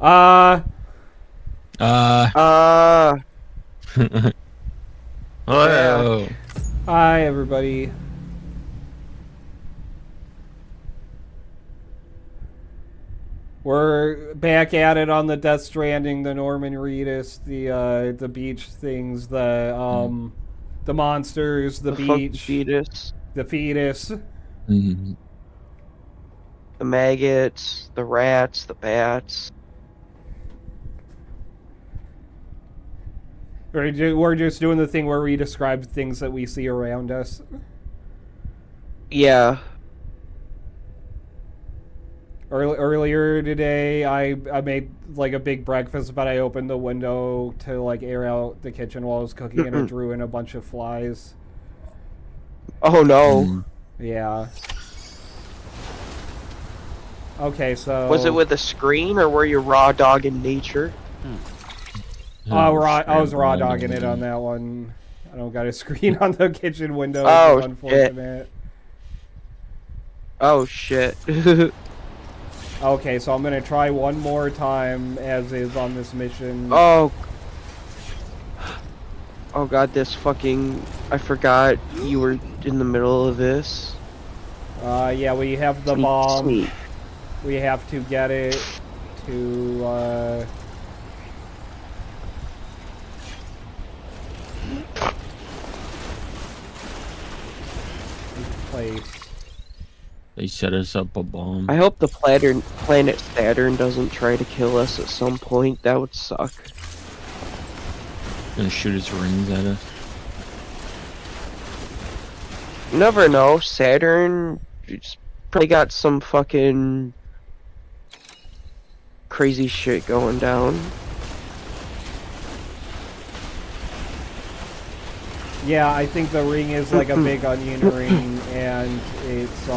Uh, Uh, Uh, yeah. Whoa. Hi everybody. We're back at it on the Death Stranding, the Norman Reedus, the beach things, the monsters, the fucking beach, fetus, the fetus. Mhm. the maggots, the rats, the bats. We're just doing the thing where we describe things that we see around us. Yeah. Earlier today, I made like a big breakfast, but I opened the window to like air out the kitchen while I was cooking, and it drew in a bunch of flies. Oh no. Mm. Yeah. Okay, so Was it with a screen or were you raw dog in nature? I was raw dogging it on that one. I don't got a screen on the kitchen window, which Oh is shit. unfortunate. Oh shit. Okay, so I'm gonna try one more time as is on this mission. Oh. Oh god, this fucking... I forgot you were in the middle of this. Yeah, we have the Sneak, bomb. sneak. We have to get it to, place. They set us up a bomb. I hope the planet Saturn doesn't try to kill us at some point. That would suck. Gonna shoot its rings at us. You never know. Saturn it's probably got some fucking crazy shit going down. Yeah, I think the ring is like a big onion ring, and it's,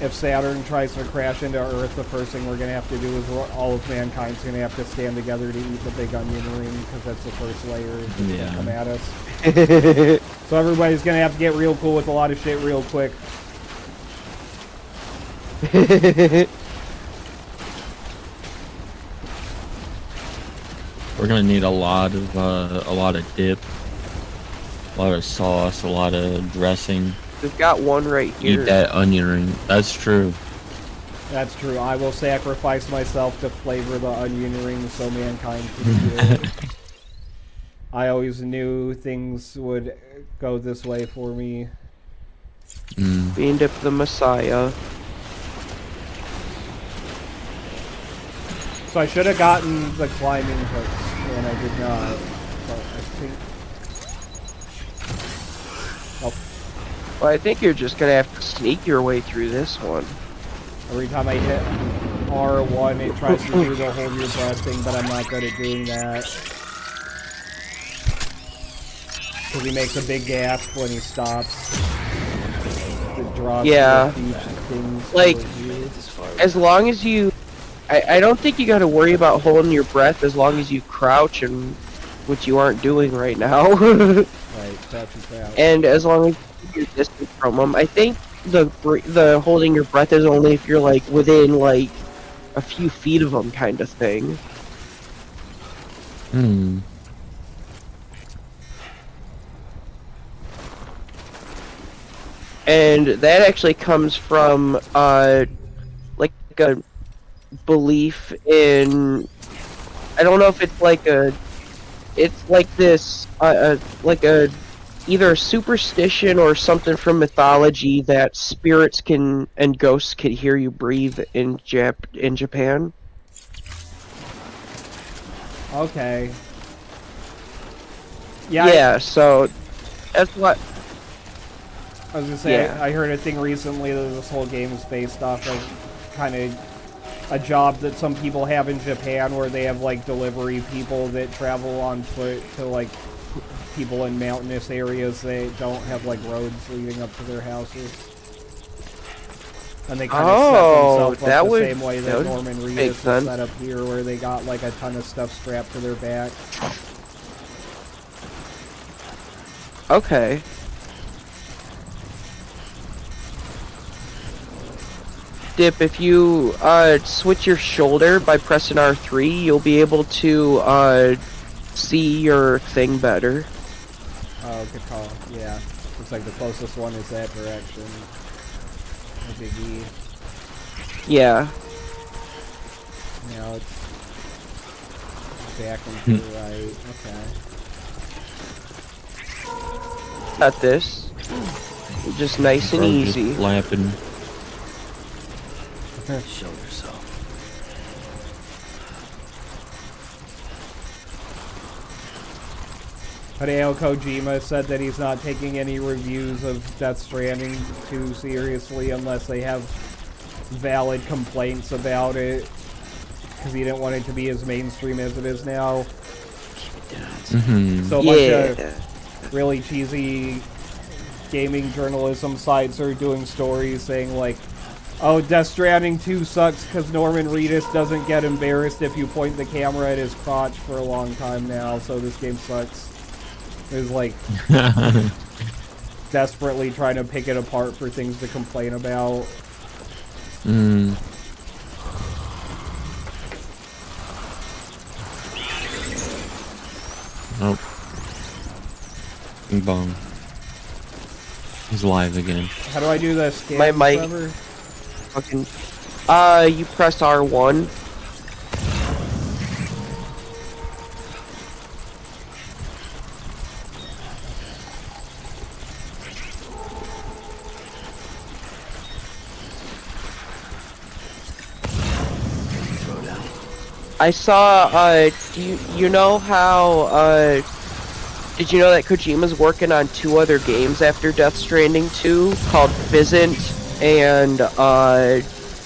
if Saturn tries to crash into Earth, the first thing we're gonna have to do is all of mankind's gonna have to stand together to eat the big onion ring, because that's the first layer that's gonna come at us. So everybody's gonna have to get real cool with a lot of shit real quick. We're gonna need a lot of dip, a lot of sauce, a lot of dressing. We've got one right here. Eat that onion ring. That's true. That's true. I will sacrifice myself to flavor the onion ring so mankind can do it. I always knew things would go this way for me. Being Dip the Messiah. So I should have gotten the climbing hooks, and I did not. But I think... Oh. Well, I think you're just gonna have to sneak your way through this one. Every time I hit R1, it tries to do the hold your breath thing, but I'm not good at doing that. Because he makes a big gasp when he stops. It draws Yeah. things Like, towards you. as long as you... I don't think you gotta worry about holding your breath as long as you crouch, and which you aren't doing right now. Right, crouch and crouch. And as long as you're distant from them. I think the holding your breath is only if you're like within like a few feet of them kind of thing. And that actually comes from like a belief in, I don't know if it's like this like a either a superstition or something from mythology that spirits can and ghosts can hear you breathe in Japan. Okay. Yeah, so that's what I was gonna say, Yeah. I heard a thing recently that this whole game is based off of kind of a job that some people have in Japan where they have like delivery people that travel on foot to like people in mountainous areas. They don't have like roads leading up to their houses. And they kind of set themselves that up the would- same way that that would Norman make Reedus is sense. set up here, where they got like a ton of stuff strapped to their back. Okay. Dip, if you switch your shoulder by pressing R3, you'll be able to see your thing better. Oh, good call. Yeah. Looks like the closest one is that direction. A big E. Yeah. Now it's back and to the right. Okay. Not this. Just nice and Bro, easy. just lapping. Show yourself. Hideo Kojima said that he's not taking any reviews of Death Stranding too seriously unless they have valid complaints about it, because he didn't want it to be as mainstream as it is now. So a bunch of really cheesy gaming journalism sites are doing stories saying like, oh, Death Stranding 2 sucks because Norman Reedus doesn't get embarrassed if you point the camera at his crotch for a long time now, so this game sucks. It's like desperately trying to pick it apart for things to complain about. Oh. Bing bong. He's live again. How do I do this? My mic. Fucking. You press R1. I saw, you know how, did you know that Kojima's working on 2 other games after Death Stranding 2 called Physint and,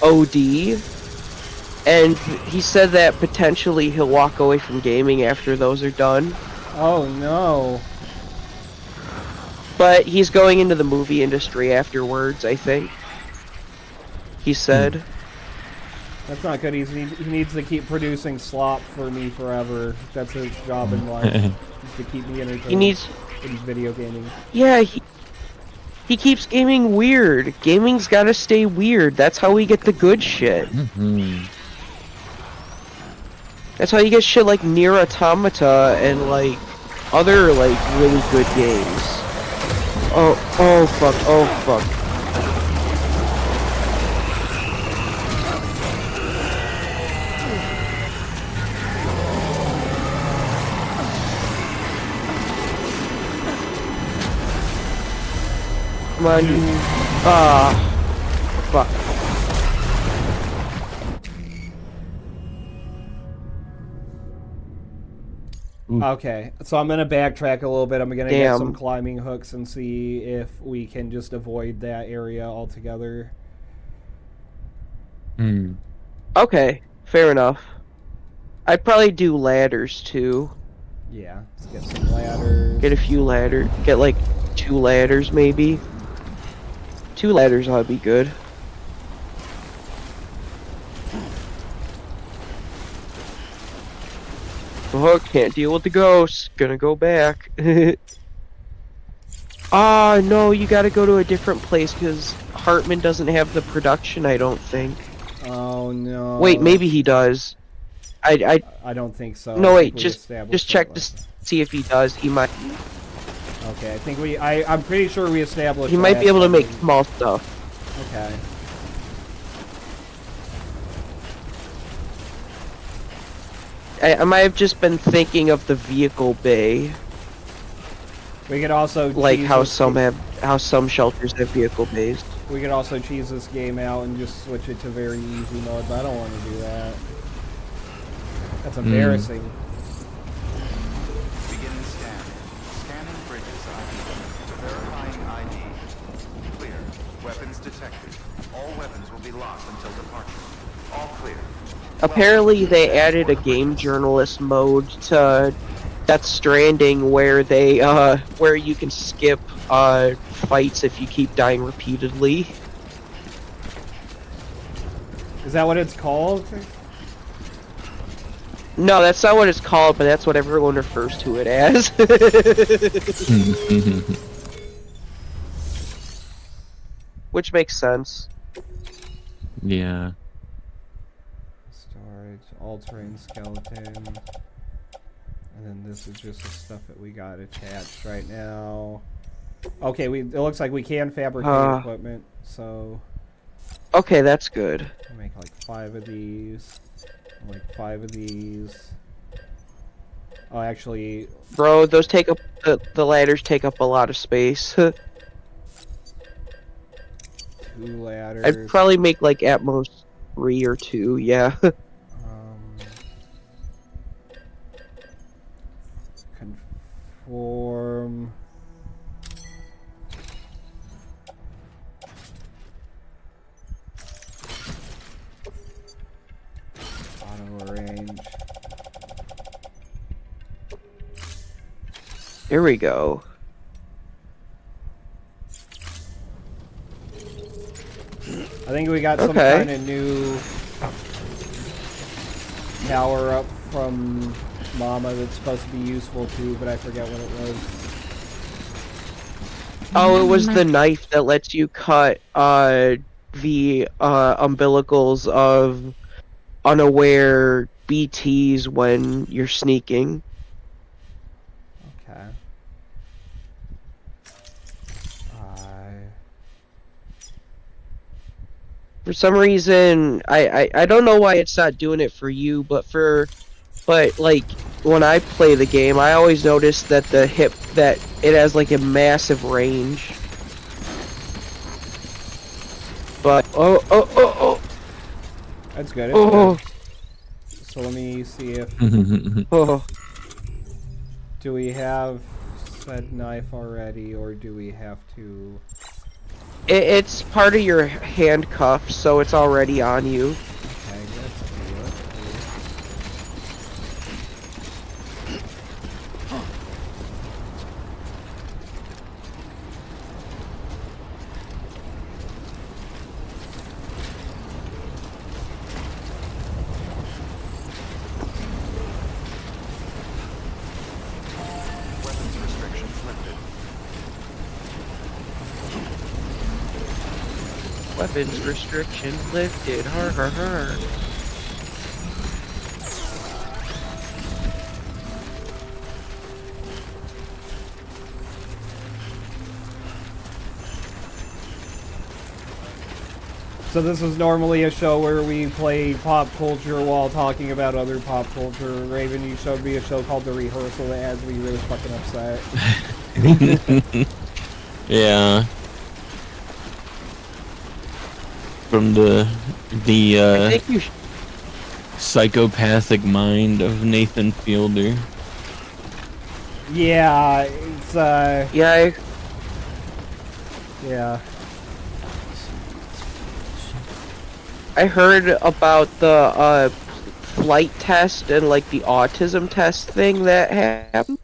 OD? And he said that potentially he'll walk away from gaming after those are done. Oh no. But he's going into the movie industry afterwards, I think. He said. That's not good. He needs to keep producing slop for me forever. That's his job in life. Is to keep me entertained. He needs... in video gaming. Yeah, he keeps gaming weird. Gaming's gotta stay weird. That's how we get the good shit. That's how you get shit like Nier Automata and like other like really good games. Oh fuck, oh fuck. Come on, you. Fuck. Okay, so I'm gonna backtrack a little bit. I'm gonna get Damn. some climbing hooks and see if we can just avoid that area altogether. Okay, fair enough. I'd probably do ladders too. Yeah, let's get some ladders. Get a few ladders. Get like 2 ladders maybe. 2 ladders ought to be good. Oh, can't deal with the ghosts. Gonna go back. Ah, no, you gotta go to a different place because Hartman doesn't have the production, I don't think. Oh no. Wait, maybe he does. I don't think so. No, I wait, think we just established check that to last time. see if he does. He might. Okay, I think I'm pretty sure we established. He might be able to last make time. small stuff. Okay. I might have just been thinking of the vehicle bay, We could also like cheese how this some shelters have vehicle bays. We could also cheese this game out and just switch it to very easy mode, but I don't want to do that. That's embarrassing. Beginning scan. Scanning bridges ID. Verifying ID. Clear. Weapons detected. All weapons will be locked until departure. All clear. Apparently, they added a game journalist mode to Death Stranding where they where you can skip fights if you keep dying repeatedly. Is that what it's called? No, that's not what it's called, but that's what everyone refers to it as. Which makes sense. Yeah. Storage, all-terrain skeleton. And then this is just the stuff that we got attached right now. Okay, it looks like we can fabricate equipment, so Okay, that's good. I'll make like 5 of these. Like 5 of these. Oh, actually, Bro, those take up the ladders take up a lot of space. 2 ladders. I'd probably make like at most 3 or 2, yeah. Conform. Auto arrange. Here we go. I think we got some kind of new power up from Mama that's supposed to be useful too, but I forget what it was. Oh, it was the knife that lets you cut the umbilicals of unaware BTs when you're sneaking. Okay. For some reason, I don't know why it's not doing it for you, but like when I play the game, I always notice that that it has like a massive range. But oh. That's good. It's Oh. good. So let me see if Oh. do we have said knife already, or do we have to? It's part of your handcuff, so it's already on you. Okay, that's cool. Weapons restrictions lifted. Weapons restriction lifted. Har har har. So this is normally a show where we play pop culture while talking about other pop culture. Raven, you showed me a show called The Rehearsal that has me really fucking upset. Yeah. From the I think you psychopathic mind of Nathan Fielder. Yeah, it's yeah. yeah. I heard about the flight test and like the autism test thing that happened.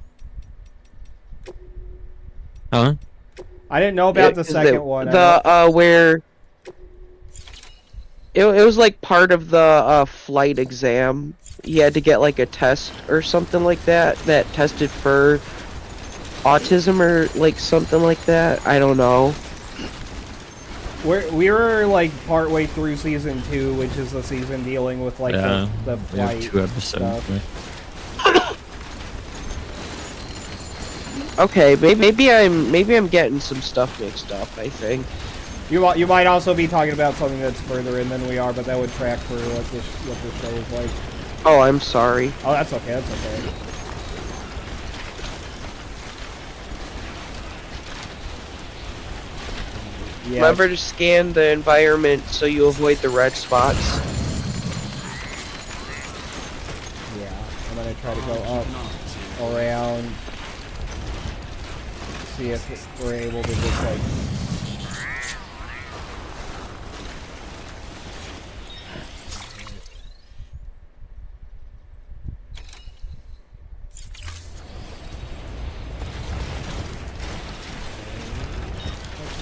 Huh? I didn't know about the 'Cause second one. where it was like part of the flight exam. You had to get like a test or something like that tested for autism or like something like that. I don't know. We were like partway through season 2, which is the season dealing with like the We have flight 2 episodes. stuff. Okay, maybe I'm getting some stuff mixed up. I think. You might also be talking about something that's further in than we are, but that would track for what this show is like. Oh, I'm sorry. Oh, that's okay. That's okay. Yeah. Remember to scan the environment so you avoid the red spots. Yeah. I'm gonna try to go up, around, see if we're able to just like.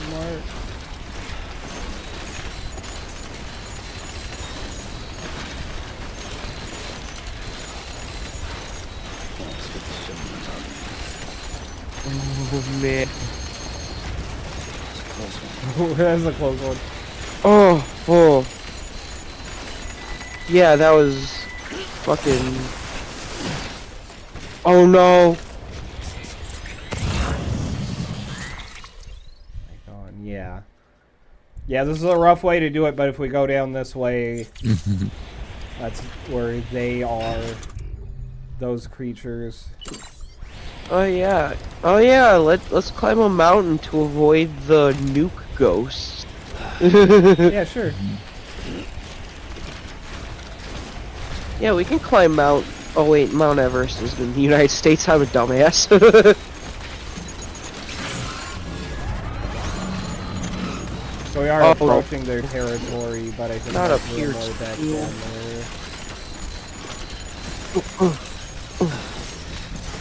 Mark. Oh man. That's a close one. Oh. Yeah, that was fucking. Oh no! On, yeah. Yeah, this is a rough way to do it, but if we go down this way, that's where they are. Those creatures. Oh yeah. Oh yeah. Let's climb a mountain to avoid the nuke ghosts. Yeah, sure. Yeah, we can climb Mount. Oh wait, Mount Everest is in the United States. I'm a dumbass. So we are Oh. approaching their territory, but I think Not there's up a here, little more back too. down there.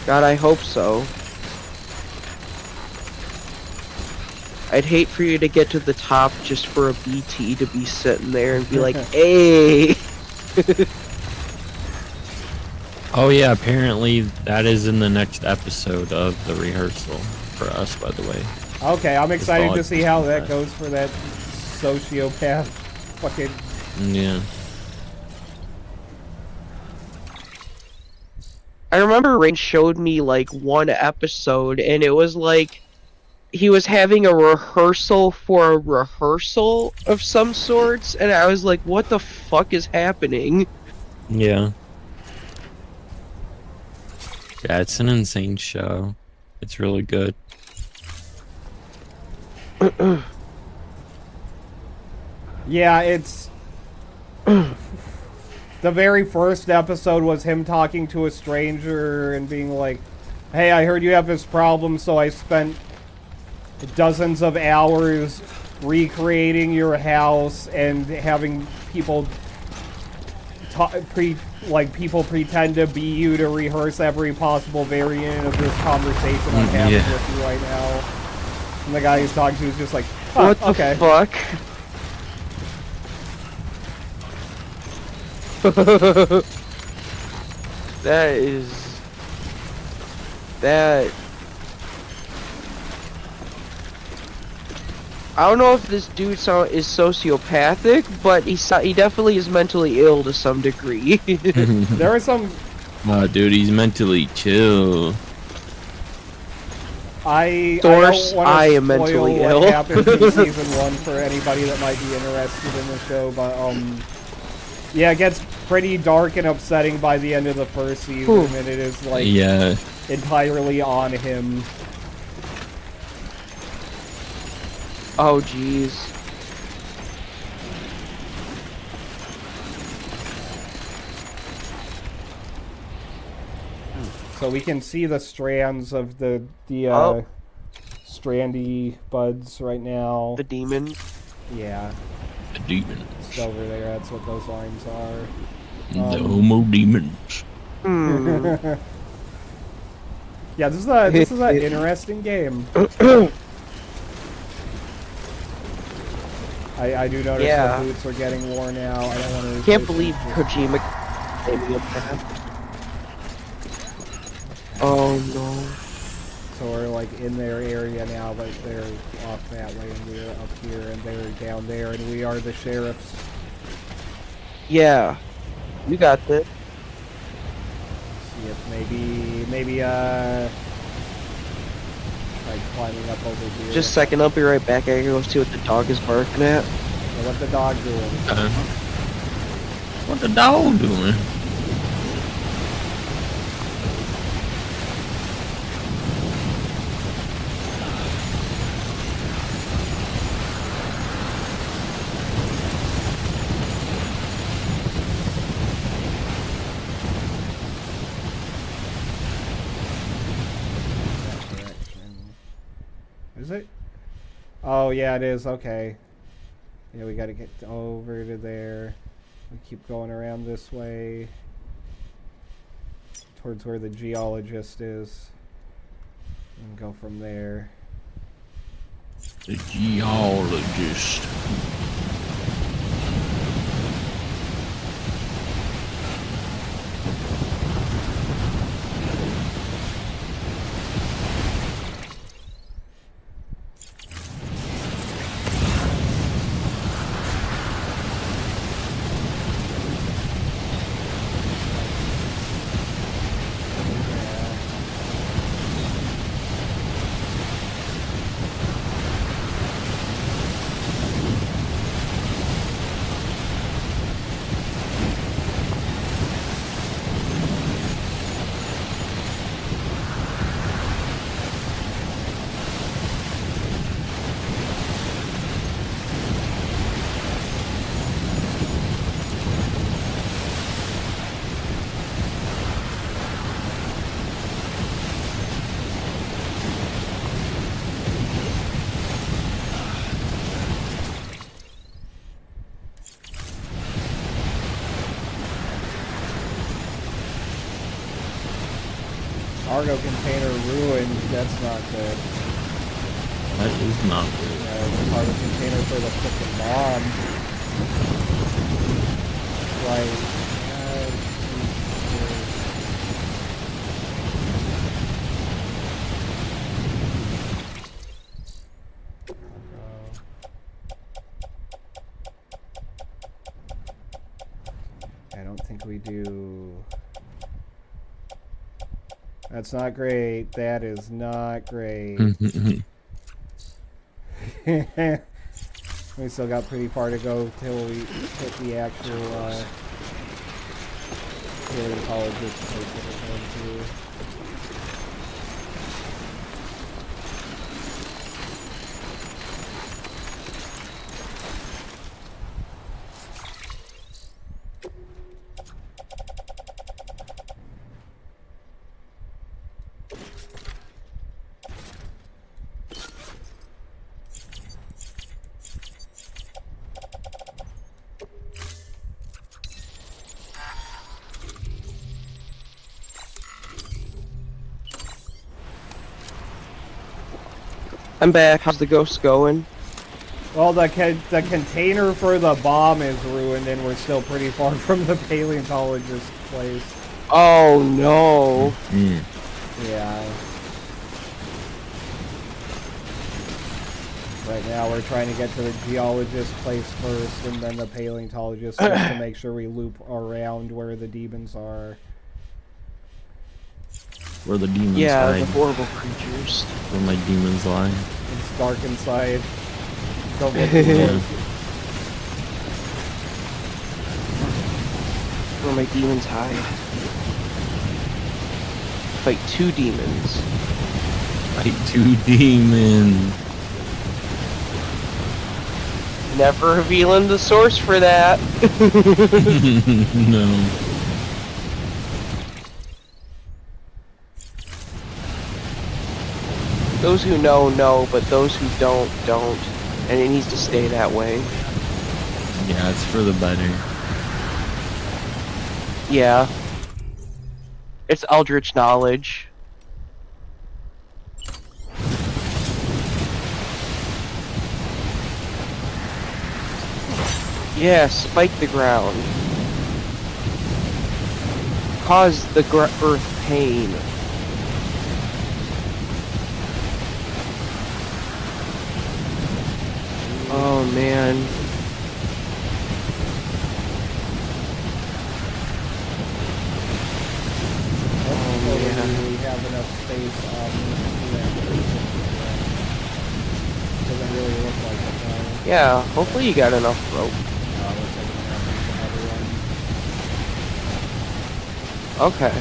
God, I hope so. I'd hate for you to get to the top just for a BT to be sitting there and be like, hey! Oh yeah, apparently that is in the next episode of the rehearsal for us, by the way. Okay, I'm excited to dog- see how that goes for that sociopath fucking... Yeah. I remember Rain showed me like one episode and it was like he was having a rehearsal for a rehearsal of some sorts and I was like, what the fuck is happening? Yeah. Yeah, it's an insane show. It's really good. Yeah, it's... The very first episode was him talking to a stranger and being like, hey, I heard you have this problem, so I spent dozens of hours recreating your house and having people people pretend to be you to rehearse every possible variant of this conversation I'm having Yeah. with you right now. And the guy he's talking to is just like, oh, What the okay. fuck? That I don't know if this dude is sociopathic, but he definitely is mentally ill to some degree. There are some... Dude, he's mentally chill. Source, don't wanna I am spoil mentally what ill. happens in season 1 for anybody that might be interested in the show, but yeah, it gets pretty dark and upsetting by the end of the first season, Ooh. and it is like Yeah. entirely on him. Oh jeez. So we can see the strands of the Oh. strandy buds right now. The demon. Yeah, The demons. it's over there. That's what those lines are. The homo demons. Hmm. Yeah, this is an interesting game. I do notice Yeah. the boots are getting worn out. I don't want to. Can't believe Kojima made me that. Oh no. So we're like in their area now, but they're off that way, and we're up here, and they're down there, and we are the sheriffs. Yeah. You got this. See if maybe like climbing up over here. Just a second, I'll be right back. I gotta go see what the dog is barking at. So what the dog doing? What the dog doing? That direction. Is it? Oh yeah, it is. Okay. Yeah, we gotta get over to there. We keep going around this way towards where the geologist is, and go from there. The geologist. Cargo container ruined. That's not good. That is not good. The cargo container for the frickin' bomb. Right. I don't think we do. That's not great. That is not great. We still got pretty far to go till we hit the actual paleontologist place that we're going to. I'm back. How's the ghost going? Well, the container for the bomb is ruined, and we're still pretty far from the paleontologist place. Oh no. Yeah. Right now, we're trying to get to the geologist place first, and then the paleontologist just to make sure we loop around where the demons are. Where the demons Yeah, hide. the horrible creatures. Where my demons lie. It's dark inside. Don't look Yeah. Where my demons hide. Fight 2 demons. Fight 2 demons. Never revealing the source for that. No. Those who know, know, but those who don't, don't. And it needs to stay that way. Yeah, it's for the better. Yeah. It's eldritch knowledge. Yeah, spike the ground. Cause the earth pain. Oh man. We have enough space on doesn't really look like it. Yeah, hopefully you got enough rope. No, it looks like we're gonna have to make another one. Okay.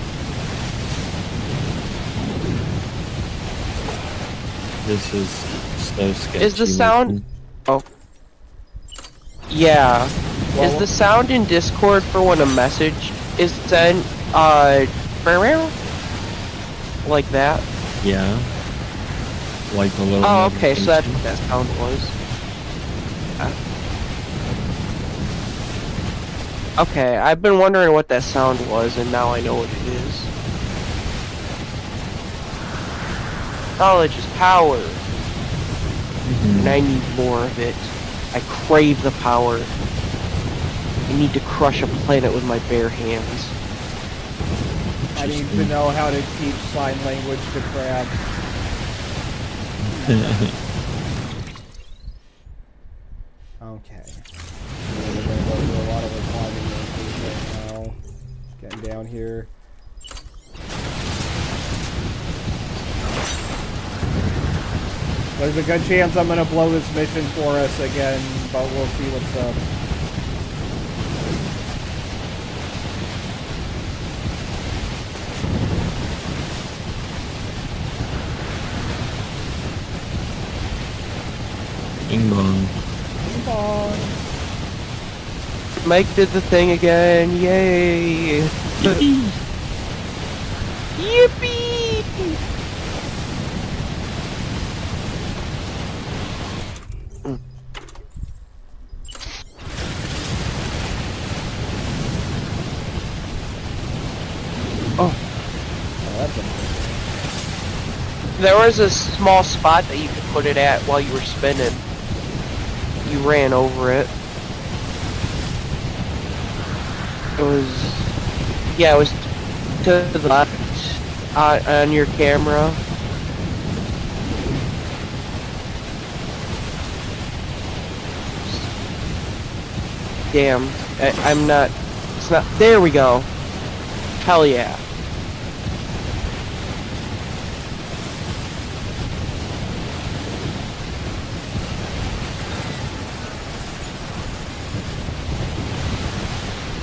This is so sketchy. Is the sound... Oh. Yeah. Well, Is the sound in Discord for when a message is sent, like that? Yeah. Like the little... Oh, okay, so that's notification. what that sound was. Okay, I've been wondering what that sound was, and now I know what it is. Knowledge is power, and I need more of it. I crave the power. I need to crush a planet with my bare hands. I need to know how to teach sign language to crabs. Okay. We're gonna go through a lot of the climbing right now. Getting down here. There's a good chance I'm gonna blow this mission for us again, but we'll see what's up. Bing bong. Bing bong. Mike did the thing again, yay! Yippee. Yippee! Oh, that's interesting. There was a small spot that you could put it at while you were spinning. You ran over it. It was... Yeah, it was to the left on your camera. Damn, I'm not... It's not... There we go. Hell yeah.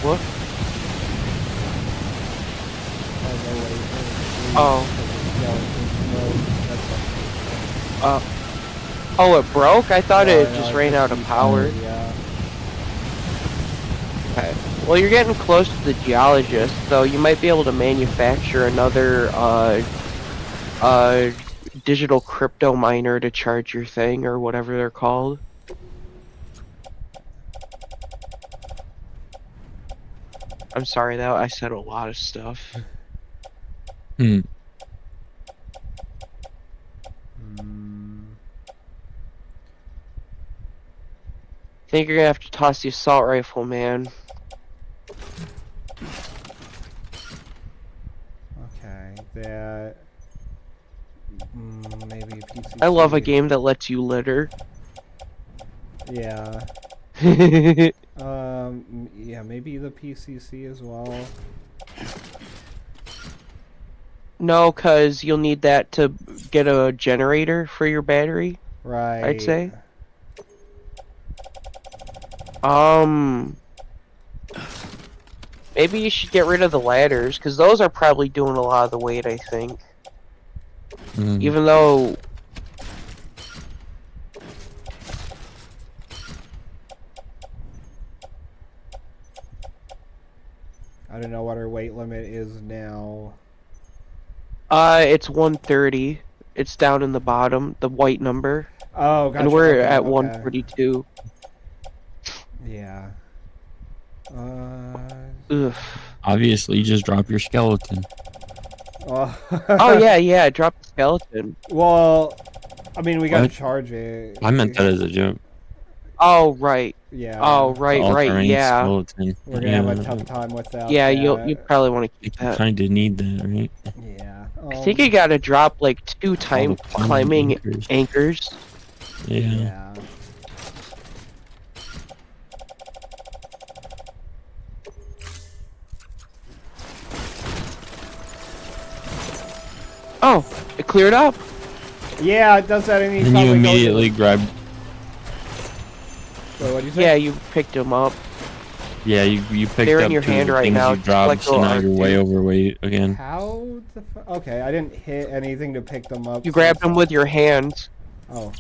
What? Oh. Oh, it broke? I thought it just ran out of power. Yeah. Okay. Well, you're getting close to the geologist, so you might be able to manufacture another, digital crypto miner to charge your thing, or whatever they're called. I'm sorry, that I said a lot of stuff. Hmm. I think you're gonna have to toss the assault rifle, man. Okay, that... maybe PCC. I love a game that lets you litter. Yeah. Yeah, maybe the PCC as well. No, cause you'll need that to get a generator for your battery, Right. I'd say. Maybe you should get rid of the ladders, cause those are probably doing a lot of the weight, I think. Even though... I don't know what our weight limit is now. It's 130. It's down in the bottom, the white number. Oh, gotcha. And we're okay, at okay. 142. Yeah. Ugh. Obviously, you just drop your skeleton. Oh, Oh yeah, drop the skeleton. Well, I mean, we gotta What? charge it. I meant that as a joke. Oh right. Yeah. Oh right, All-terrain yeah. skeleton. We're gonna have a tough time without Yeah, that. you probably want to You keep that. kind of need that, right? Yeah. I think you gotta drop like 2 time climbing anchors. Yeah. Yeah. Oh, it cleared up. Yeah, it does that anytime And you we go to- immediately grab. Wait, what'd you say? Yeah, you picked them up. Yeah, you picked They're up in your 2 of hand the right things now, you just dropped, let so go now of you're R2. way overweight again. How the okay, I didn't hit anything to pick them up. You grabbed them with your hands. Oh.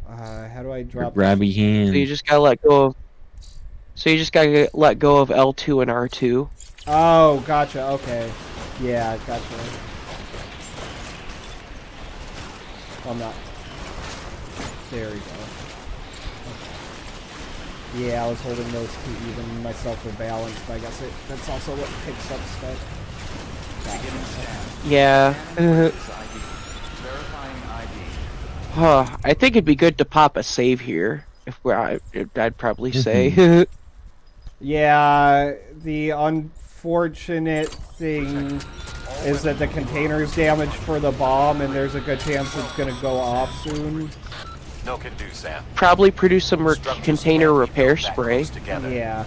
How do I drop? Grabby hand. So you just gotta let go of. So you just gotta let go of L2 and R2. Oh, gotcha. Okay. Yeah, gotcha. I'm not. There we go. Okay. Yeah, I was holding those to even myself for balance, but I guess that's also what picks up stuff. Yeah. Verifying ID. Huh. I think it'd be good to pop a save here. I'd probably say. Yeah, the unfortunate thing is that the container's damaged for the bomb, and there's a good chance it's gonna go off soon. No can do, Sam. Probably produce some container repair spray. Yeah.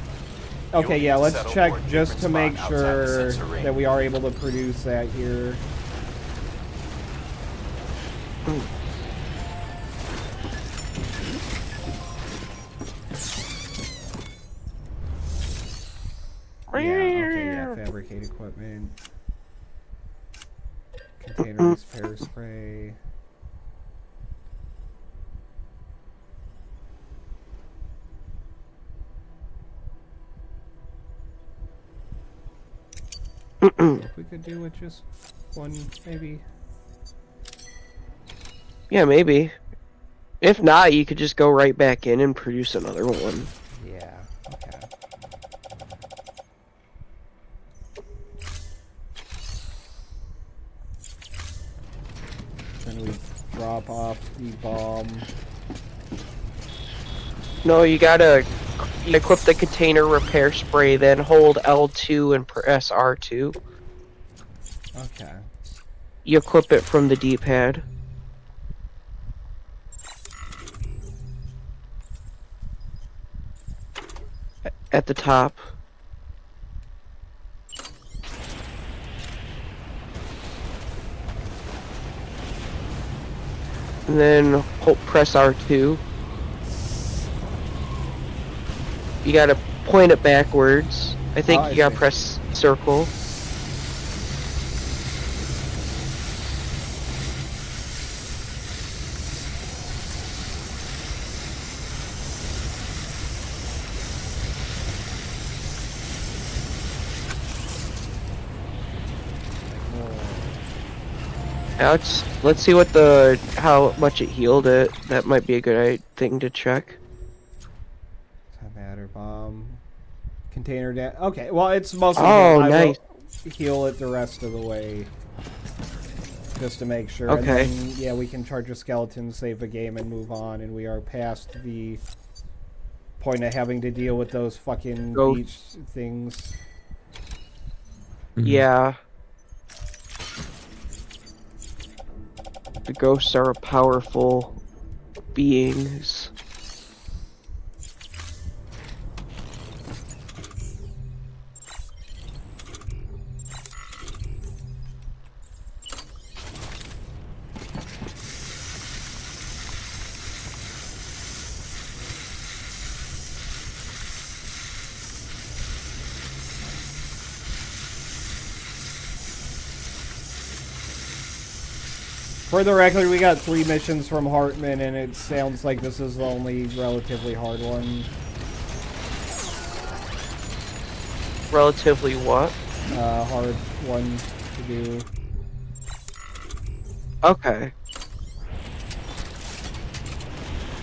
Okay, yeah, let's check just to make sure that we are able to produce that here. Yeah, okay, yeah, fabricate equipment. Container repair spray. If we could do with just one, maybe. Yeah, maybe. If not, you could just go right back in and produce another one. Yeah, okay. drop off the bomb. No, you gotta equip the container repair spray, then hold L2 and press R2. Okay. You equip it from the D-pad. At the top. And then press R2. You gotta point it backwards. I think I you gotta see. press circle. Now let's see what how much it healed it. That might be a good thing to check. Matter bomb. Container okay, well it's mostly Oh, I nice. will heal it the rest of the way. Just to make sure. Okay. And then, yeah, we can charge a skeleton, save a game, and move on, and we are past the point of having to deal with those fucking Go. beach things. Yeah. The ghosts are powerful beings. For the record, we got 3 missions from Hartman, and it sounds like this is the only relatively hard one. Relatively what? Hard one to do. Okay.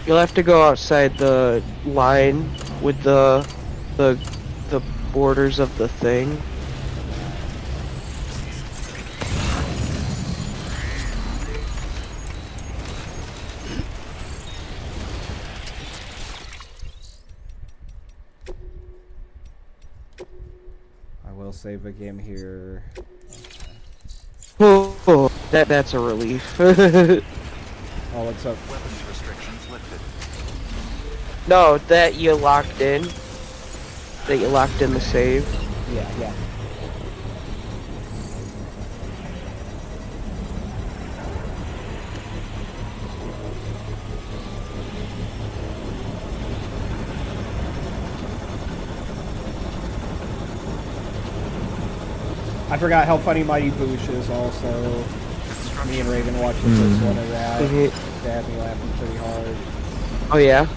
You'll have to go outside the line with the borders of the thing. I will save a game here. Oh, that's a relief. Oh, what's up? Weapons restrictions lifted. No, that you locked in. That you locked in the save. Yeah. I forgot how funny Mighty Boosh is also. Me and Raven watched the first one of that. It had me laughing pretty hard. Oh yeah.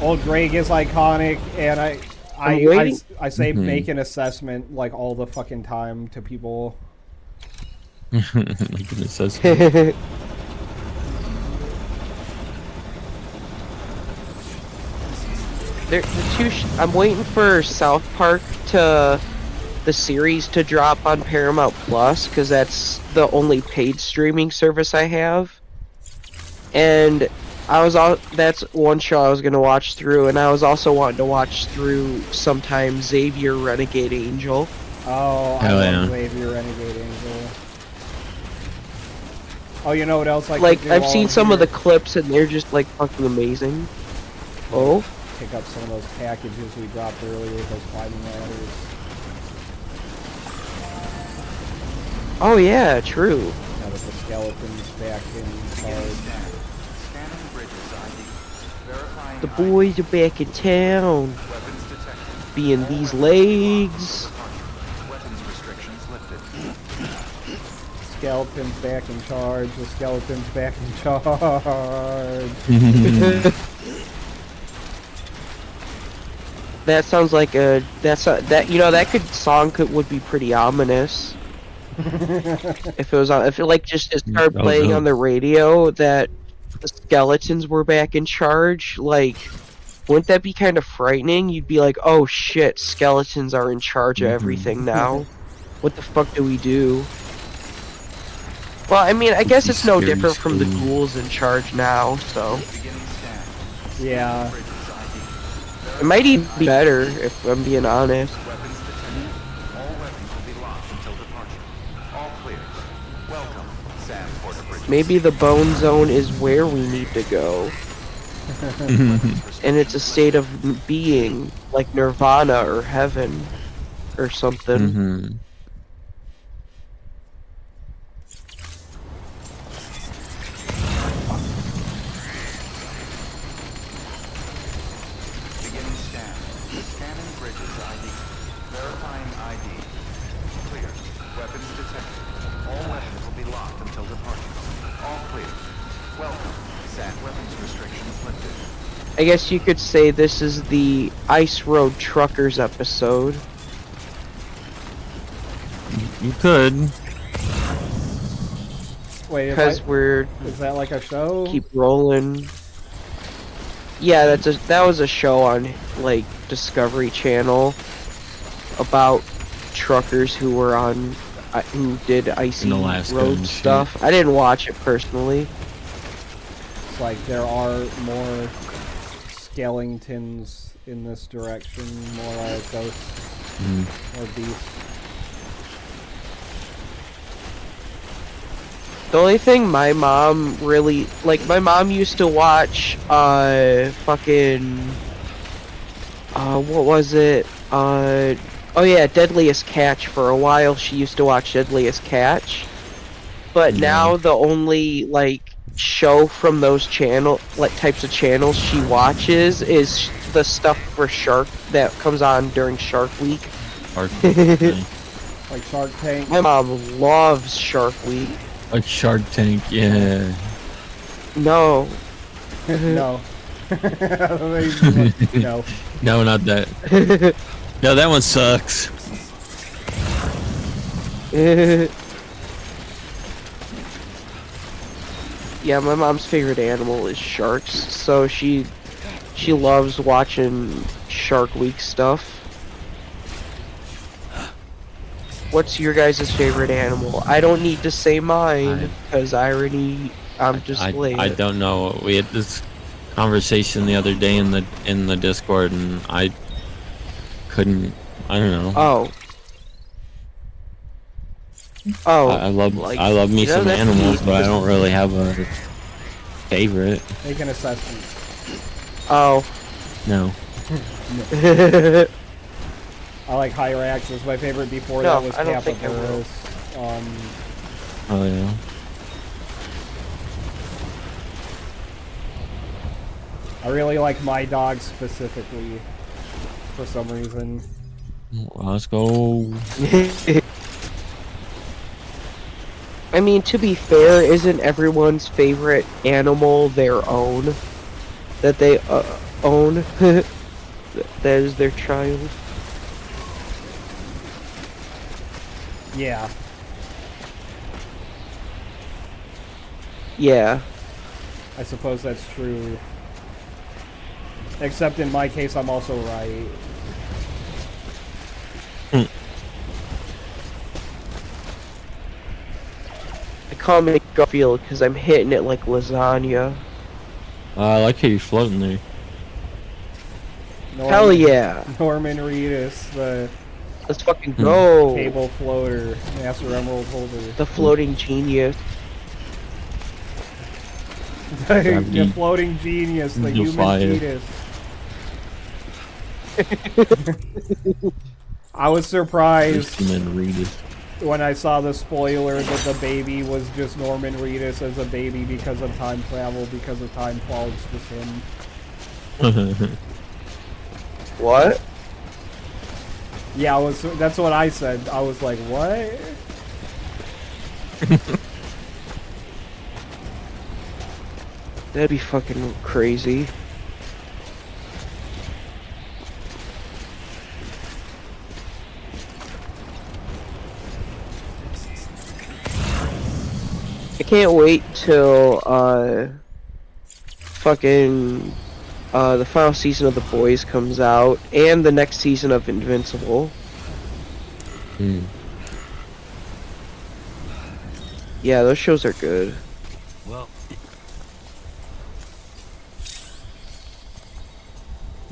Old Greg is iconic, and I'm waiting. I say make an assessment like all the fucking time to people. Make an assessment. I'm waiting for South Park the series to drop on Paramount Plus, because that's the only paid streaming service I have. And that's one show I was gonna watch through, and I was also wanting to watch through sometime Xavier Renegade Angel. Oh, I Hell love yeah. Xavier Renegade Angel. Oh, you know what else I could Like, do I've while seen I'm some of here? the clips, and they're just like fucking amazing. Oh, Pick up some of those packages we dropped earlier with those climbing ladders. oh yeah, true. Now that the skeleton's back in charge. Scanning bridges ID. Verifying The ID. boys are back in town, Weapons detected. being All these weapons legs. departure. Weapons restrictions lifted. Skeleton's back in charge. The skeleton's back in charge. That sounds like that would be pretty ominous. If it like just started Oh, playing no. on the radio that the skeletons were back in charge, like, wouldn't that be kind of frightening? You'd be like, oh shit, skeletons are in charge of everything now. What the fuck do we do? Well, I mean, I guess it's no Scary different from the screen. ghouls in charge now, so Beginning scan. Yeah. Bridges ID. it might even be better if I'm being honest. Weapons detected. All weapons will be locked until departure. All clear. Welcome, Sam Porter Bridges. Maybe the bone zone is where we need to go, and it's a state of being, like nirvana or heaven, or something. Mm-hmm. Beginning scan. Scanning Bridges ID. Verifying ID. Clear. Weapons detected. All weapons will be locked until departure. All clear. Welcome. SAT weapons restrictions lifted. I guess you could say this is the Ice Road Truckers episode. You could. Wait, Because we're is that like a show? keep rolling. Yeah, that was a show on like Discovery Channel about truckers who were on who did icy Alaska road and shit. stuff. I didn't watch it personally. It's like there are more skeletons in this direction, more ghosts or beasts. The only thing my mom really like, my mom used to watch fucking what was it? Oh yeah, Deadliest Catch. For a while she used to watch Deadliest Catch. But now the only like show from those types of channels she watches is the stuff for Shark that comes on during Shark Week. Like Shark Tank. My mom loves Shark Week. Like Shark Tank, yeah. No. No. No. No, not that. No, that one sucks. Yeah, my mom's favorite animal is sharks, so she loves watching Shark Week stuff. What's your guys' favorite animal? I don't need to say mine, because I'm just late. I don't know. We had this conversation the other day in the Discord, and I couldn't. I don't know. Oh. I love like, me some that's animals, neat, but I because- don't really have a favorite. Make an assessment. Oh. No. I like Hyraxes. My favorite before No, that was I don't think I will. Capybaras. Oh yeah. I really like my dog specifically, for some reason. Well, let's go. I mean, to be fair, isn't everyone's favorite animal their own? That they own? That is their child? Yeah. Yeah. I suppose that's true. Except in my case, I'm also right. I call me Garfield because I'm hitting it like lasagna. I like how you're floating there. Hell yeah! Norman Reedus, the Let's fucking go! cable floater, Master Emerald holder. The floating genius. The floating genius, the You'll human fire. fetus. I was surprised Human Reedus. when I saw the spoiler that the baby was just Norman Reedus as a baby because of time travel, because of time falls with him. What? Yeah, that's what I said. I was like, what? That'd be fucking crazy. I can't wait till fucking the final season of The Boys comes out and the next season of Invincible. Yeah, those shows are good. Well,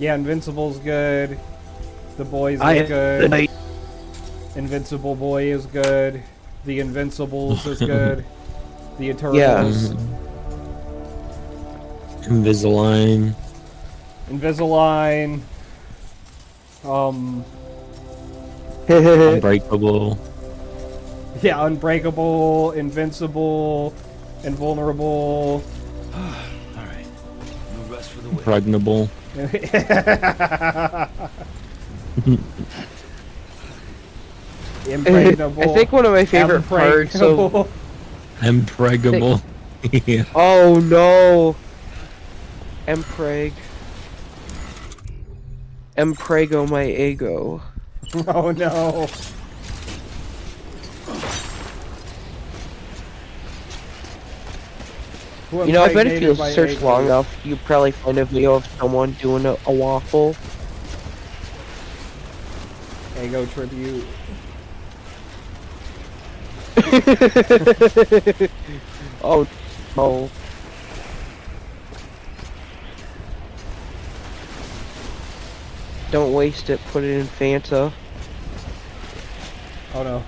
Yeah, Invincible's good. The Boys is good. Invincible Boy is good. The Invincibles is good. The Eternals. Invisalign. Invisalign. Unbreakable. Yeah, Unbreakable, Invincible, Invulnerable. Alright. No rest for the wicked. Impregnable. Impregnable. I think one of my favorite parts of... Impregnable. Yeah. Oh no! Emprego my ego. Oh no. Who You know, I bet if you impregnated by search Ego? long enough, you probably find a video of someone doing a waffle. Ego tribute. Oh no. Don't waste it, put it in Fanta. Oh no.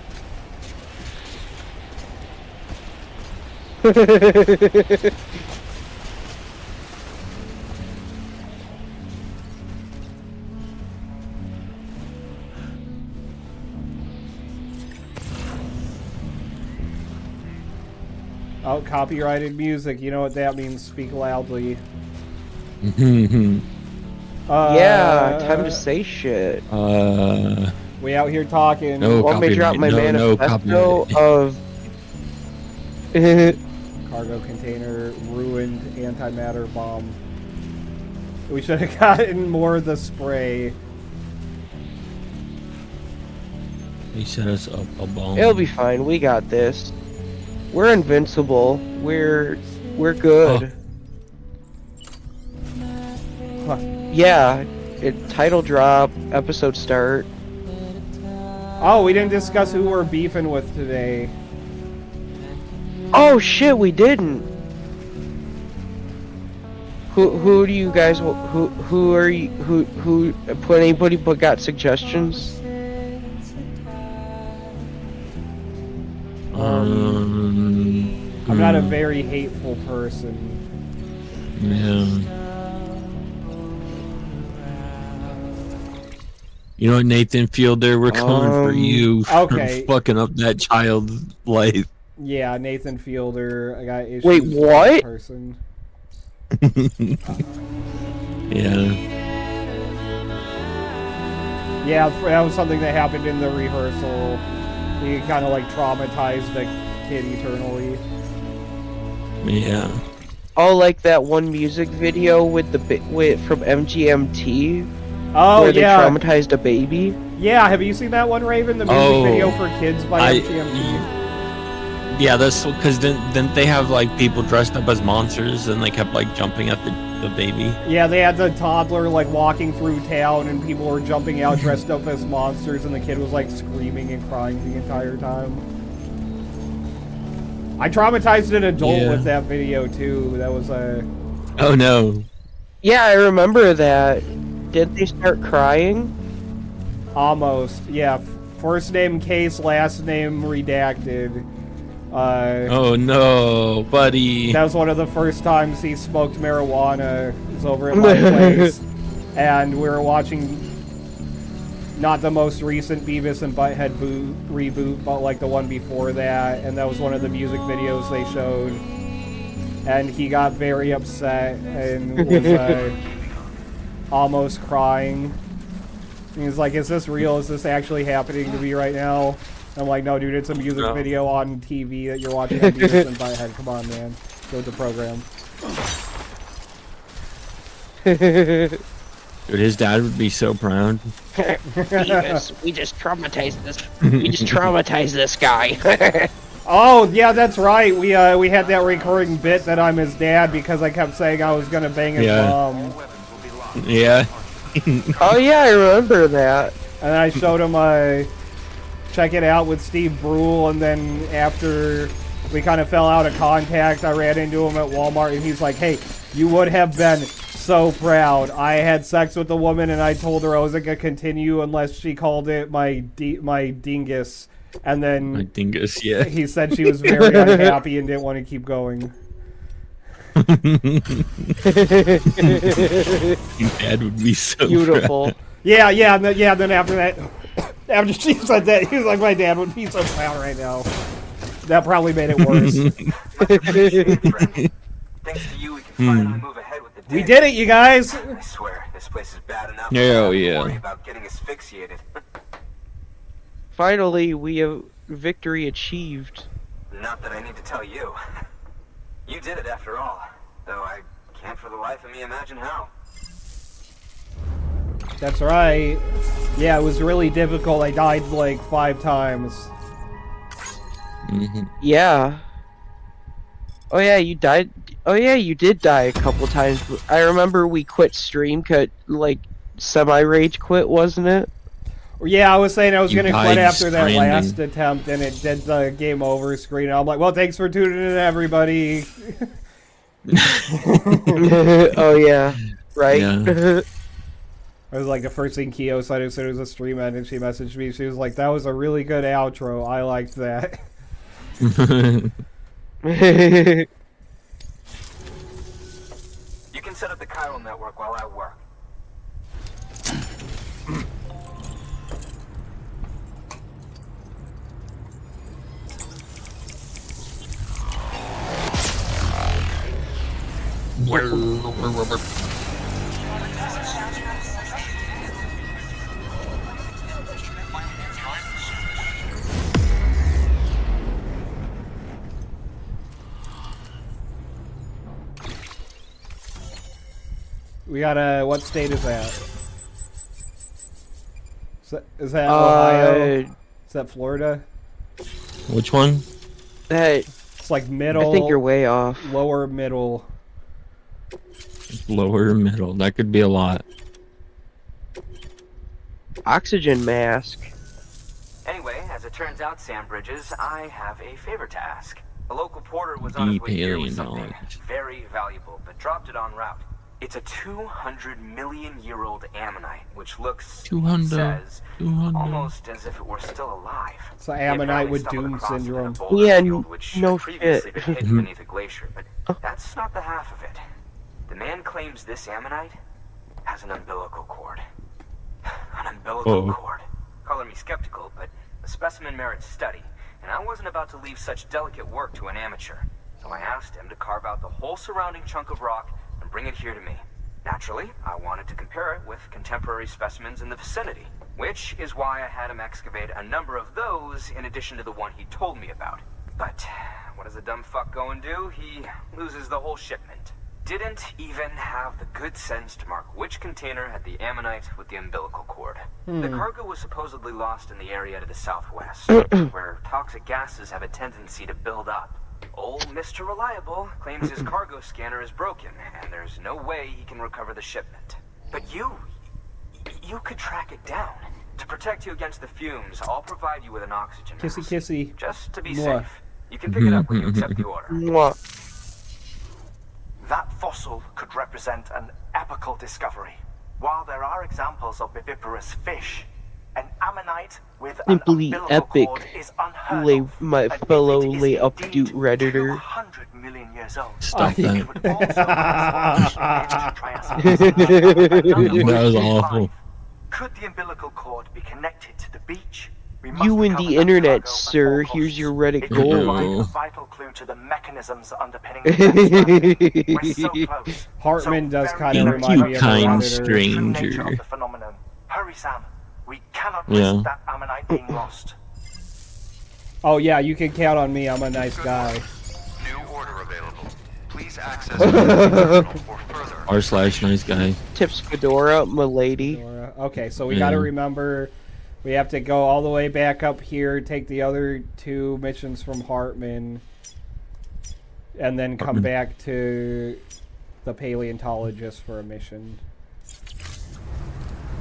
Oh, copyrighted music. You know what that means. Speak loudly. Yeah, time to say shit. We out here talking. No. Want me to drop my copyright. No manifesto copyright. of... Cargo container ruined antimatter bomb. We should have gotten more of the spray. He set us up a bomb. It'll be fine, we got this. We're invincible. We're good. Huh. Yeah, title drop, episode start. Oh, we didn't discuss who we're beefing with today. Oh shit, we didn't. Who do you guys who are you who put anybody but got suggestions? I'm not a very hateful person. Yeah. You know what, Nathan Fielder, we're coming for you for okay. fucking up that child's life. Yeah, Nathan Fielder. I got issues Wait, with what? that person. Yeah. Yeah, that was something that happened in the rehearsal. He kind of like traumatized the kid eternally. Yeah. Oh, like that one music video with from MGMT Oh where they yeah, traumatized a baby. yeah. Have you seen that one, Raven? The music Oh, video for kids by MGMT. Yeah, that's because didn't they have like people dressed up as monsters and they kept like jumping at the baby? Yeah, they had the toddler like walking through town and people were jumping out dressed up as monsters and the kid was like screaming and crying the entire time. I traumatized an adult with that video too. That was a... Oh no. Yeah, I remember that. Did they start crying? Almost, yeah. First name Case, last name redacted. Oh no, buddy. That was one of the first times he smoked marijuana. It was over at my place. And we were watching not the most recent Beavis and Butthead reboot, but like the one before that. And that was one of the music videos they showed. And he got very upset and was almost crying. And he's like, is this real? Is this actually happening to me right now? I'm like, no, dude, it's a music video on TV that you're watching on Beavis and Butthead. Come on, man. Go with the program. Dude, his dad would be so proud. We just traumatized this. We just traumatized this guy. Oh, yeah, that's right. We had that recurring bit that I'm his dad because I kept saying I was gonna bang his mom. Yeah. Oh yeah, I remember that. And then I showed him Check It Out with Steve Brule, and then after we kind of fell out of contact. I ran into him at Walmart, and he's like, "Hey, you would have been so proud. I had sex with a woman, and I told her I wasn't gonna continue unless she called it my dingus." And then My dingus, yeah. he said she was very unhappy and didn't want to keep going. Your dad would be so Beautiful. proud. Yeah, and then after that, after she said that, he was like, "My dad would be so proud right now." That probably made it worse. Thanks to you, we can finally move ahead with the day. We did it, you guys! I swear, this place is bad enough. Yeah, I don't have to yeah. worry about getting asphyxiated. Finally, we have victory achieved. Not that I need to tell you. You did it after all. Though I can't for the life of me imagine how. That's right. Yeah, it was really difficult. I died like 5 times. Yeah. Oh yeah, you died. Oh yeah, you did die a couple times. I remember we quit stream, like semi-rage quit, wasn't it? Yeah, I was saying I was You going to quit died after that Stranding. last attempt, and it did the game over screen. I'm like, well, thanks for tuning in, everybody. Oh yeah, right. Yeah. It was like the first thing Kyo said as soon as the stream ended. She messaged me. She was like, that was a really good outro. I liked that. You can set up the chiral network while I work. We got a... What state is that? Is that Ohio? Is that Florida? Which one? That It's like middle... I think you're way off. Lower middle. Lower middle. That could be a lot. Oxygen mask. Anyway, as it turns out, Sam Bridges, I have a favor to ask. A local porter was on his Deep way here with alien something knowledge. very valuable, but dropped it en route. It's a 200-million-year-old ammonite, which looks, 200, says, 200. almost as if it were still alive. So They ammonite apparently with stumbled Doom across it in a syndrome. boulder Yeah, field, which no had previously shit. been hidden beneath a glacier, but that's not the half of it. The man claims this ammonite has an umbilical cord. An umbilical cord. Color me skeptical, but the specimen merits study, and I wasn't about to leave such delicate work to an amateur. So I asked him to carve out the whole surrounding chunk of rock and bring it here to me. Naturally, I wanted to compare it with contemporary specimens in the vicinity, which is why I had him excavate a number of those in addition to the one he told me about. But what does a dumb fuck go and do? He loses the whole shipment. Didn't even have the good sense to mark which container had the ammonite with the umbilical cord. The cargo was supposedly lost in the area to the southwest, where toxic gases have a tendency to build up. Old Mr. Reliable claims his cargo scanner is broken, and there's no way he can recover the shipment. But you could track it down. To protect you against the fumes, I'll provide you with an oxygen Kissy mask. kissy. Just to be Mwah. safe. You can pick it up when you accept the order. Mwah. That fossil could represent an epical discovery. While there are examples of viviparous fish, an ammonite with an Simply umbilical epic, cord is unheard lay of, my and if fellow it is lay up indeed to Redditor. 200 million years old. Stop It that. would also ancient Triassic. That was awful. Could the umbilical cord be connected to the beach? We You must and recover the that internet, cargo at sir. all Here's costs. your Reddit It could provide gold. a vital clue to the mechanisms underpinning the death. We're so close. Hartman So does very kind of close. remind me of a kind Predator. True nature stranger. of the phenomenon. Hurry, Sam. We cannot Yeah. risk that ammonite being lost. Oh yeah, you can count on me. I'm a nice guy. New order available. Please access the terminal for further. R/nice guy. Tips Fedora, milady. Okay, so we got to Yeah. remember we have to go all the way back up here, take the other 2 missions from Hartman, and then come Hartman. back to the paleontologist for a mission.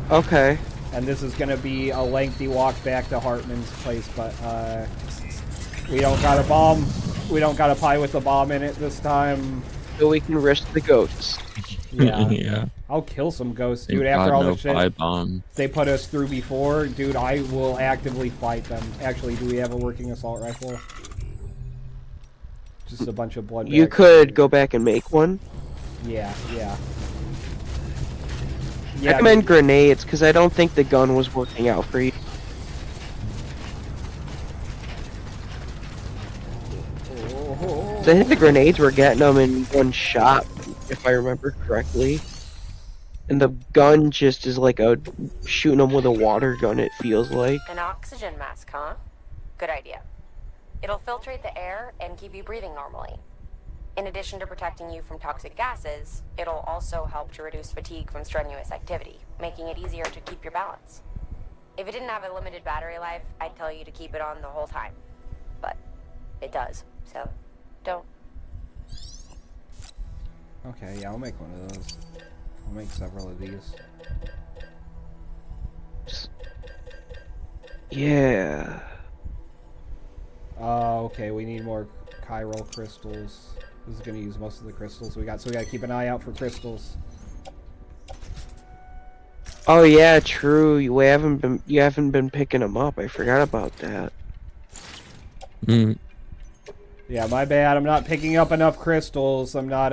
Okay. And this is going to be a lengthy walk back to Hartman's place, but we don't got a bomb. We don't got a pie with a bomb in it this time. So we can risk the ghosts. Yeah. Yeah. I'll kill some ghosts, Thank dude. After God all no the shit pie bomb. they put us through before, dude, I will actively fight them. Actually, do we have a working assault rifle? Just a bunch of blood. You bags. could go back and make one. Yeah. Recommend grenades, because I don't think the gun was working out for you. So I think the grenades were getting them in one shot, if I remember correctly. And the gun just is like a shooting them with a water gun, it feels like. An oxygen mask, huh? Good idea. It'll filtrate the air and keep you breathing normally. In addition to protecting you from toxic gases, it'll also help to reduce fatigue from strenuous activity, making it easier to keep your balance. If it didn't have a limited battery life, I'd tell you to keep it on the whole time. But it does, so don't. Okay, yeah, I'll make one of those. I'll make several of these. Yeah. Okay, we need more chiral crystals. This is gonna use most of the crystals we got, so we gotta keep an eye out for crystals. Oh yeah, true. You haven't been picking them up. I forgot about that. Mm. Yeah, my bad. I'm not picking up enough crystals. I'm not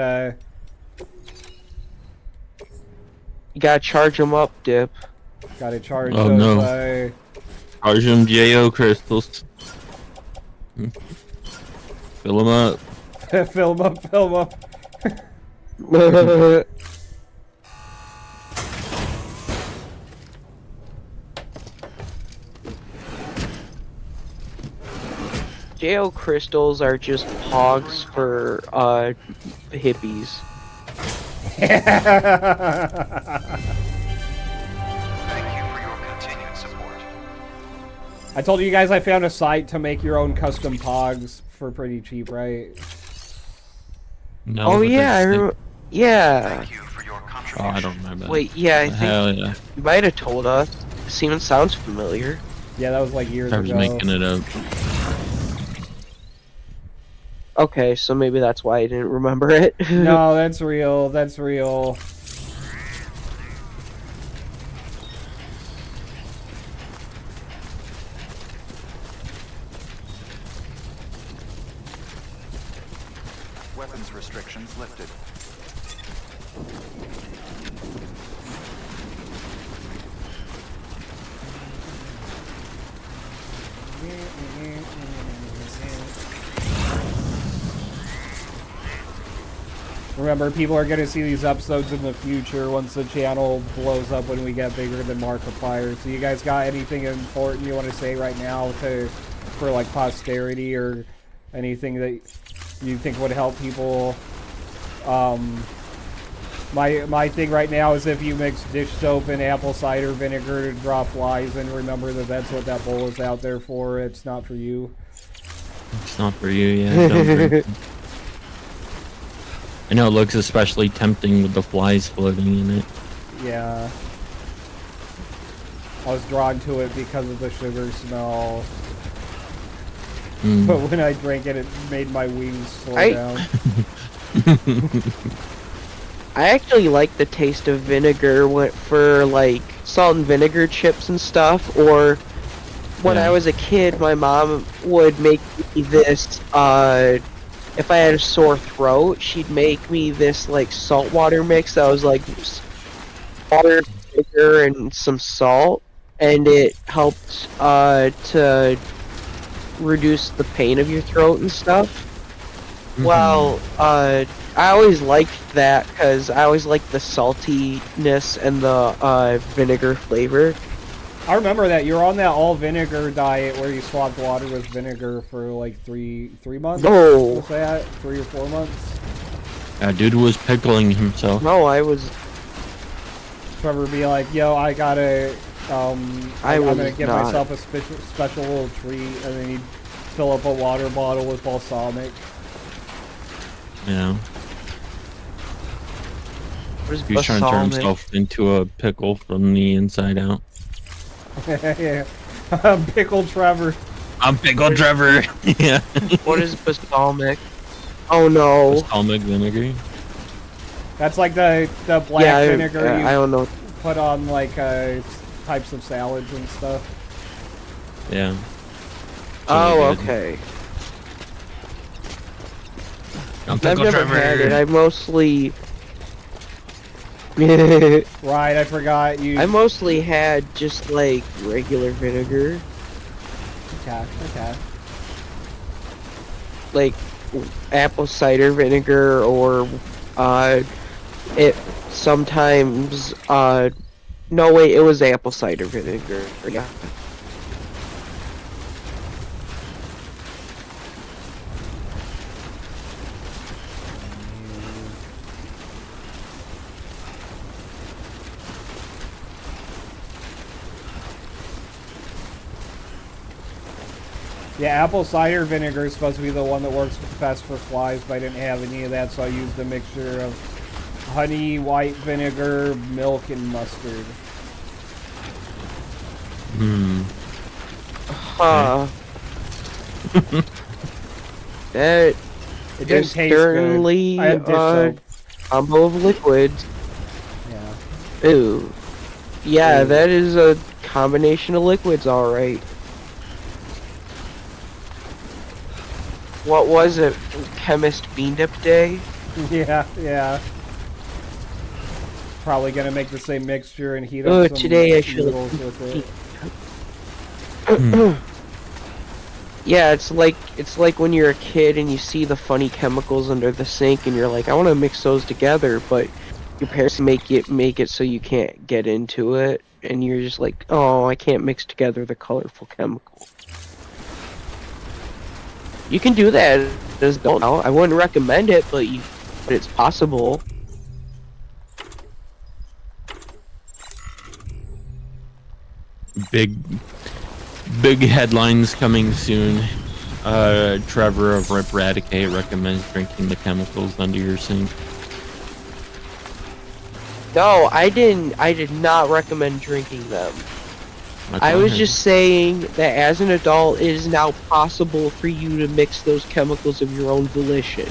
You gotta charge them up, Dip. gotta charge Oh, those. no. Charge them JO crystals. Fill them up. Fill them up. Fill them up. JO crystals are just hogs for hippies. Thank you for your continued support. I told you guys I found a site to make your own custom pogs for pretty cheap, right? No, Oh but yeah, I that's- remember. Yeah. Thank you for your Oh, contribution. I don't remember. that. Wait, yeah, I think Hell yeah. you might have told us. Sounds familiar. Yeah, that was like years I was ago. making it up. Okay, so maybe that's why I didn't remember it. No, that's real. That's real. Weapons restrictions lifted. Remember, people are going to see these episodes in the future once the channel blows up when we get bigger than Markiplier. So you guys got anything important you want to say right now for like posterity or anything that you think would help people? My thing right now is if you mix dish soap and apple cider vinegar to draw flies, and remember that that's what that bowl is out there for. It's not for you. It's not for you, yeah. Don't drink it. I know it looks especially tempting with the flies floating in it. Yeah. I was drawn to it because of the sugar smell. Mm. But when I drank it, it made my wings slow down. I actually like the taste of vinegar for like salt and vinegar chips and stuff, or when Yeah. I was a kid, my mom would make me this, if I had a sore throat, she'd make me this like saltwater mix that was like water, vinegar, and some salt, and it helped to reduce the pain of your throat and stuff. Mhm. Well, I always liked that because I always liked the saltiness and the vinegar flavor. I remember that. You were on that all vinegar diet where you swapped water with vinegar for like three months? No. Was that 3 or 4 months? Yeah, dude was pickling himself. No, I was. Trevor be like, yo, I gotta, I'm was gonna give not. myself a special little treat, and then he'd fill up a water bottle with balsamic. Yeah. What is He was trying to turn balsamic? himself into a pickle from the inside out. Yeah. Pickle Trevor. I'm Pickle Trevor. Yeah. What is balsamic? Oh no. Balsamic vinegar. That's like the black Yeah, vinegar I you don't know. put on like types of salads and stuff. Yeah. Oh, good. okay. I'm I've Pickle never Trevor. had it. I mostly. Right, I forgot you. I mostly had just like regular vinegar, Okay. like apple cider vinegar, or it sometimes no wait, it was apple cider vinegar. Yeah. Yeah, apple cider vinegar is supposed to be the one that works best for flies, but I didn't have any of that, so I used a mixture of honey, white vinegar, milk, and mustard. Hmm. Huh. That It didn't is taste certainly good. I had dish soap. combo of liquids. Yeah. Ooh. Yeah, Ooh. that is a combination of liquids, alright. What was it? Chemist Bean Dip Day? Yeah. Probably gonna make the same mixture and heat Oh, up some today I should noodles with it. Yeah, it's like when you're a kid and you see the funny chemicals under the sink and you're like, I want to mix those together, but your parents make it so you can't get into it, and you're just like, oh, I can't mix together the colorful chemicals. You can do that as an adult now. I wouldn't recommend it, but it's possible. Big headlines coming soon. Trevor of Rip Radicate recommends drinking the chemicals under your sink. No, I did not recommend drinking them. I was just saying that as an adult, it is now possible for you to mix those chemicals of your own volition.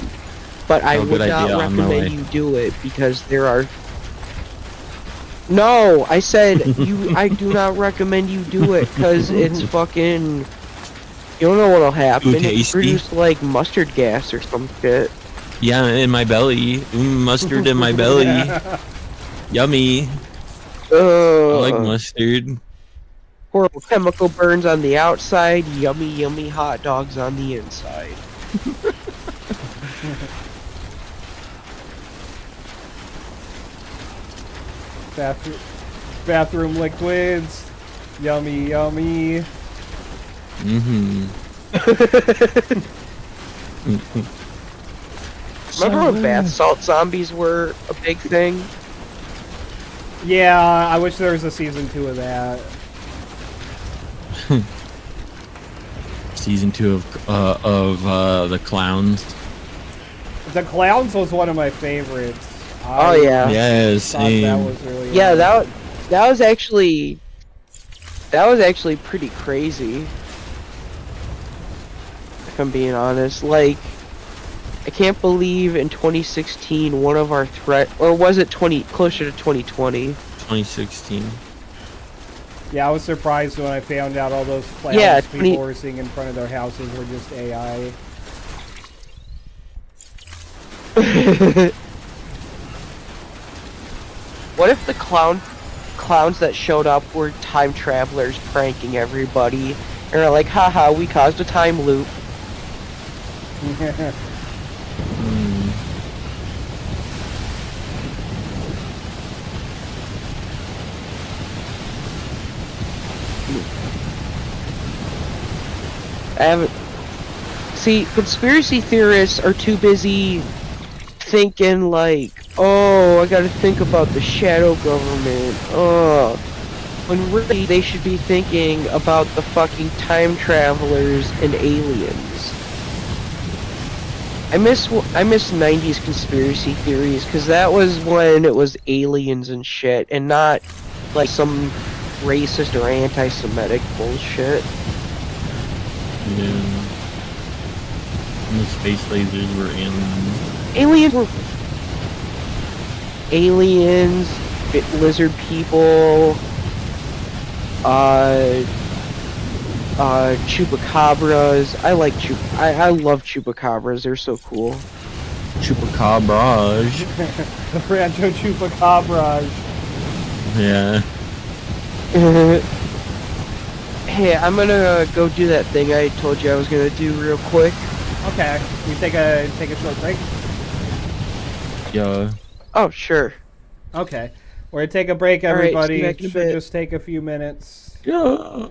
But I would not recommend you do it because there are... No, I said I do not recommend you do it because it's fucking... You don't know what'll happen. It produce like mustard gas or some shit. Yeah, in my belly. Mustard in my belly. Yummy. I like mustard. Horrible chemical burns on the outside, yummy hot dogs on the inside. Bathroom liquids. Yummy. Remember when bath salt zombies were a big thing? Yeah, I wish there was a season 2 of that. Season 2 of the clowns. The clowns was one of my favorites. Oh yeah. Yeah, same. That was really yeah, that was actually pretty crazy. If I'm being honest, like I can't believe in 2016 one of our or was it closer to 2020? 2016. Yeah, I was surprised when I found out all those clowns people were seeing in front of their houses were just AI. What if the clowns that showed up were time travelers pranking everybody, and are like, haha, we caused a time loop. See, conspiracy theorists are too busy thinking like, oh, I gotta think about the shadow government, when really they should be thinking about the fucking time travelers and aliens. I miss 90s conspiracy theories, because that was when it was aliens and shit, and not like some racist or anti-Semitic bullshit. Yeah. And the space lasers were aliens. Aliens were aliens, lizard people, chupacabras. I love chupacabras. They're so cool. Chupacabrage. The Rancho Chupacabra. Yeah. Hey, I'm gonna go do that thing I told you I was gonna do real quick. Okay, we take a short break. Yeah. Oh, sure. Okay, we're gonna take a break, All right, see you everybody. back in a Should bit. just take a few minutes. Yeah.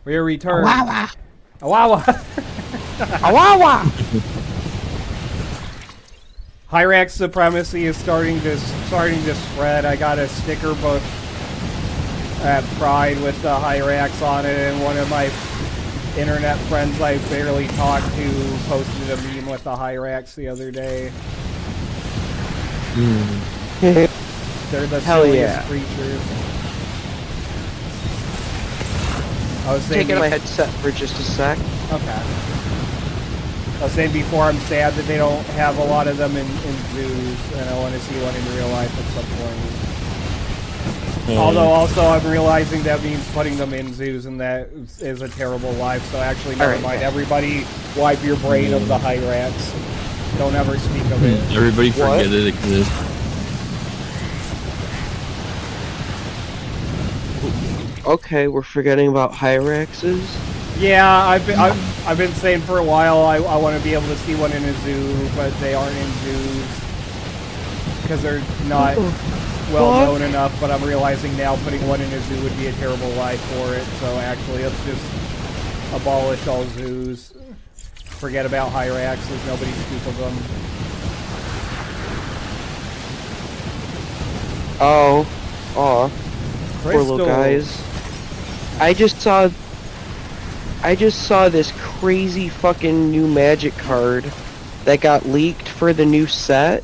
We returned. Wawa. Wawa. Wawa. Hyrax supremacy is starting to spread. I got a sticker book at Pride with the Hyrax on it, and one of my internet friends I barely talked to posted a meme with the Hyrax the other day. They're the Hell silliest yeah. creatures. I was saying Taking my headset for just a sec. Okay. I was saying before, I'm sad that they don't have a lot of them in zoos, and I want to see one in real life at some point. Although also I'm realizing that means putting them in zoos, and that is a terrible life, so actually never mind. Everybody wipe your brain of the Hyrax. Don't ever speak of it. Everybody forget it exists. Okay, we're forgetting about Hyraxes. Yeah, I've been saying for a while I want to be able to see one in a zoo, but they aren't in zoos because they're not well known enough. But I'm realizing now putting one in a zoo would be a terrible life for it. So actually, let's just abolish all zoos. Forget about Hyraxes. Nobody speak of them. Oh, aw, poor little guys. I just saw this crazy fucking new magic card that got leaked for the new set.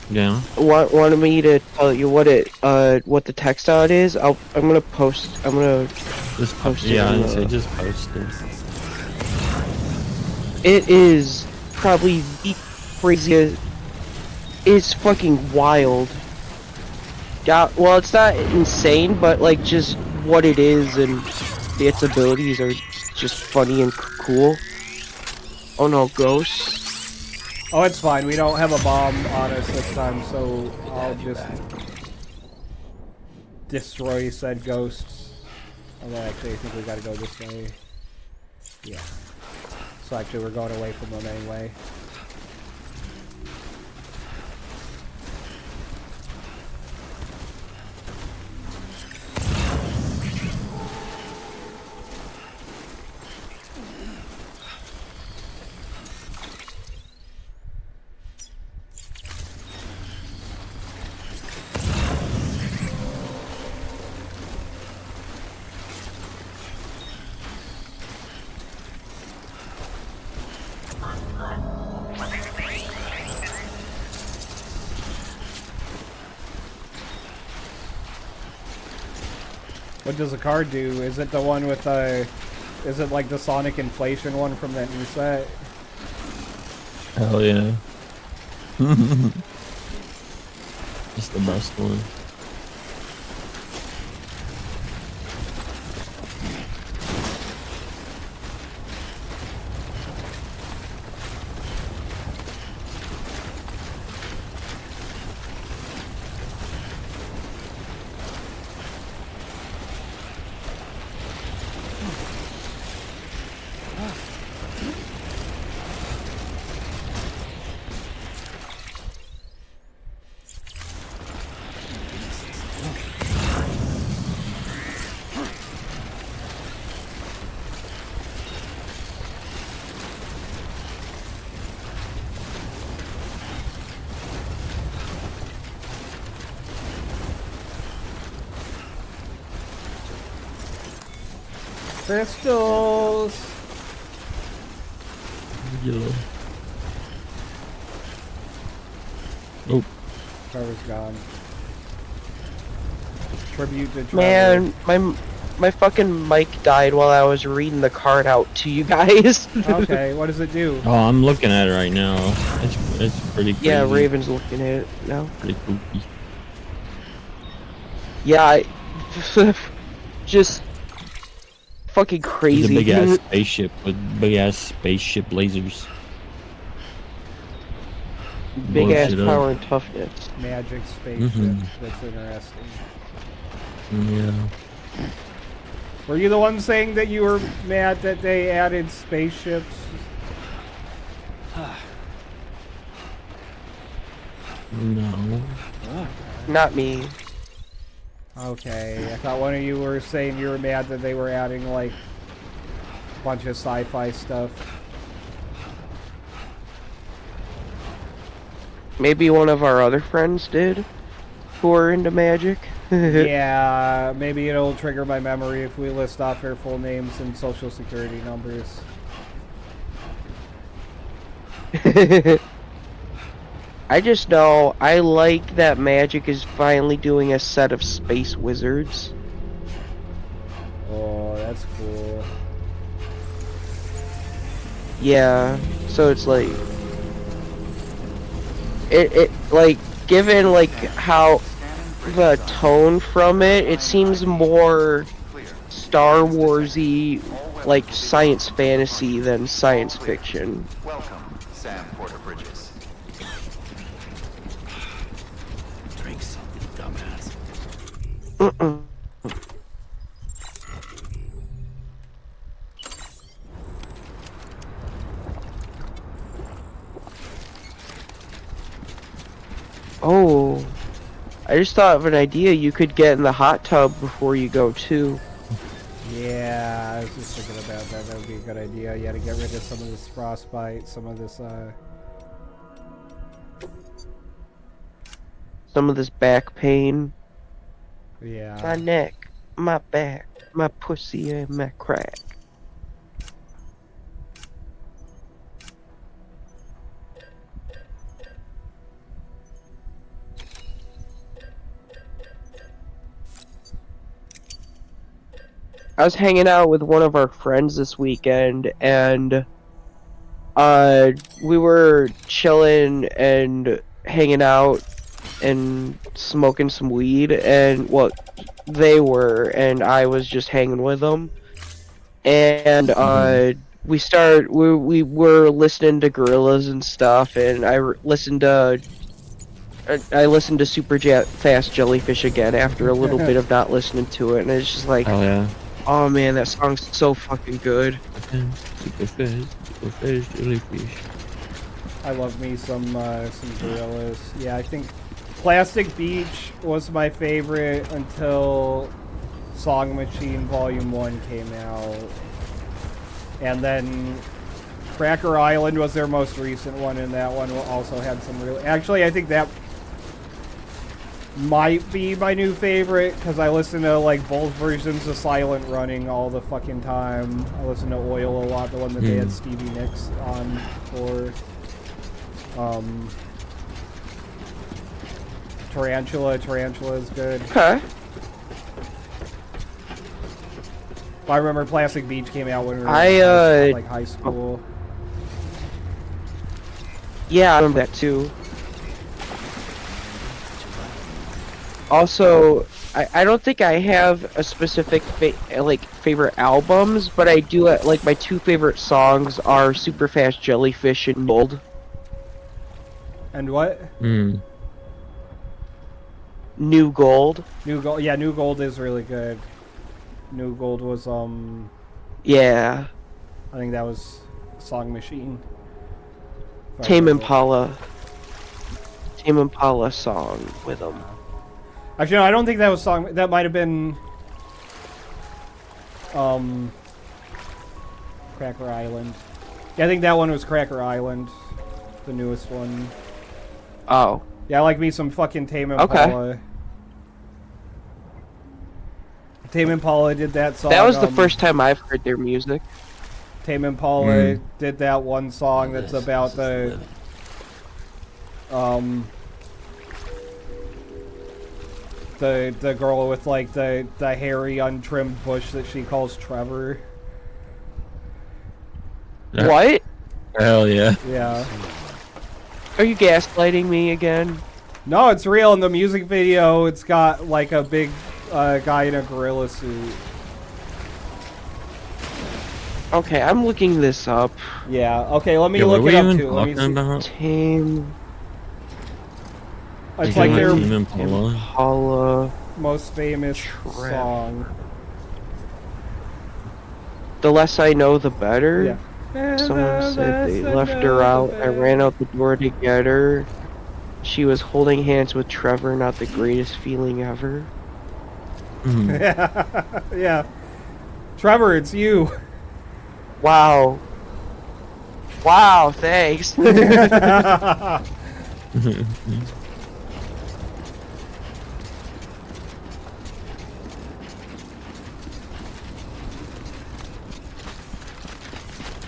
Yeah. Wanted me to tell you what the text on it is. I'm gonna post. I'm gonna just post it. Yeah, I say just post it. It is probably the craziest. It's fucking wild. Yeah, well, it's not insane, but like just what it is and its abilities are just funny and cool. Oh no, ghosts. Oh, it's fine. We don't have a bomb on us this time, so I'll just destroy said ghosts. Although actually, I think we gotta go this way. Yeah. So actually, we're going away from them anyway. What does the card do? Is it the one with the... Is it like the Sonic Inflation one from that new set? Hell yeah. It's the best one. Crystals! Yeah. Oh. Trevor's gone. Tribute to Trevor. Man, my fucking mic died while I was reading the card out to you guys. Okay, what does it do? Oh, I'm looking at it right now. It's pretty crazy. Yeah, Raven's looking at it now. Pretty spooky. Yeah, just fucking crazy. It's a big ass spaceship with big ass spaceship lasers. Big Blows ass it up. power and toughness. Magic spaceship. That's interesting. Yeah. Were you the one saying that you were mad that they added spaceships? No. Not me. Okay, I thought one of you were saying you were mad that they were adding, like, a bunch of sci-fi stuff. Maybe one of our other friends did, who are into magic. Yeah, maybe it'll trigger my memory if we list off their full names and social security numbers. I just know I like that Magic is finally doing a set of Space Wizards. Oh, that's cool. Yeah, so it's like it like given like how the tone from it seems more Star Warsy, like science fantasy than science fiction. Welcome, Sam Porter Bridges. Drink something, dumbass. Oh, I just thought of an idea. You could get in the hot tub before you go too. Yeah, I was just thinking about that. That would be a good idea. Yeah, to get rid of some of this frostbite, some of this, Some of this back pain. yeah. My neck, my back, my pussy, and my crack. I was hanging out with one of our friends this weekend, and we were chilling and hanging out and smoking some weed, and well, they were, and I was just hanging with them, and we were listening to Gorillaz and stuff, and I listened to Super Fast Jellyfish again after a little bit of not listening to it, and it's just like, Oh yeah. oh man, that song's so fucking good. Super fish, jellyfish. I love me some Gorillaz. Yeah, I think Plastic Beach was my favorite until Song Machine Volume 1 came out. And then Cracker Island was their most recent one, and that one also had some real... Actually, I think that might be my new favorite, because I listen to, like, both versions of Silent Running all the fucking time. I listen to Oil a lot, the one that they had Stevie Nicks on for. Tarantula is good. Okay. I remember Plastic Beach came out when we were in like high school. Yeah, I remember that too. Also, I don't think I have a specific favorite albums, but I do like my two favorite songs are Super Fast Jellyfish and Gold. And what? New Gold. New Gold. Yeah, New Gold is really good. New Gold was Yeah. I think that was Song Machine. Tame Impala song with them. Actually, no, I don't think that was song. That might have been Cracker Island. Yeah, I think that one was Cracker Island, the newest one. Oh. Yeah, I like me some fucking Tame Impala. Okay. Tame Impala did that song. That was the first time I've heard their music. Tame Impala did that one song that's about the girl with like the hairy untrimmed bush that she calls Trevor. What? Hell yeah. Yeah. Are you gaslighting me again? No, it's real. In the music video, it's got like a big guy in a gorilla suit. Okay, I'm looking this up. Yeah. Okay, let me Yeah, look what it were up you too. Let me talking see. about? Tame It's like their Tame Impala. Impala. most famous song. The less I know, the better. Yeah. Someone said they left her out. I ran out the door to get her. She was holding hands with Trevor, not the greatest feeling ever. Yeah. Trevor, it's you. Wow. Wow, thanks.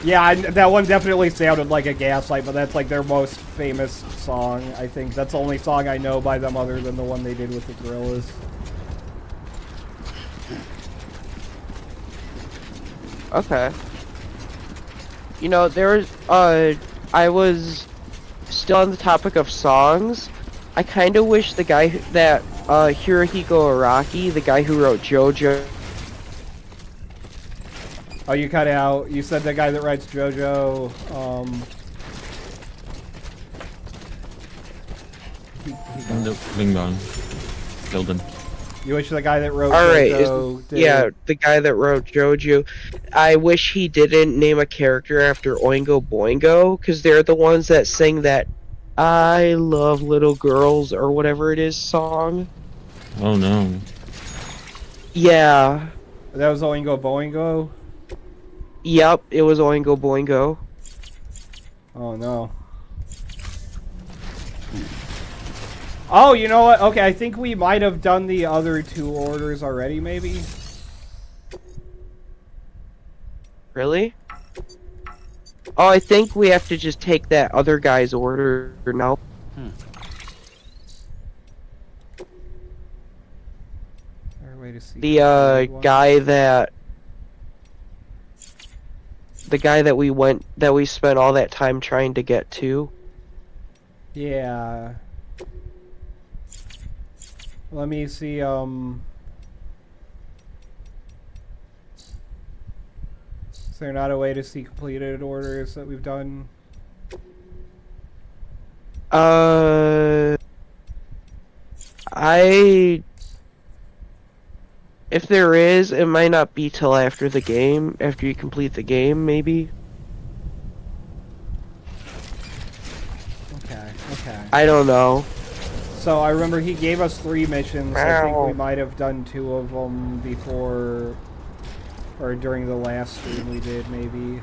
Yeah, that one definitely sounded like a Gaslight, but that's like their most famous song, I think. That's the only song I know by them other than the one they did with the Gorillaz. Okay. You know, I was still on the topic of songs. I kind of wish the guy that, Hirohiko Araki, the guy who wrote JoJo. Oh, you cut out. You said the guy that writes JoJo, Bing bong. Killed him. you wish the guy that wrote Alright, JoJo did. yeah, the guy that wrote JoJo. I wish he didn't name a character after Oingo Boingo, because they're the ones that sing that I Love Little Girls, or whatever it is, song. Oh no. Yeah. That was Oingo Boingo? Yep, it was Oingo Boingo. Oh no. Oh, you know what? Okay, I think we might have done the other two orders already, maybe? Really? Oh, I think we have to just take that other guy's order now. Way to see The guy that we spent all that time trying to get to. Yeah. Let me see, is there not a way to see completed orders that we've done? If there is, it might not be till after the game, after you complete the game, maybe. Okay. I don't know. So I remember he gave us 3 missions. I think we might have done 2 of them before, or during the last stream we did, maybe.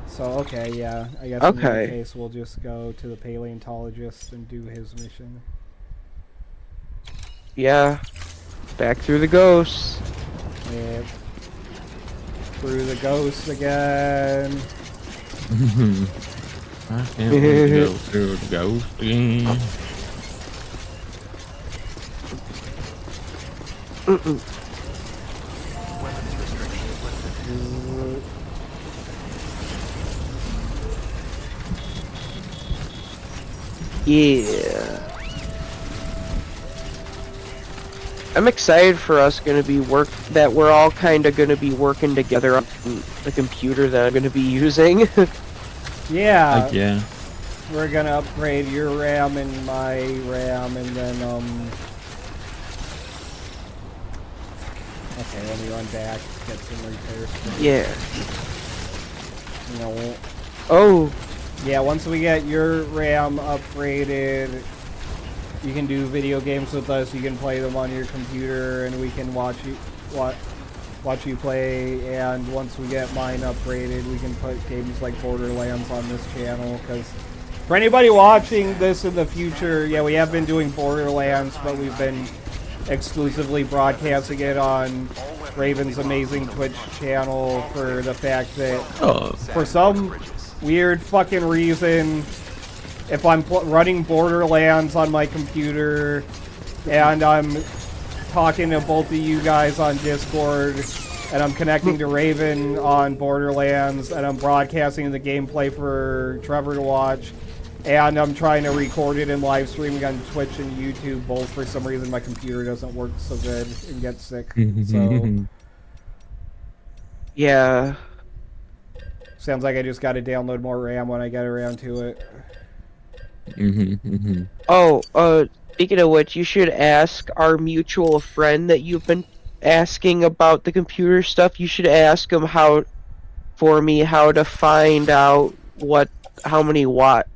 So, okay, yeah. I guess in that case we'll just go to the paleontologist and do his mission. Yeah. Back through the ghosts. Yep. Through the ghosts again. I can't wait to go through the ghost again. Weapons restrictions lifted. Yeah. I'm excited for us that we're all kind of gonna be working together on the computer that I'm gonna be using. Yeah. Like, yeah. We're gonna upgrade your RAM and my RAM, and then, okay, let me run back, get some repairs. Yeah. You know, Oh. yeah, once we get your RAM upgraded, you can do video games with us. You can play them on your computer, and we can watch you play. And once we get mine upgraded, we can put games like Borderlands on this channel. Because for anybody watching this in the future, yeah, we have been doing Borderlands, but we've been exclusively broadcasting it on Raven's amazing Twitch channel for the fact that for some weird fucking reason, if I'm running Borderlands on my computer and I'm talking to both of you guys on Discord and I'm connecting to Raven on Borderlands and I'm broadcasting the gameplay for Trevor to watch and I'm trying to record it and live streaming on Twitch and YouTube, both for some reason my computer doesn't work so good and gets sick. So yeah. Sounds like I just gotta download more RAM when I get around to it. Oh, speaking of which, you should ask our mutual friend that you've been asking about the computer stuff. You should ask him how to find out how many watts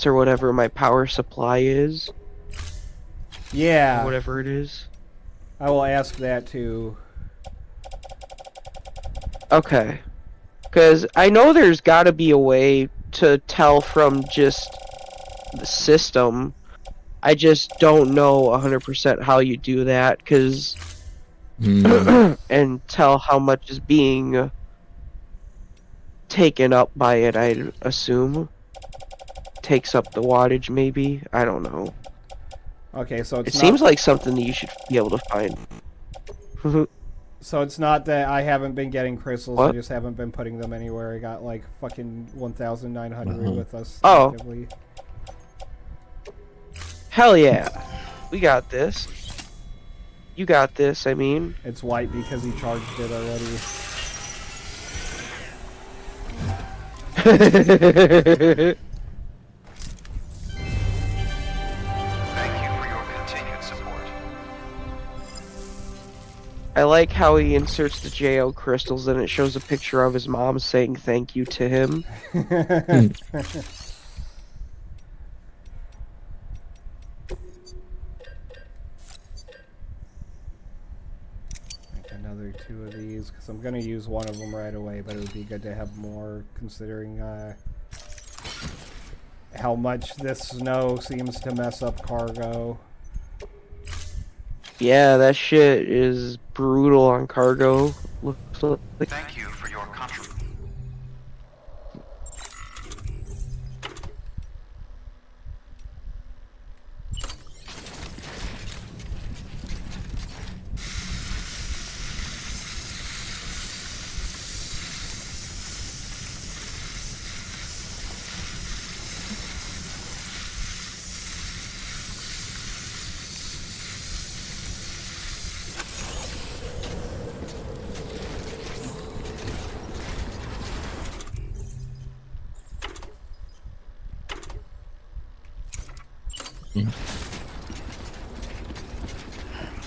or whatever my power supply is. Yeah. Whatever it is. I will ask that too. Okay. Because I know there's got to be a way to tell from just the system. I just don't know 100% how you do that, because and tell how much is being taken up by it, I'd assume. Takes up the wattage, maybe? I don't know. Okay, so it's It not... seems like something that you should be able to find. So it's not that I haven't been getting crystals, I What? just haven't been putting them anywhere. I got like fucking 1,900 with us Oh. actively. Hell yeah. We got this. You got this, I mean. It's white because he charged it already. Thank you for your continued support. I like how he inserts the JO crystals and it shows a picture of his mom saying thank you to him. Make another 2 of these, because I'm going to use one of them right away, but it would be good to have more, considering how much this snow seems to mess up cargo. Yeah, that shit is brutal on cargo. Looks like. Thank you for your contribution.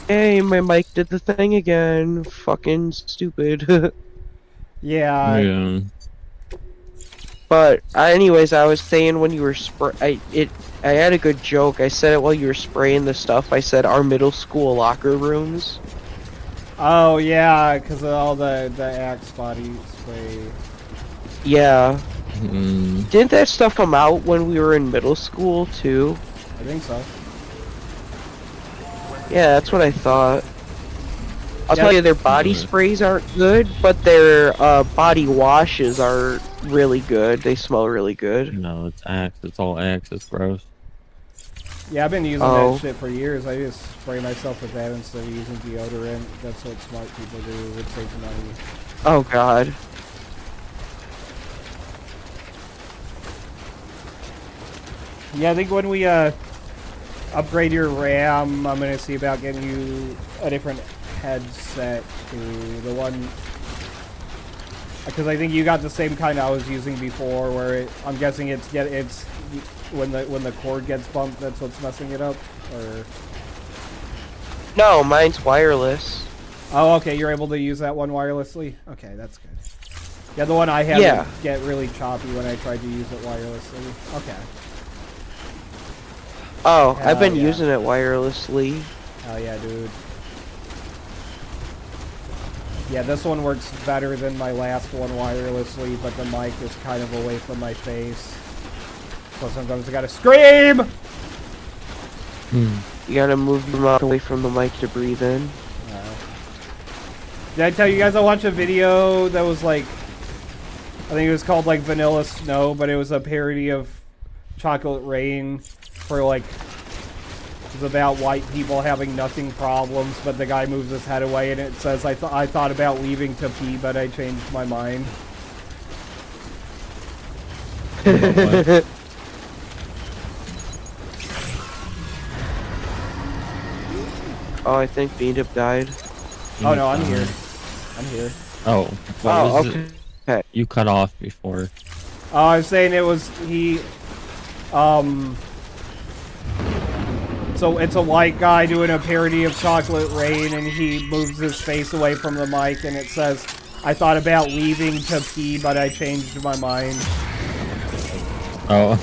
Hey, my mic did the thing again. Fucking stupid. Yeah. Yeah. But anyways, I was saying when you were I had a good joke. I said it while you were spraying the stuff. I said our middle school locker rooms. Oh, yeah, because of all the Axe body spray. Yeah. Mm. Didn't that stuff come out when we were in middle school too? I think so. Yeah, that's what I thought. I'll Yeah. tell you, their body sprays aren't good, but their body washes are really good. They smell really good. No, it's Axe. It's all Axe. It's gross. Yeah, I've been using Oh. that shit for years. I just spray myself with that instead of using deodorant. That's what smart people do. It saves money. Oh god. Yeah, I think when we upgrade your RAM, I'm gonna see about getting you a different headset to the one, because I think you got the same kind I was using before, where I'm guessing it's when the cord gets bumped, that's what's messing it up, or... No, mine's wireless. Oh, okay, you're able to use that one wirelessly? Okay, that's good. Yeah, the one I had Yeah. would get really choppy when I tried to use it wirelessly. Okay. Oh, I've been yeah. using it wirelessly. Oh yeah, dude. Yeah, this one works better than my last one wirelessly, but the mic is kind of away from my face. So sometimes I gotta scream! You gotta move your mouth away from the mic to breathe in. Did I tell you guys I watched a video that was like, I think it was called like Vanilla Snow, but it was a parody of Chocolate Rain for like, it was about white people having nothing problems, but the guy moves his head away and it says, I thought about leaving to pee, but I changed my mind. Oh, I think Beandup died. Oh no, I'm here. I'm here. Oh. What Oh, was okay. it? Okay. You cut off before. I was saying it was, so it's a white guy doing a parody of Chocolate Rain, and he moves his face away from the mic, and it says, I thought about leaving to pee, but I changed my mind. Oh.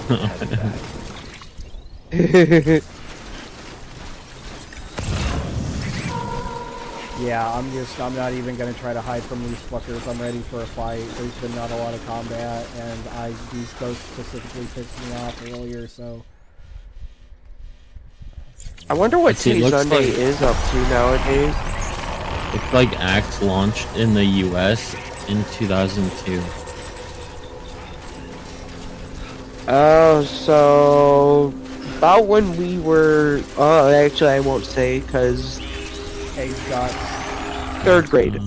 Yeah, I'm not even gonna try to hide from these fuckers. I'm ready for a fight. There's been not a lot of combat, and these ghosts specifically pissed me off earlier, so. I wonder what See, it City looks Sunday like- is up to nowadays. It's like Axe launched in the US in 2002. Oh, so about when we were. Oh, actually, I won't say because Hey, Scott. 3rd grade.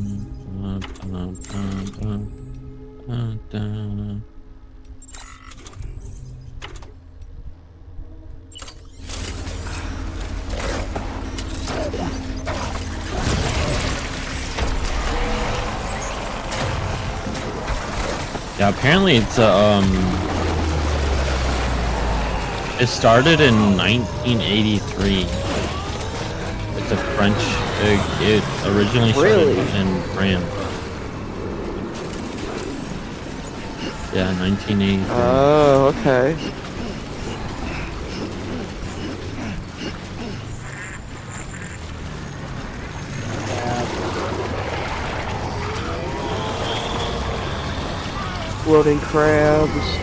Yeah, apparently it's it started in 1983. It's a French. It originally started Really? in France. Yeah, 1983. Oh, okay. Floating crabs.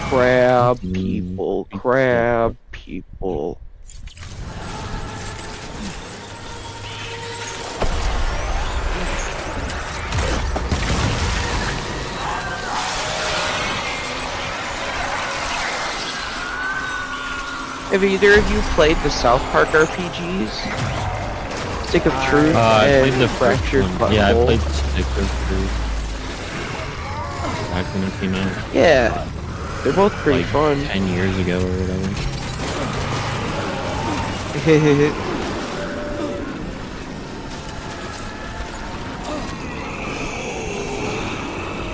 Crab people. Crab people. Have either of you played the South Park RPGs? Stick of Truth I played and the first Fractured one. Yeah, I Butthole? played Stick of Truth back when it came out. Yeah, they're both pretty like fun. 10 years ago or whatever.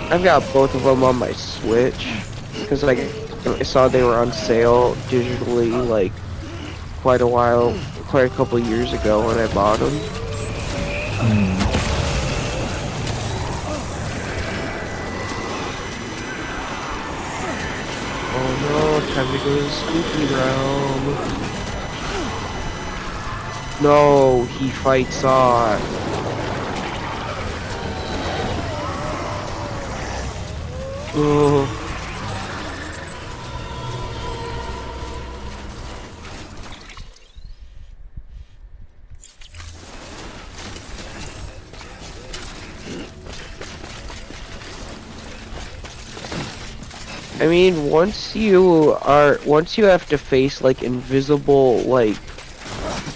I've got both of them on my Switch because I saw they were on sale digitally like quite a couple years ago when I bought them. Oh no, time to go to the spooky realm. No, he fights on. Oh. I mean, once you have to face like invisible like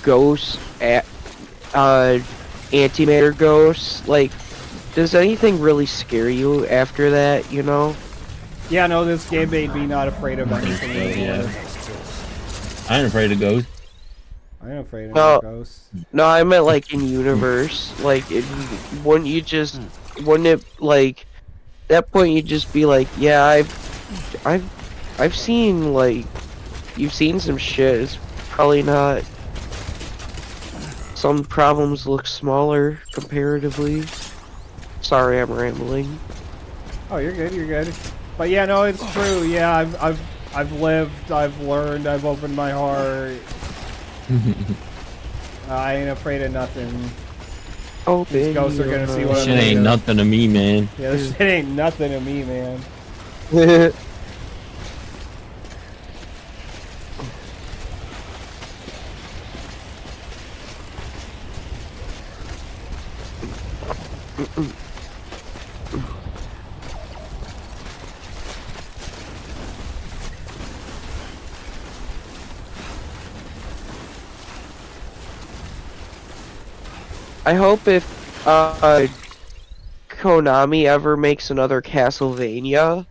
ghosts antimatter ghosts, like does anything really scare you after that, you know? Yeah, no, this game made me not afraid of anything anymore. I ain't afraid of ghosts. I ain't afraid of Well, ghosts. No, I meant like in universe. Like, wouldn't it like that point you'd just be like, yeah, I've seen like you've seen some shit. It's probably not. Some problems look smaller comparatively. Sorry, I'm rambling. Oh, you're good. You're good. But yeah, no, it's true. Yeah, I've lived. I've learned. I've opened my heart. I ain't afraid of nothing. Oh, these ghosts are gonna see what I'm Shit ain't doing. nothing to me, man. Yeah, this shit ain't nothing to me, man. I hope if Konami ever makes another Castlevania,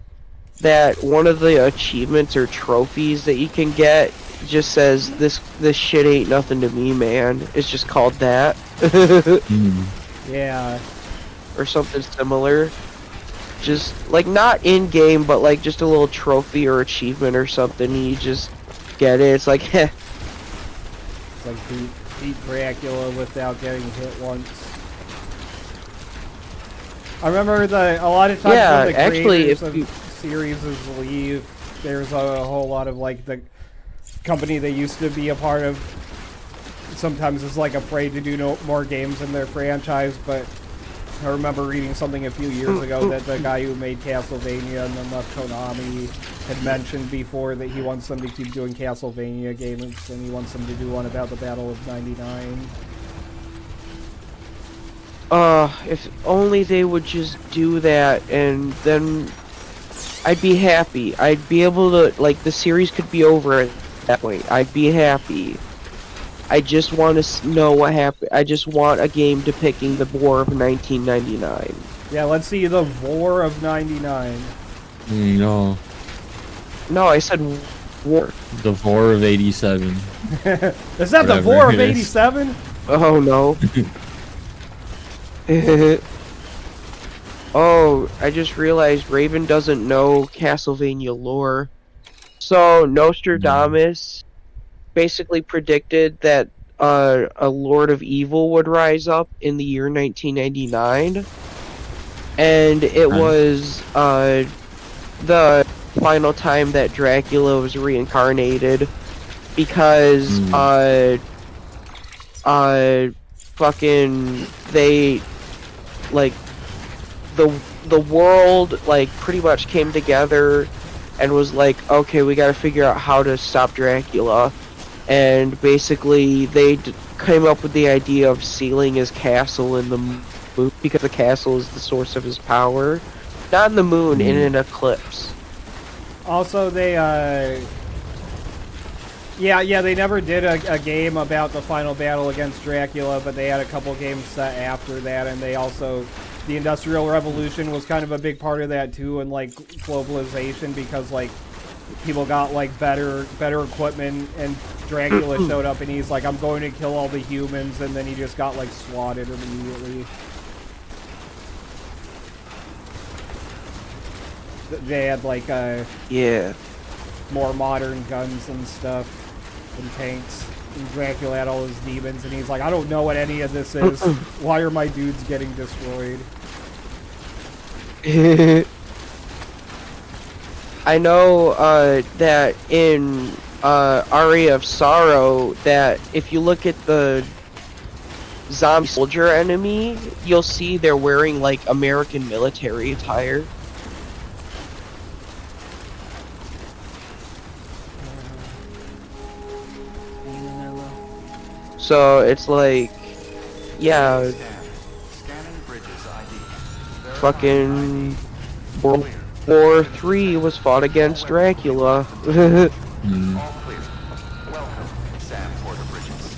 that one of the achievements or trophies that you can get just says this shit ain't nothing to me, man. It's just called that. Yeah. Or something similar. Just like not in game, but like just a little trophy or achievement or something. You just get it. It's like, heh. It's like beat Dracula without getting hit once. I remember a lot of times Yeah, when the actually, creators if of you- series leave, there's a whole lot of like the company they used to be a part of sometimes is like afraid to do no more games in their franchise, but I remember reading something a few years ago that the guy who made Castlevania and then left Konami had mentioned before that he wants them to keep doing Castlevania games, and he wants them to do one about the Battle of 99. If only they would just do that, and then I'd be happy. I'd be able to, like, the series could be over at that point. I'd be happy. I just want to know what happened. I just want a game depicting the War of 1999. Yeah, let's see the War of 99. No, No, I said War. the War of 87. Is that the Whatever War of it is. 87? Oh no. Oh, I just realized Raven doesn't know Castlevania lore. So Nostradamus basically predicted that a Lord of Evil would rise up in the year 1999, and it was the final time that Dracula was reincarnated, because fucking they, like, the world, like, pretty much came together and was like, okay, we gotta figure out how to stop Dracula. And basically, they came up with the idea of sealing his castle in the moon, because the castle is the source of his power. Not in the moon, in an eclipse. Also, they, yeah, they never did a game about the final battle against Dracula, but they had a couple games set after that, and they also, the Industrial Revolution was kind of a big part of that too, and like globalization, because like people got like better equipment, and Dracula showed up and he's like, I'm going to kill all the humans, and then he just got like swatted immediately. They had like Yeah. more modern guns and stuff and tanks, and Dracula had all his demons, and he's like, I don't know what any of this is. Why are my dudes getting destroyed? I know that in Aria of Sorrow, that if you look at the zombie soldier enemy, you'll see they're wearing like American military attire. So it's like, yeah, Scanning bridges ID. fucking World War III was fought against Dracula. All clear. Welcome, Sam Porter Bridges.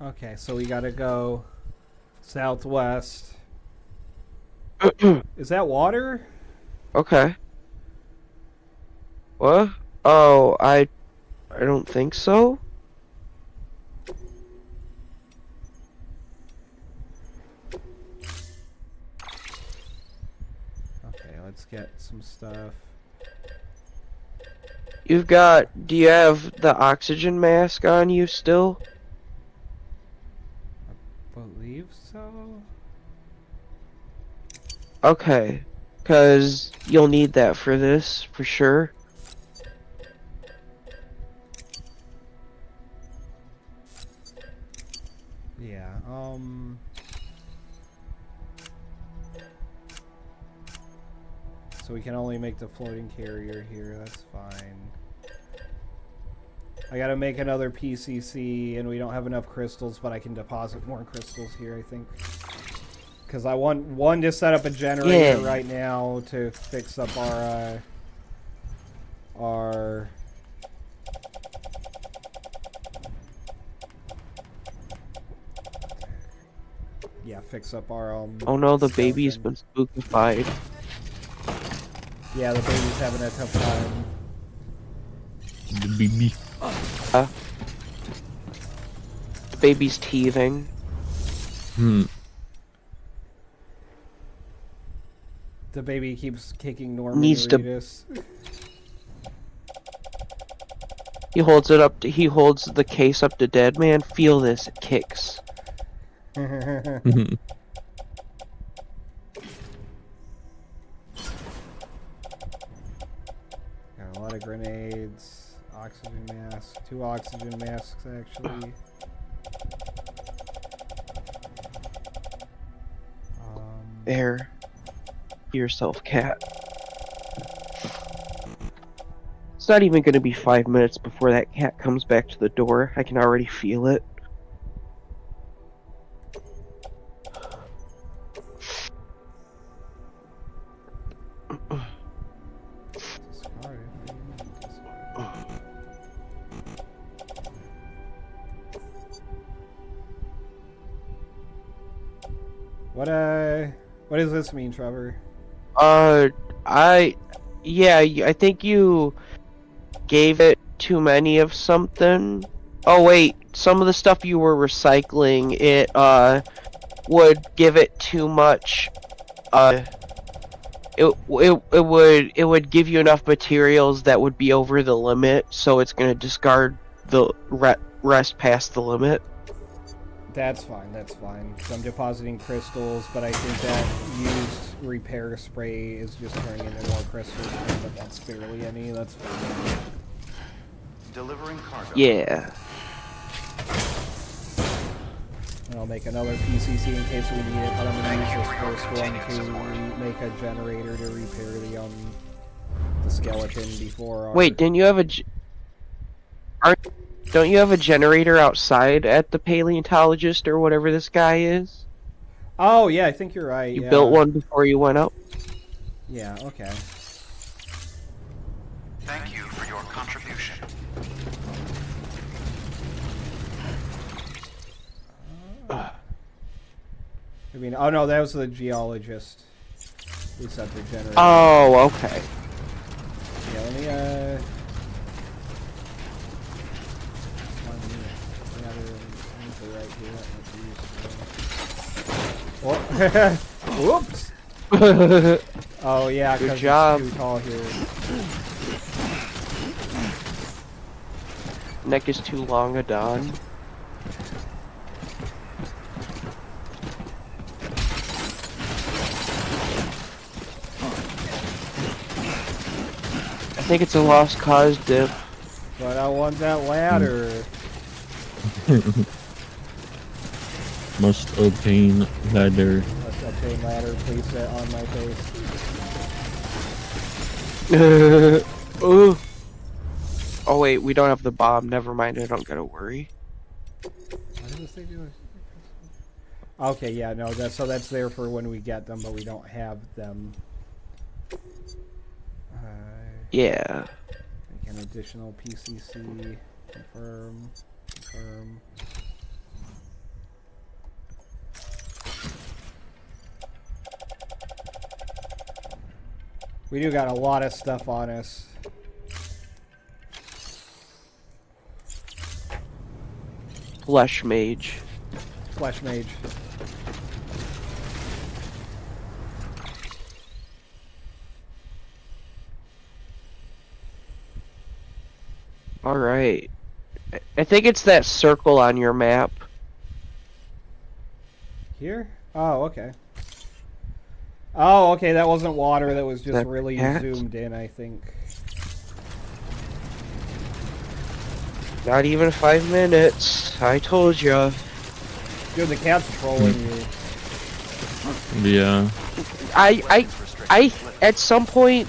Okay, so we gotta go southwest. Is that water? Okay. What? Oh, I don't think so. Okay, let's get some stuff. You've got, do you have the oxygen mask on you still? I believe so. Okay. 'Cause you'll need that for this, for sure. Yeah, so we can only make the floating carrier here, that's fine. I gotta make another PCC, and we don't have enough crystals, but I can deposit more crystals here, I think. Because I want one to set up a generator right now to fix up our yeah, fix up our Oh no, the skeleton. baby's been spookified. Yeah, the baby's having a tough time. The baby. The baby's teething. The baby keeps kicking Norman Needs to- Reedus. He holds it up to, he holds the case up to Dead Man. Feel this, it kicks. Got a lot of grenades, oxygen mask, 2 oxygen masks actually. There. Yourself, cat. It's not even gonna be 5 minutes before that cat comes back to the door. I can already feel it. What does this mean, Trevor? I think you gave it too many of something. Oh wait, some of the stuff you were recycling, it would give it too much. It would give you enough materials that would be over the limit, so it's gonna discard the rest past the limit. That's fine, that's fine. So I'm depositing crystals, but I think that used repair spray is just turning into more crystals, but that's barely any, that's fine. Delivering cargo. Yeah. And I'll make another PCC in case we need it, but I'm going to use this first one to make a generator to repair the skeleton before our... Wait, didn't you have don't you have a generator outside at the paleontologist or whatever this guy is? Oh, yeah, I think you're right. You built one before you went up? Yeah, okay. Thank you for your contribution. I mean, oh no, that was the geologist who set the generator. Oh, okay. Yeah, let me, Whoops! Oh yeah, good because job. it's too tall here. Neck is too long, Adon. I think it's a lost cause, Dip. But I want that ladder. Must obtain ladder. Must obtain ladder, please set on my face. Ooh. Oh wait, we don't have the bomb. Never mind, I don't gotta worry. What does this thing do? Okay, yeah, no, that's there for when we get them, but we don't have them. Yeah. Make an additional PCC. Confirm. Confirm. We do got a lot of stuff on us. Flesh mage. Flesh mage. Alright. I think it's that circle on your map. Here? Oh, okay. Oh, okay, that wasn't water, that was just That really cat? zoomed in, I think. Not even 5 minutes. I told ya. Dude, the cat's trolling you. Yeah. I at some point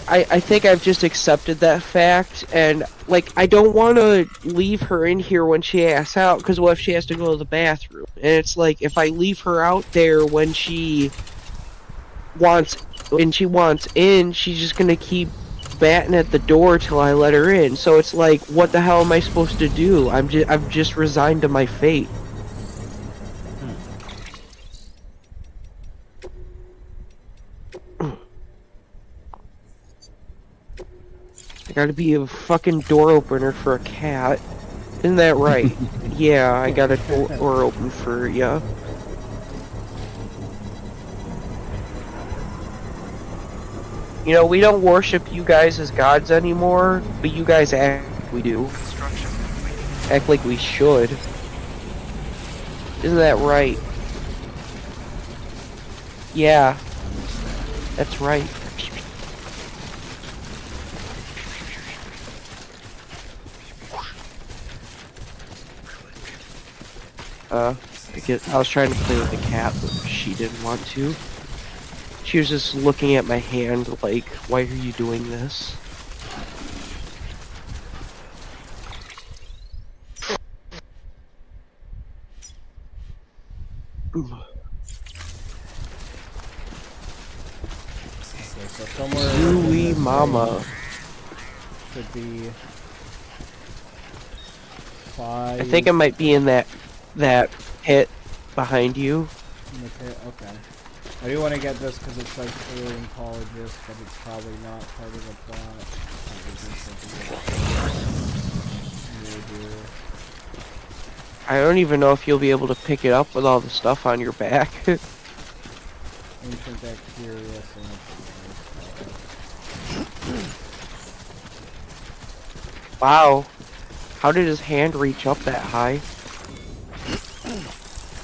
I think I've just accepted that fact, and like I don't want to leave her in here when she asks out, because what if she has to go to the bathroom? And it's like if I leave her out there when she wants in, she's just gonna keep batting at the door till I let her in. So it's like, what the hell am I supposed to do? I've just resigned to my fate. I gotta be a fucking door opener for a cat. Isn't that right? Yeah, I got a door open for ya. You know, we don't worship you guys as gods anymore, but you guys act like we do. Construction complete. Act like we should. Isn't that right? Yeah. That's right. I was trying to play with the cat, but she didn't want to. She was just looking at my hand like, why are you doing this? Okay, so somewhere Gooey in this mama. should be 5. I think I might be in that pit behind you. in the pit. Okay. I do want to get this because it says paleontologist, but it's probably not part of the plot. I don't even know if you'll be able to pick it up with all the stuff on your back. Ancient bacteria. Wow. How did his hand reach up that high?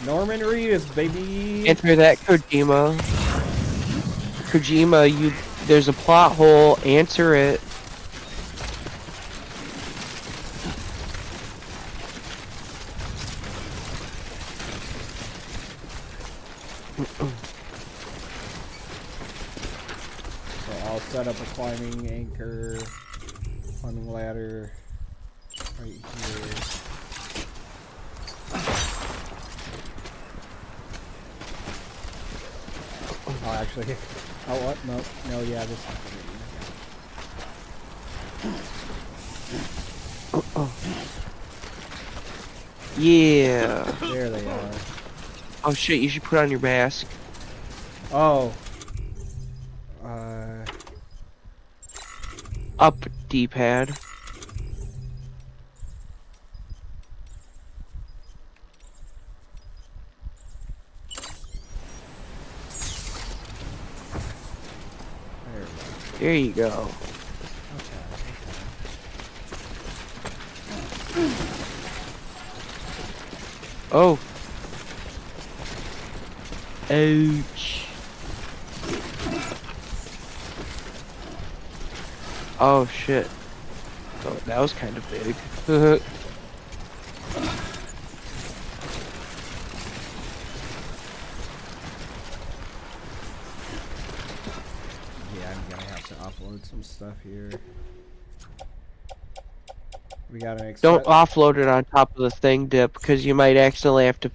Norman Reedus, baby. Enter that, Kojima. Kojima, there's a plot hole. Answer it. So I'll set up a climbing anchor, climbing ladder right here. Oh, actually, oh what? No, yeah, this is Yeah. There they are. Oh shit, you should put on your mask. Oh. Up, D-pad. There you go. Oh. Ouch. Oh shit. Oh, that was kind of big. Yeah, I'm gonna have to upload some stuff here. We got an Don't offload it on top of the thing, Dip, because you might accidentally have to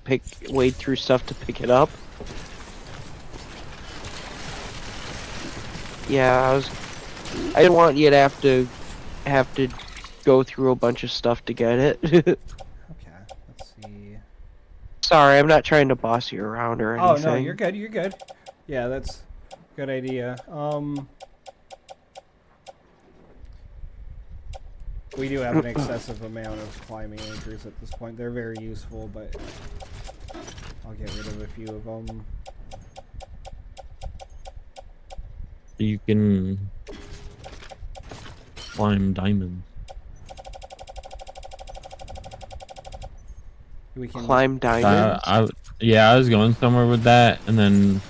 wade through stuff to pick it up. Yeah, I didn't want you to have to go through a bunch of stuff to get it. Okay, let's see. Sorry, I'm not trying to boss you around or anything. Oh no, you're good. You're good. Yeah, that's a good idea. We do have an excessive amount of climbing anchors at this point. They're very useful, but I'll get rid of a few of them. You can climb diamonds. We can Climb diamonds? Yeah, I was going somewhere with that, and then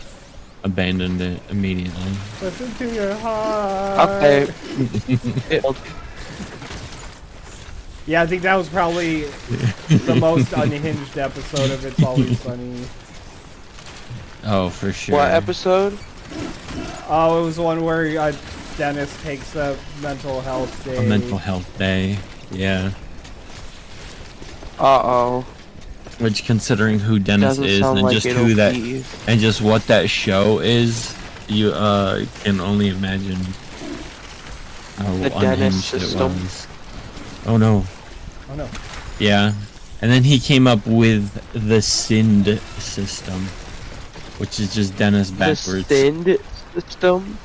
abandoned it immediately. Listen to your heart. Okay. Yeah, I think that was probably the most unhinged episode of It's Always Sunny. Oh, for sure. What episode? Oh, it was the one where Dennis takes a mental health day. A mental health day, yeah. Uh-oh. Which, considering who Dennis Doesn't is sound and like just it'll who that be. and just what that show is, you can only imagine how The Dennis unhinged it system. was. Oh no. Oh no. Yeah. And then he came up with the Sind system, which is just Dennis backwards. The Sind system?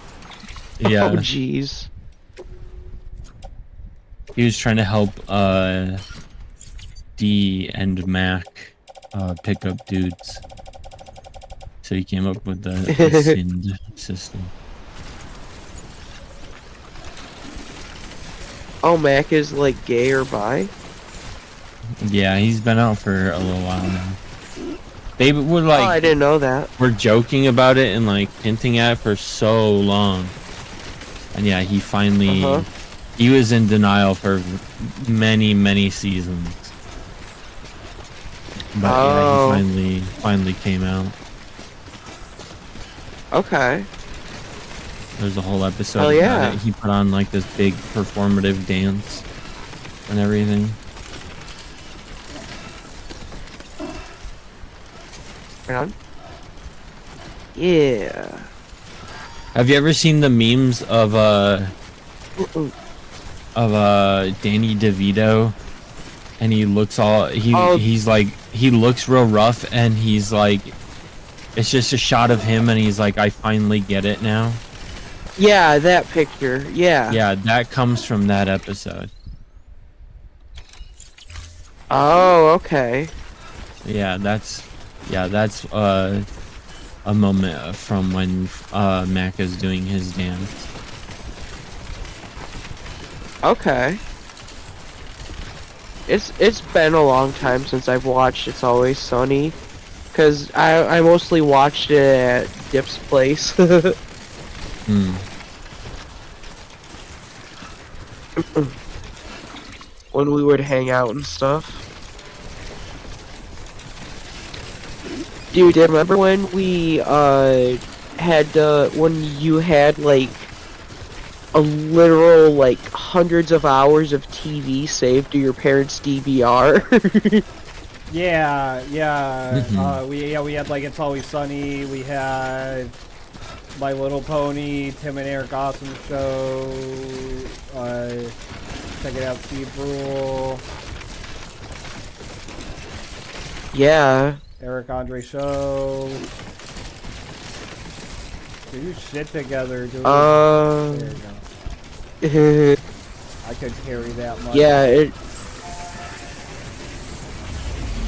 Yeah. Oh, jeez. He was trying to help D and Mac pick up dudes. So he came up with the Sind system. Oh, Mac is like gay or bi? Yeah, he's been out for a little while now. They were Oh, I like, didn't know that. we're joking about it and like hinting at it for so long. And yeah, he finally, he was in denial for many, many seasons. But Oh. yeah, he finally came out. Okay. There's a whole episode Hell about yeah. it. He put on like this big performative dance and everything. Right on. Yeah. Have you ever seen the memes of Mm-mm. Danny DeVito? And he looks all Oh. he's like he looks real rough, and he's like, it's just a shot of him, and he's like, I finally get it now. Yeah, that picture. Yeah. Yeah, that comes from that episode. Oh, okay. Yeah, that's a moment from when Mac is doing his dance. Okay. It's been a long time since I've watched It's Always Sunny, cause I mostly watched it at Dip's place. When we would hang out and stuff. Dude, remember when we when you had like a literal like hundreds of hours of TV saved to your parents' DVR? Yeah. We had like It's Always Sunny. We had My Little Pony, Tim and Eric Awesome Show. Check it out, Steve Brule. Yeah. Eric Andre Show. Do your shit together, dude. There you go. I could carry that much. Yeah,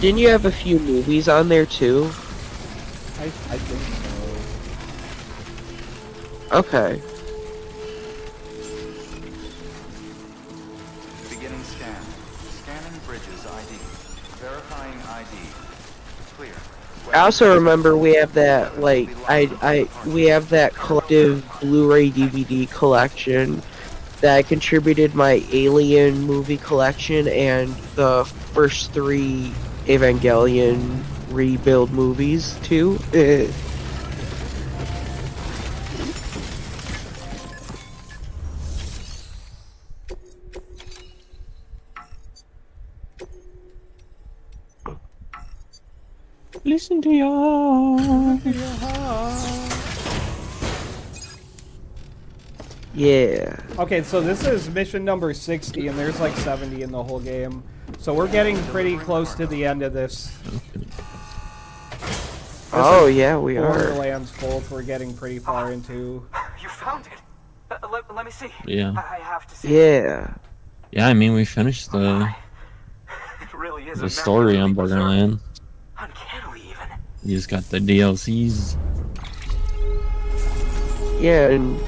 didn't you have a few movies on there too? I think so. Okay. Beginning scan. Scanning Bridges ID. Verifying ID. Clear. I also remember we have that like we have that collective Blu-ray DVD collection that I contributed my Alien movie collection and the first 3 Evangelion rebuild movies too. Listen to your heart. Yeah. Okay, so this is mission number 60, and there's like 70 in the whole game. So we're getting pretty close to the end of this. Oh yeah, we are. Borderlands Folk, we're getting pretty far into. You found it. Let me see. Yeah. I have to see. Yeah. Yeah, I mean, we finished the It really is story on immaculately preserved. Borderlands. Uncannily even. You just got the DLCs. Yeah, and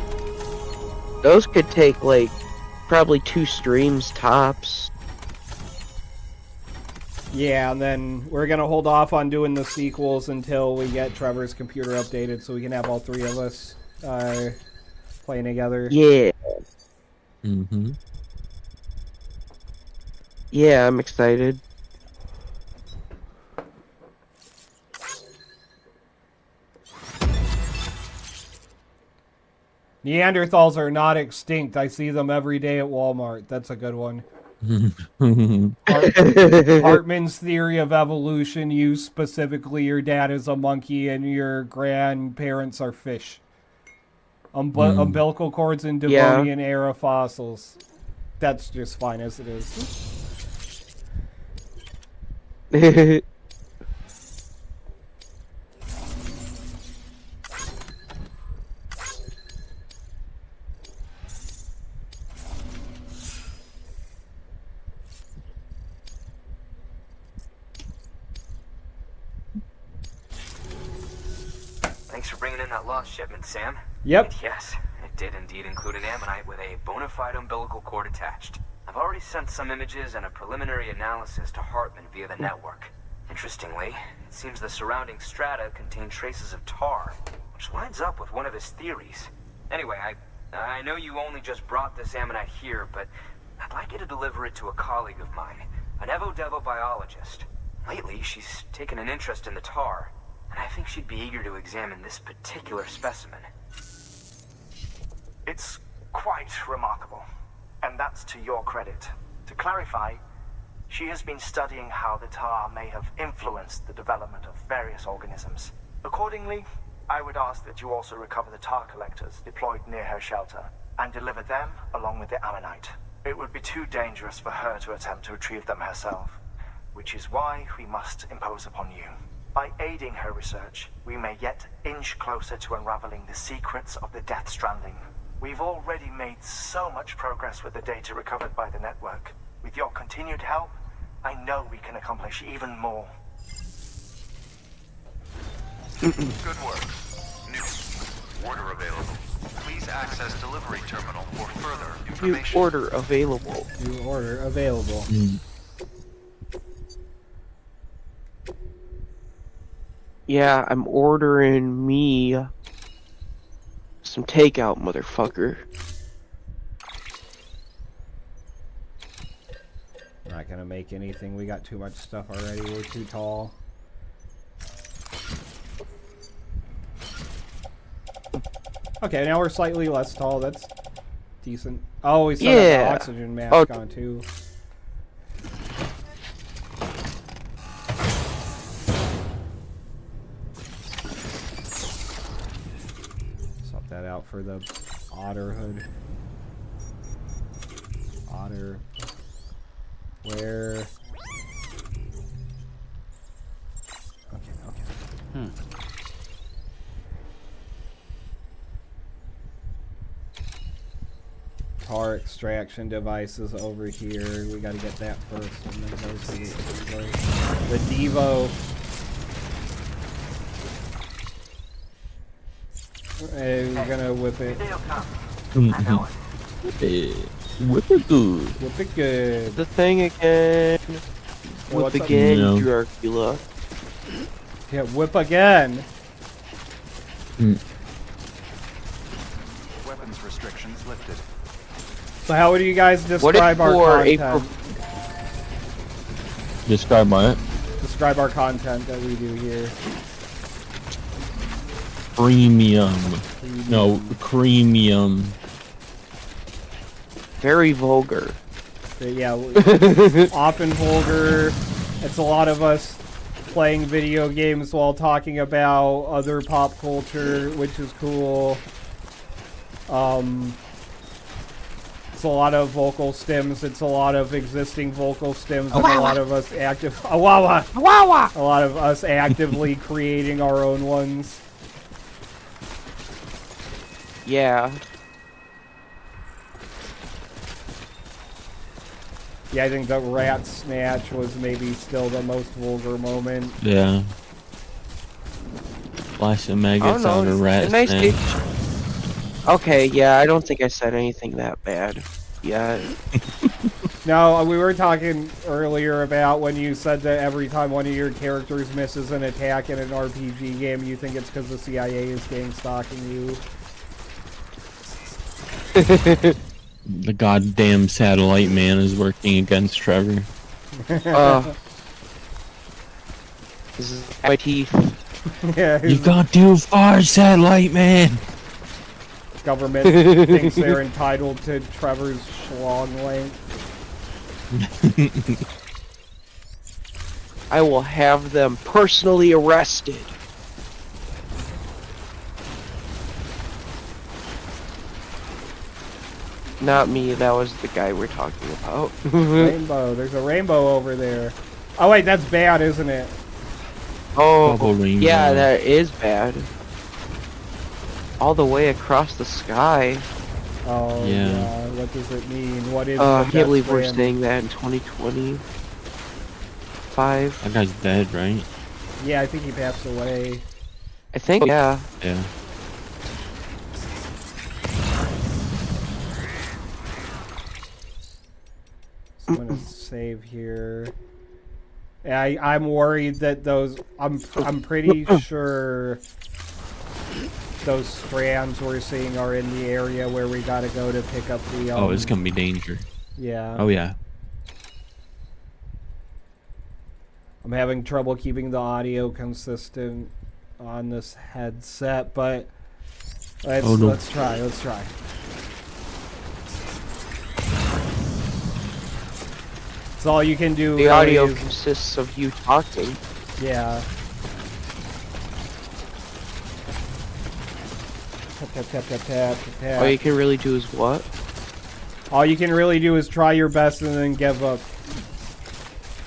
those could take like probably 2 streams tops. Yeah, and then we're gonna hold off on doing the sequels until we get Trevor's computer updated, so we can have all 3 of us playing together. Yeah. Mm-hmm. Yeah, I'm excited. Neanderthals are not extinct. I see them every day at Walmart. That's a good one. Hartman's theory of evolution, you specifically, your dad is a monkey and your grandparents are fish. Umbilical cords in Devonian era fossils. That's just fine as it is. Thanks for bringing in that lost shipment, Sam. Yep. And yes, it did indeed include an ammonite with a bona fide umbilical cord attached. I've already sent some images and a preliminary analysis to Hartman via the network. Interestingly, it seems the surrounding strata contain traces of tar, which lines up with one of his theories. Anyway, I know you only just brought this ammonite here, but I'd like you to deliver it to a colleague of mine, an Evo Devo biologist. Lately, she's taken an interest in the tar, and I think she'd be eager to examine this particular specimen. It's quite remarkable, and that's to your credit. To clarify, she has been studying how the tar may have influenced the development of various organisms. Accordingly, I would ask that you also recover the tar collectors deployed near her shelter and deliver them along with the ammonite. It would be too dangerous for her to attempt to retrieve them herself, which is why we must impose upon you. By aiding her research, we may yet inch closer to unraveling the secrets of the Death Stranding. We've already made so much progress with the data recovered by the network. With your continued help, I know we can accomplish even more. Good work. New order available. Please access delivery terminal for further New information. order available. New order available. Yeah, I'm ordering me some takeout, motherfucker. Not gonna make anything. We got too much stuff already. We're too tall. Okay, now we're slightly less tall. That's decent. Oh, we still got the oxygen mask on too. Swap that out for the otter hood. Otter. Where? Okay. Tar extraction devices over here. We gotta get that first. And then those are the Devo. Hey, we're gonna whip it. Whip it good. Whip it good. The thing again. Whip What's up? again, No. Dracula. Yeah, whip again. Weapons restrictions lifted. So how would you guys What describe if our for a content? Describe what? Describe our content that we do here. Premium. No, creamium. Very vulgar. But yeah, often vulgar. It's a lot of us playing video games while talking about other pop culture, which is cool. It's a lot of vocal stems. It's a lot of existing vocal stems, and a lot of us a lot of us actively creating our own ones. Yeah. Yeah, I think the rat snatch was maybe still the most vulgar moment. Yeah. Flash the maggots Oh, out no, of rat nice snatch. Okay, yeah, I don't think I said anything that bad. Yeah. No, we were talking earlier about when you said that every time one of your characters misses an attack in an RPG game, you think it's because the CIA is gang stalking you. The goddamn satellite man is working against Trevor. This is my teeth. Yeah, You've gone too far, satellite man! government thinks they're entitled to Trevor's schlong length. I will have them personally arrested. Not me, that was the guy we're talking about. Rainbow. There's a rainbow over there. Oh wait, that's bad, isn't it? Oh, Double rainbow. yeah, that is bad. All the way across the sky. Oh Yeah. yeah. What does it mean? What is? I the can't believe Death we're Strand? saying that in 2025. That guy's dead, right? Yeah, I think he passed away. I think, yeah. Yeah. So I'm gonna save here. Yeah, I'm worried that those. I'm pretty sure those strands we're seeing are in the area where we gotta go to pick up the. Oh, it's gonna be danger. Yeah. Oh, yeah. I'm having trouble keeping the audio consistent on this headset, but let's try. It's all you can do. The really audio is- consists of you talking. Yeah. Tap, tap, tap, tap, tap, All you tap. can really do is what? All you can really do is try your best and then give up.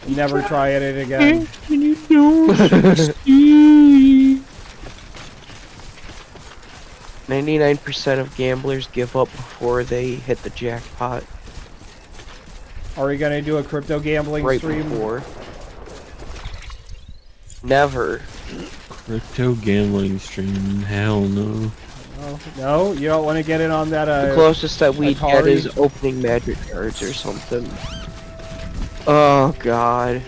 Never try it again. 99% of gamblers give up before they hit the jackpot. Are we gonna do a crypto gambling Right stream? before. Never. Crypto gambling stream? Hell no. No, you don't want to get in on that. The closest that we get Atari? is opening magic cards or something. Oh god.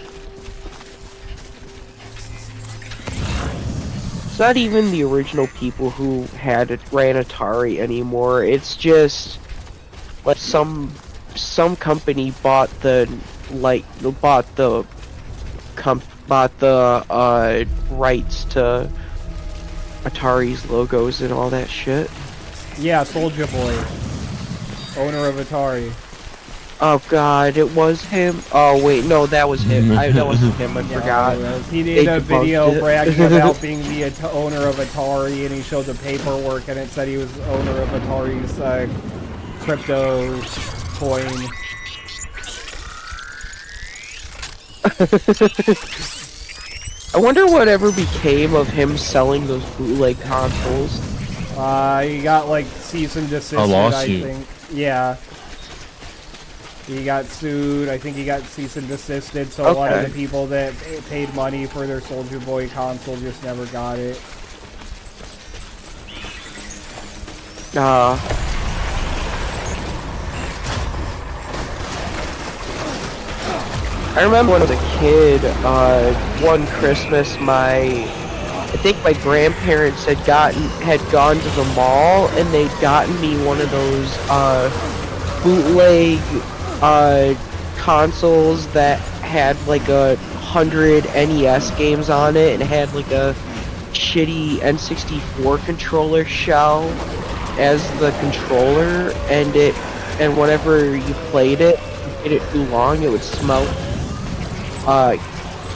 It's not even the original people who ran Atari anymore. It's just like some company bought the rights to Atari's logos and all that shit. Yeah, Soulja Boy, owner of Atari. Oh god, it was him. Oh wait, no, that was him. That wasn't him. I forgot. He They did a video debunked it. bragging about being the owner of Atari, and he showed the paperwork, and it said he was the owner of Atari's crypto coin. I wonder whatever became of him selling those bootleg consoles. He got like cease and desist. I lawsuit. think. Yeah. He got sued. I think he got cease and desisted. So a lot of Okay. the people that paid money for their Soulja Boy console just never got it. I remember when I was a kid, one Christmas, I think my grandparents had gone to the mall and they'd gotten me one of those bootleg consoles that had like 100 NES games on it and had like a shitty N64 controller shell as the controller, and whenever you played it, if you did it too long, it would smell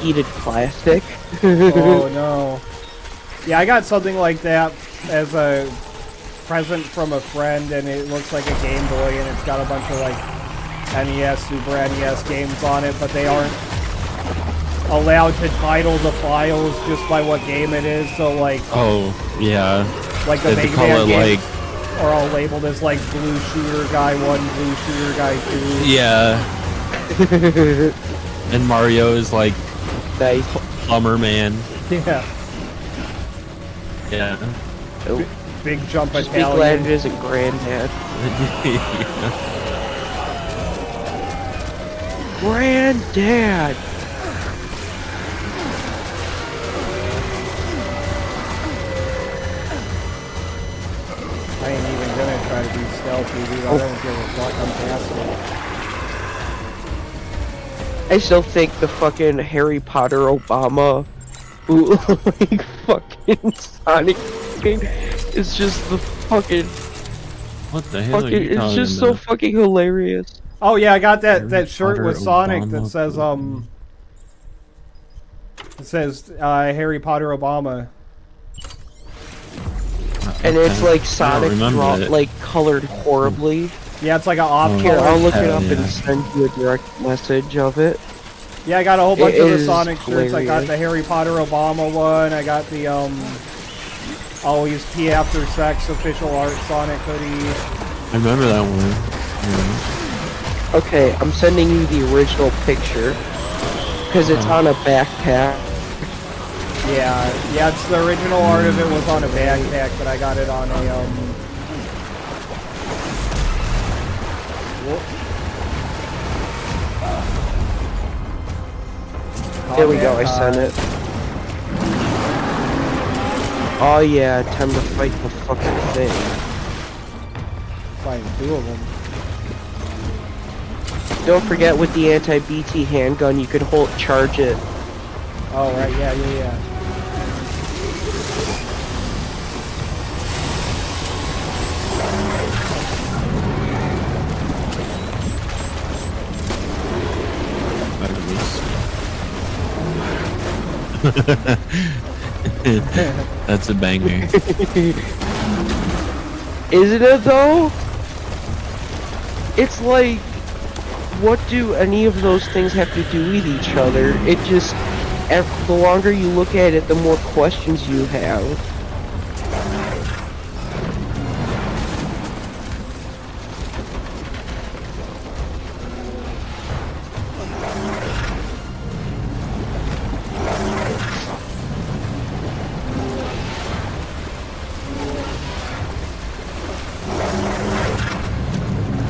heated plastic. Oh no. Yeah, I got something like that as a present from a friend, and it looks like a Game Boy, and it's got a bunch of like NES, Super NES games on it, but they aren't allowed to title the files just by what game it is, so like... Oh, yeah. Like the They Mega call Man it games like... are all labeled as like Blue Shooter Guy 1, Blue Shooter Guy 2. Yeah. And Mario is like... Nice. Plumber Man. Yeah. Yeah. Big Jump Just be glad it Italian. isn't Granddad. Granddad! I ain't even gonna try to be stealthy, dude. I don't give a fuck. I'm passing. I still think the fucking Harry Potter Obama bootleg fucking Sonic game is just the fucking What the hell are you it's talking just so about? fucking hilarious. Oh yeah, I got that Harry shirt Potter with Sonic that Obama says it says Harry Potter Obama. And it's Okay. like I Sonic don't remember draw, it. like colored horribly. Yeah, it's like an off Here, I'll look it Hell up yeah. and send you a direct message of it. Yeah, I got a whole bunch It of the is Sonic shirts. I got hilarious. the Harry Potter Obama one. I got the Always Pee After Sex official art Sonic hoodie. I remember that one. Yeah. Okay, I'm sending you the original picture because it's on a backpack. Yeah, it's the original art of it was on a backpack, but I got it on a There we go, I sent it. Oh yeah, time to fight the fucking thing. Find two of them. Don't forget with the anti-BT handgun, you could charge it Oh, right, yeah. That's a banger. Isn't it though? It's like, what do any of those things have to do with each other? It just, the longer you look at it, the more questions you have.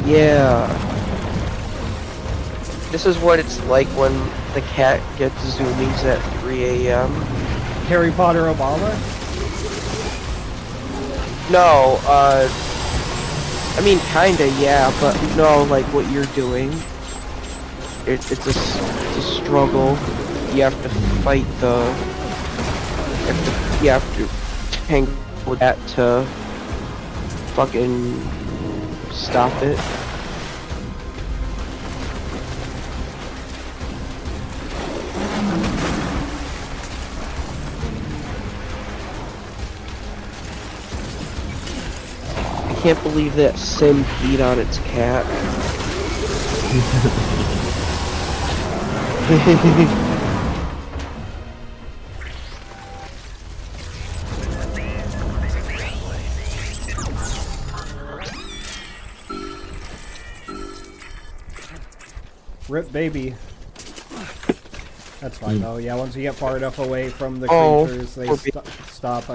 Yeah. This is what it's like when the cat gets zoomies at 3 a.m. Harry Potter Obama? No, I mean, kinda, yeah, but no, like what you're doing. It's a struggle. You have to fight you have to tangle with that to fucking stop it. I can't believe that Sim peed on its cat. Rip baby. That's fine though. Yeah, once you get far enough away from the Oh, creatures, they stop.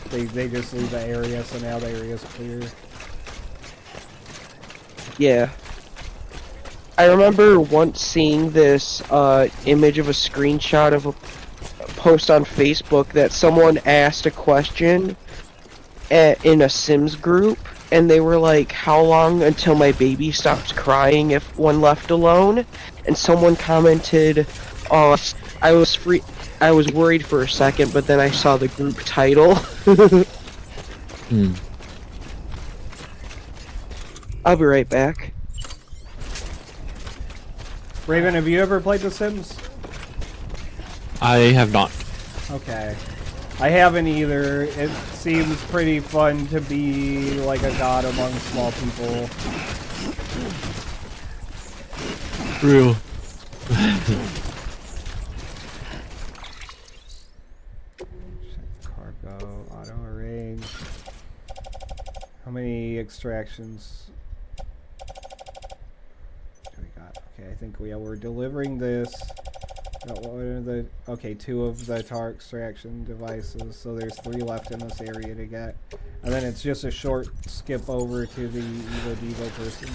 They just leave the area, so now the area's clear. Yeah. I remember once seeing this image of a screenshot of a post on Facebook that someone asked a question in a Sims group, and they were like, how long until my baby stops crying if one left alone? And someone commented, I was worried for a second, but then I saw the group title. I'll be right back. Raven, have you ever played The Sims? I have not. Okay. I haven't either. It seems pretty fun to be like a god among small people. Real. Cargo, auto arrange. How many extractions do we got? Okay, I think we're delivering this. What are the, okay, 2 of the tar extraction devices, so there's 3 left in this area to get. And then it's just a short skip over to the Evo Devo person.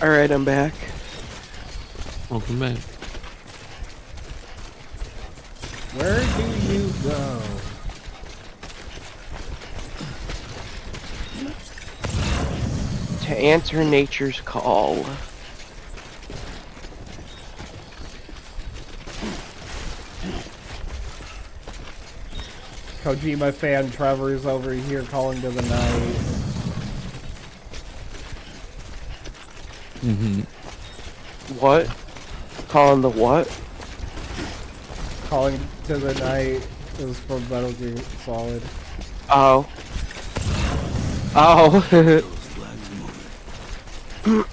Alright, I'm back. Welcome back. Where do you go? To answer nature's call. Kojima fan Trevor's over here calling to the night. What? Calling the what? Calling to the Night is from Metal Gear Solid. Oh. Oh. Those flags moving.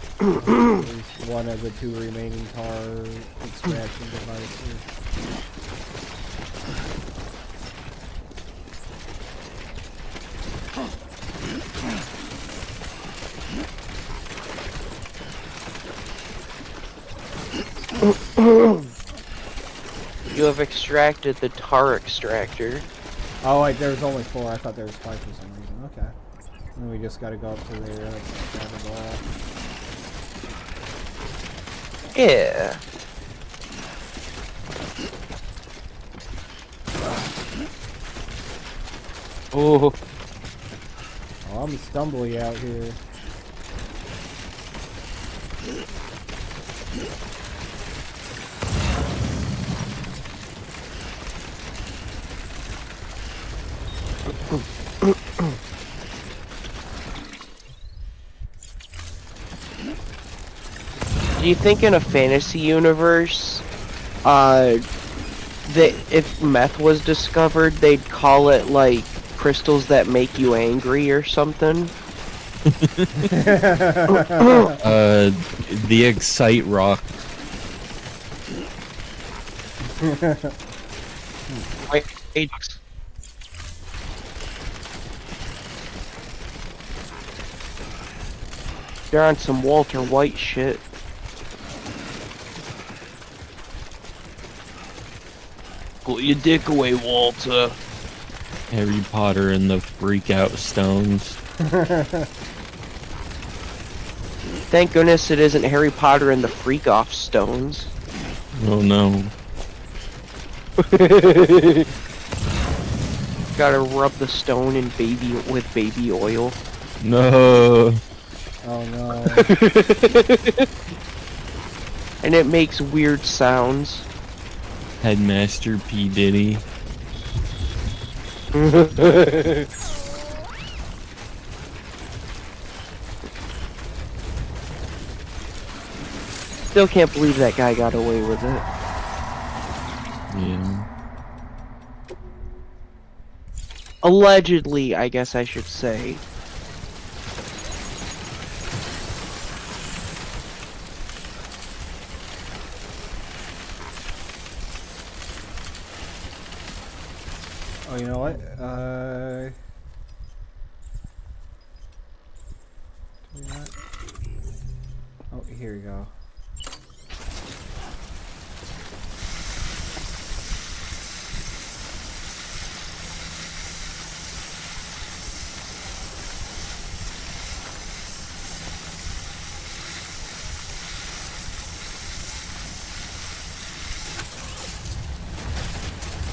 Is one of the 2 remaining tar extraction devices. You have extracted the tar extractor. Oh, wait, there's only 4. I thought there was 5 for some reason. Okay. Then we just gotta go up to there. That's not bad at all. Yeah. Oh. Oh, I'm stumbly out here. Do you think in a fantasy universe, that if meth was discovered, they'd call it like crystals that make you angry or something? The Excite Rock. Wait. They're on some Walter White shit. Pull your dick away, Walter. Harry Potter and the Freak Out Stones. Thank goodness it isn't Harry Potter and the Freak Off Stones. Oh no. Gotta rub the stone in with baby oil. No. Oh no. And it makes weird sounds. Headmaster P. Diddy. Still can't believe that guy got away with it. Yeah. Allegedly, I guess I should say. Oh, you know what? Do we not? Oh, here we go.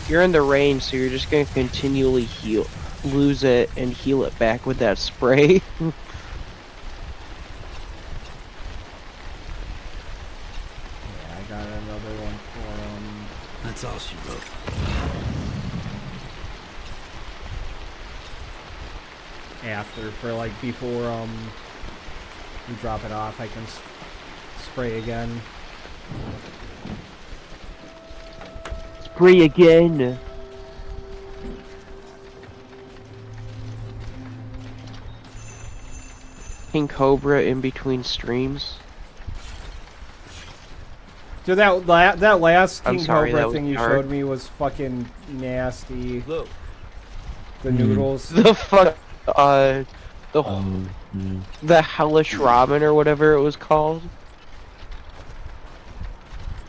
You're in the rain, so you're just gonna continually lose it and heal it back with that spray. Yeah, I got another one for That's all she wrote. after, for like before we drop it off. I can spray again. Spray again. King Cobra in between streams. So that last I'm King sorry, that Cobra was thing you hard. showed me was fucking nasty. Look, The noodles. The fuck, the Yeah. the hellish ramen or whatever it was called.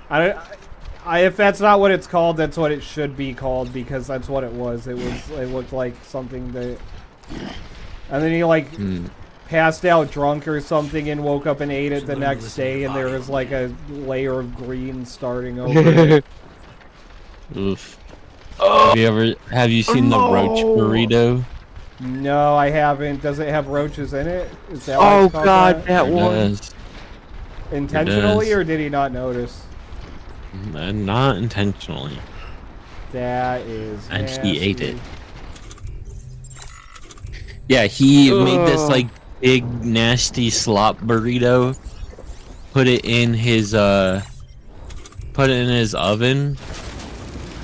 If that's not what it's called, that's what it should be called, because that's what it was. It looked like something that, and then he like passed out drunk or something and woke up and ate it the next day, and there was like a layer of green starting over it. Oof. Have you seen the roach burrito? No, I haven't. Does it have roaches in it? Is that why Oh it's called god, that It one. does. Intentionally, does. or did he not notice? Not intentionally. That is And he ate nasty. it. Yeah, he made this Ugh. like big nasty slop burrito, put it in his oven,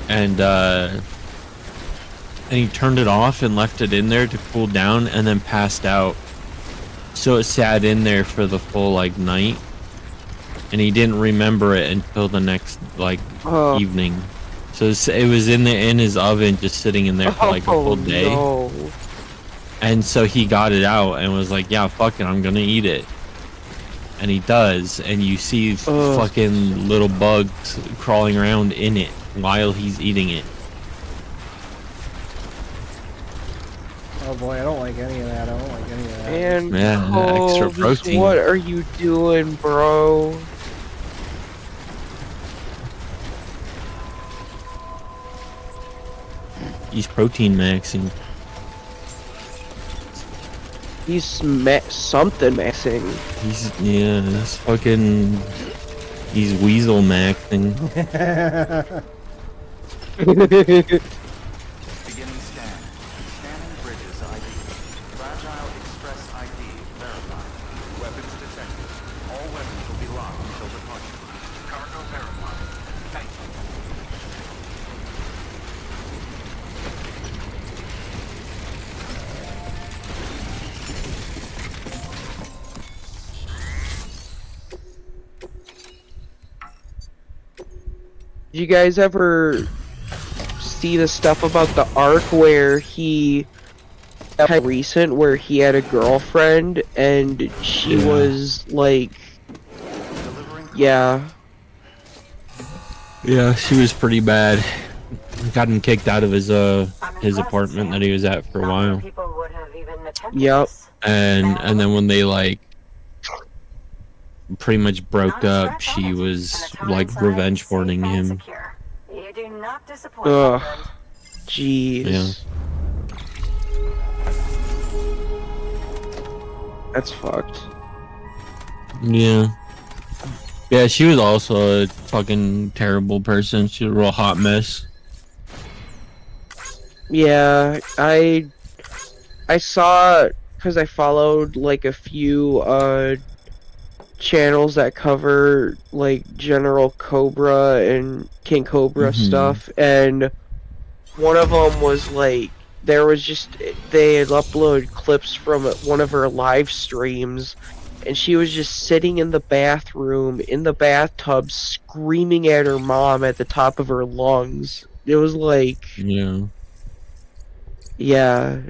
and he turned it off and left it in there to cool down, and then passed out. So it sat in there for the full like night, and he didn't remember it until the next like evening. So it was in his oven, just sitting in there for like a full day. No. And so he got it out and was like, "Yeah, fuck it, I'm gonna eat it." And he does, and you see fucking little bugs crawling around in it while he's eating it. Oh boy, I don't like any of that. I don't like any of that. And Yeah, extra protein. What are you doing, bro? He's protein maxing. He's something maxing. He's weasel maxing. Beginning scan. Scanning bridges ID. Fragile Express ID verified. Weapons detected. All weapons will be locked until departure. Cargo verified. Thank you. Did you guys ever see the stuff about the arc where he recent where he had a girlfriend and she was like Yeah, she was pretty bad. Got him kicked out of his apartment that he was at for a while. Yep. And then when they like pretty much broke up, she was like revenge porning him. Ugh. Jeez. Yeah. That's fucked. Yeah. Yeah, she was also a fucking terrible person. She was a real hot mess. Yeah, I saw, because I followed like a few channels that cover like General Cobra and King Cobra stuff, and one of them was like they had uploaded clips from one of her live streams, and she was just sitting in the bathroom in the bathtub screaming at her mom at the top of her lungs. It was like, yeah,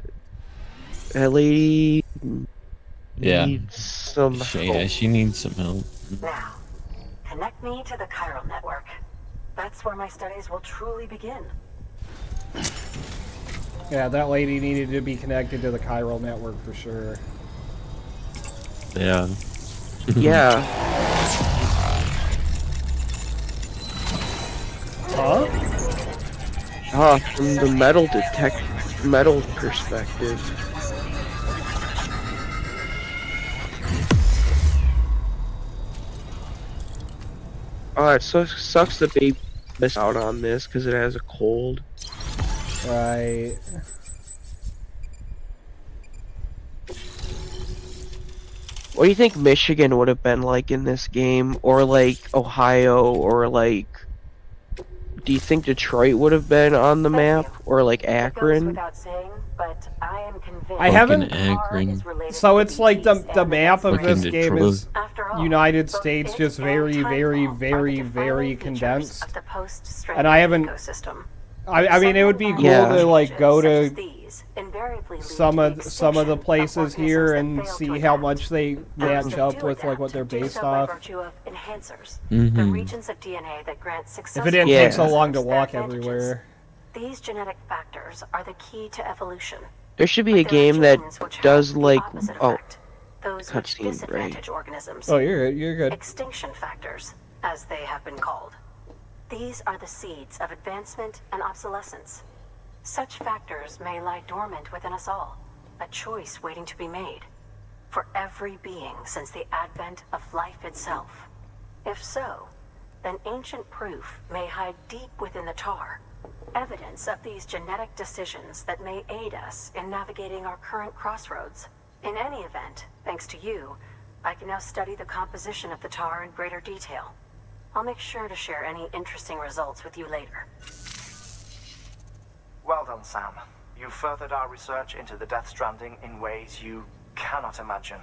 that lady needs some help. She needs some help. Now, connect me to the chiral network. That's where my studies will truly begin. Yeah, that lady needed to be connected to the chiral network for sure. Yeah. Yeah. Huh? From the metal perspective. It sucks the baby miss out on this because it has a cold. Right. What do you think Michigan would have been like in this game? Or like Ohio? Or like... Do you think Detroit would have been on the map? Or like Akron? I haven't... Akron. So it's like the map of Fucking this game Detroit. is United States just very, very, very, very condensed. And I haven't... I mean, it would be cool to like go to some of the places here and see how much they match up with like what they're based off. The regions of DNA that grant If it didn't take so long to walk everywhere. These genetic factors are the key to evolution. There should be a game that does like... Those which disadvantage organisms. Oh, you're good. Extinction factors, as they have been called. These are the seeds of advancement and obsolescence. Such factors may lie dormant within us all, a choice waiting to be made, for every being since the advent of life itself. If so, then ancient proof may hide deep within the tar, evidence of these genetic decisions that may aid us in navigating our current crossroads. In any event, thanks to you, I can now study the composition of the tar in greater detail. I'll make sure to share any interesting results with you later. Well done, Sam. You furthered our research into the Death Stranding in ways you cannot imagine.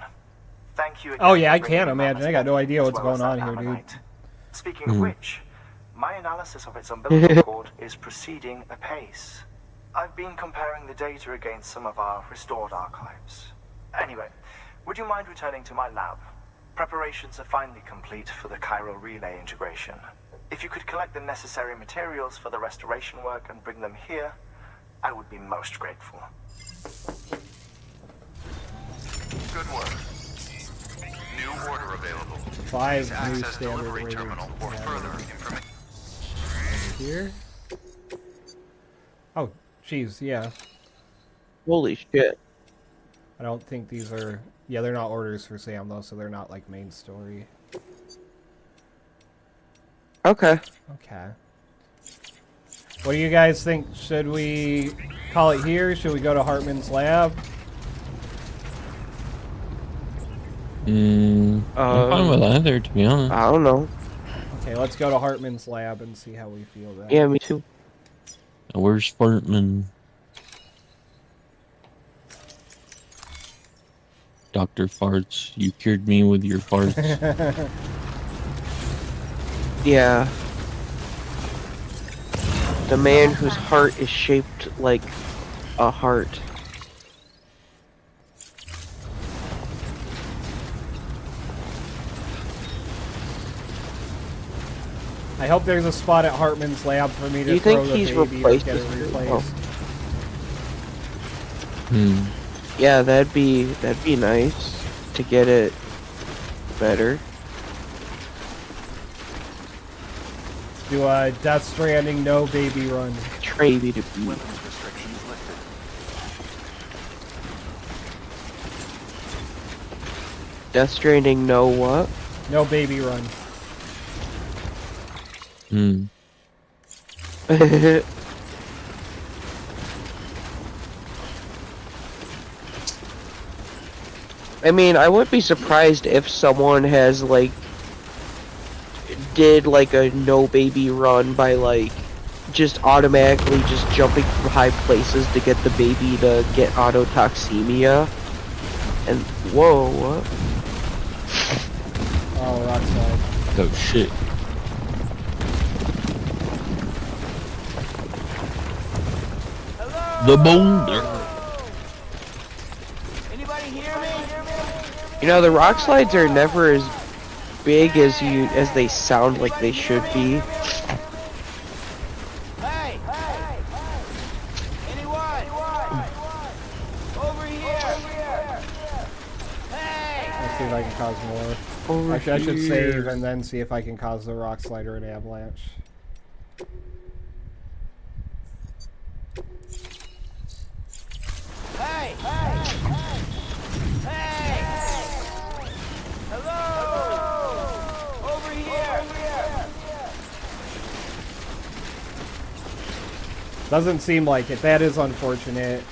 Thank you again. Oh yeah, I for bringing can't the imagine. I mammoth got no idea as what's well as going on that here, dude. ammonite. Speaking of which, my analysis of its umbilical cord is proceeding apace. I've been comparing the data against some of our restored archives. Anyway, would you mind returning to my lab? Preparations are finally complete for the Cairo relay integration. If you could collect the necessary materials for the restoration work and bring them here, I would be most grateful. Good work. New order available. 5 Please new access standard delivery rated terminal for further information. here. Oh, jeez, yeah. Holy shit. I don't think these are... Yeah, they're not orders for Sam, though, so they're not, like, main story. Okay. Okay. What do you guys think? Should we call it here? Should we go to Hartman's lab? I'm fine with either, to be honest. I don't know. Okay, let's go to Hartman's lab and see how we feel then. Yeah, me too. Where's Fartman? Dr. Farts, you cured me with your farts. Yeah. The man whose heart is shaped like a heart. I hope there's a spot at Hartman's lab for me to Do you throw think the he's baby or replaced get it his- replaced. Yeah, that'd be nice to get it better. Do a Death Stranding no baby run. Baby to be. Weapons restrictions lifted. Death Stranding, no what? No baby run. I mean, I wouldn't be surprised if someone has like did like a no baby run by like just automatically just jumping from high places to get the baby to get autotoxemia. And whoa, what? Oh, rock slide. Oh shit. The boulder. You know, the rock slides are never as big as they sound like they should be. Hey! Anyone? Over here! Hey! Let's see if I can cause more. Over Actually, I should here. save and then see if I can cause the rock slider an avalanche. Hey! Hello! Over here! Doesn't seem like it. That is unfortunate.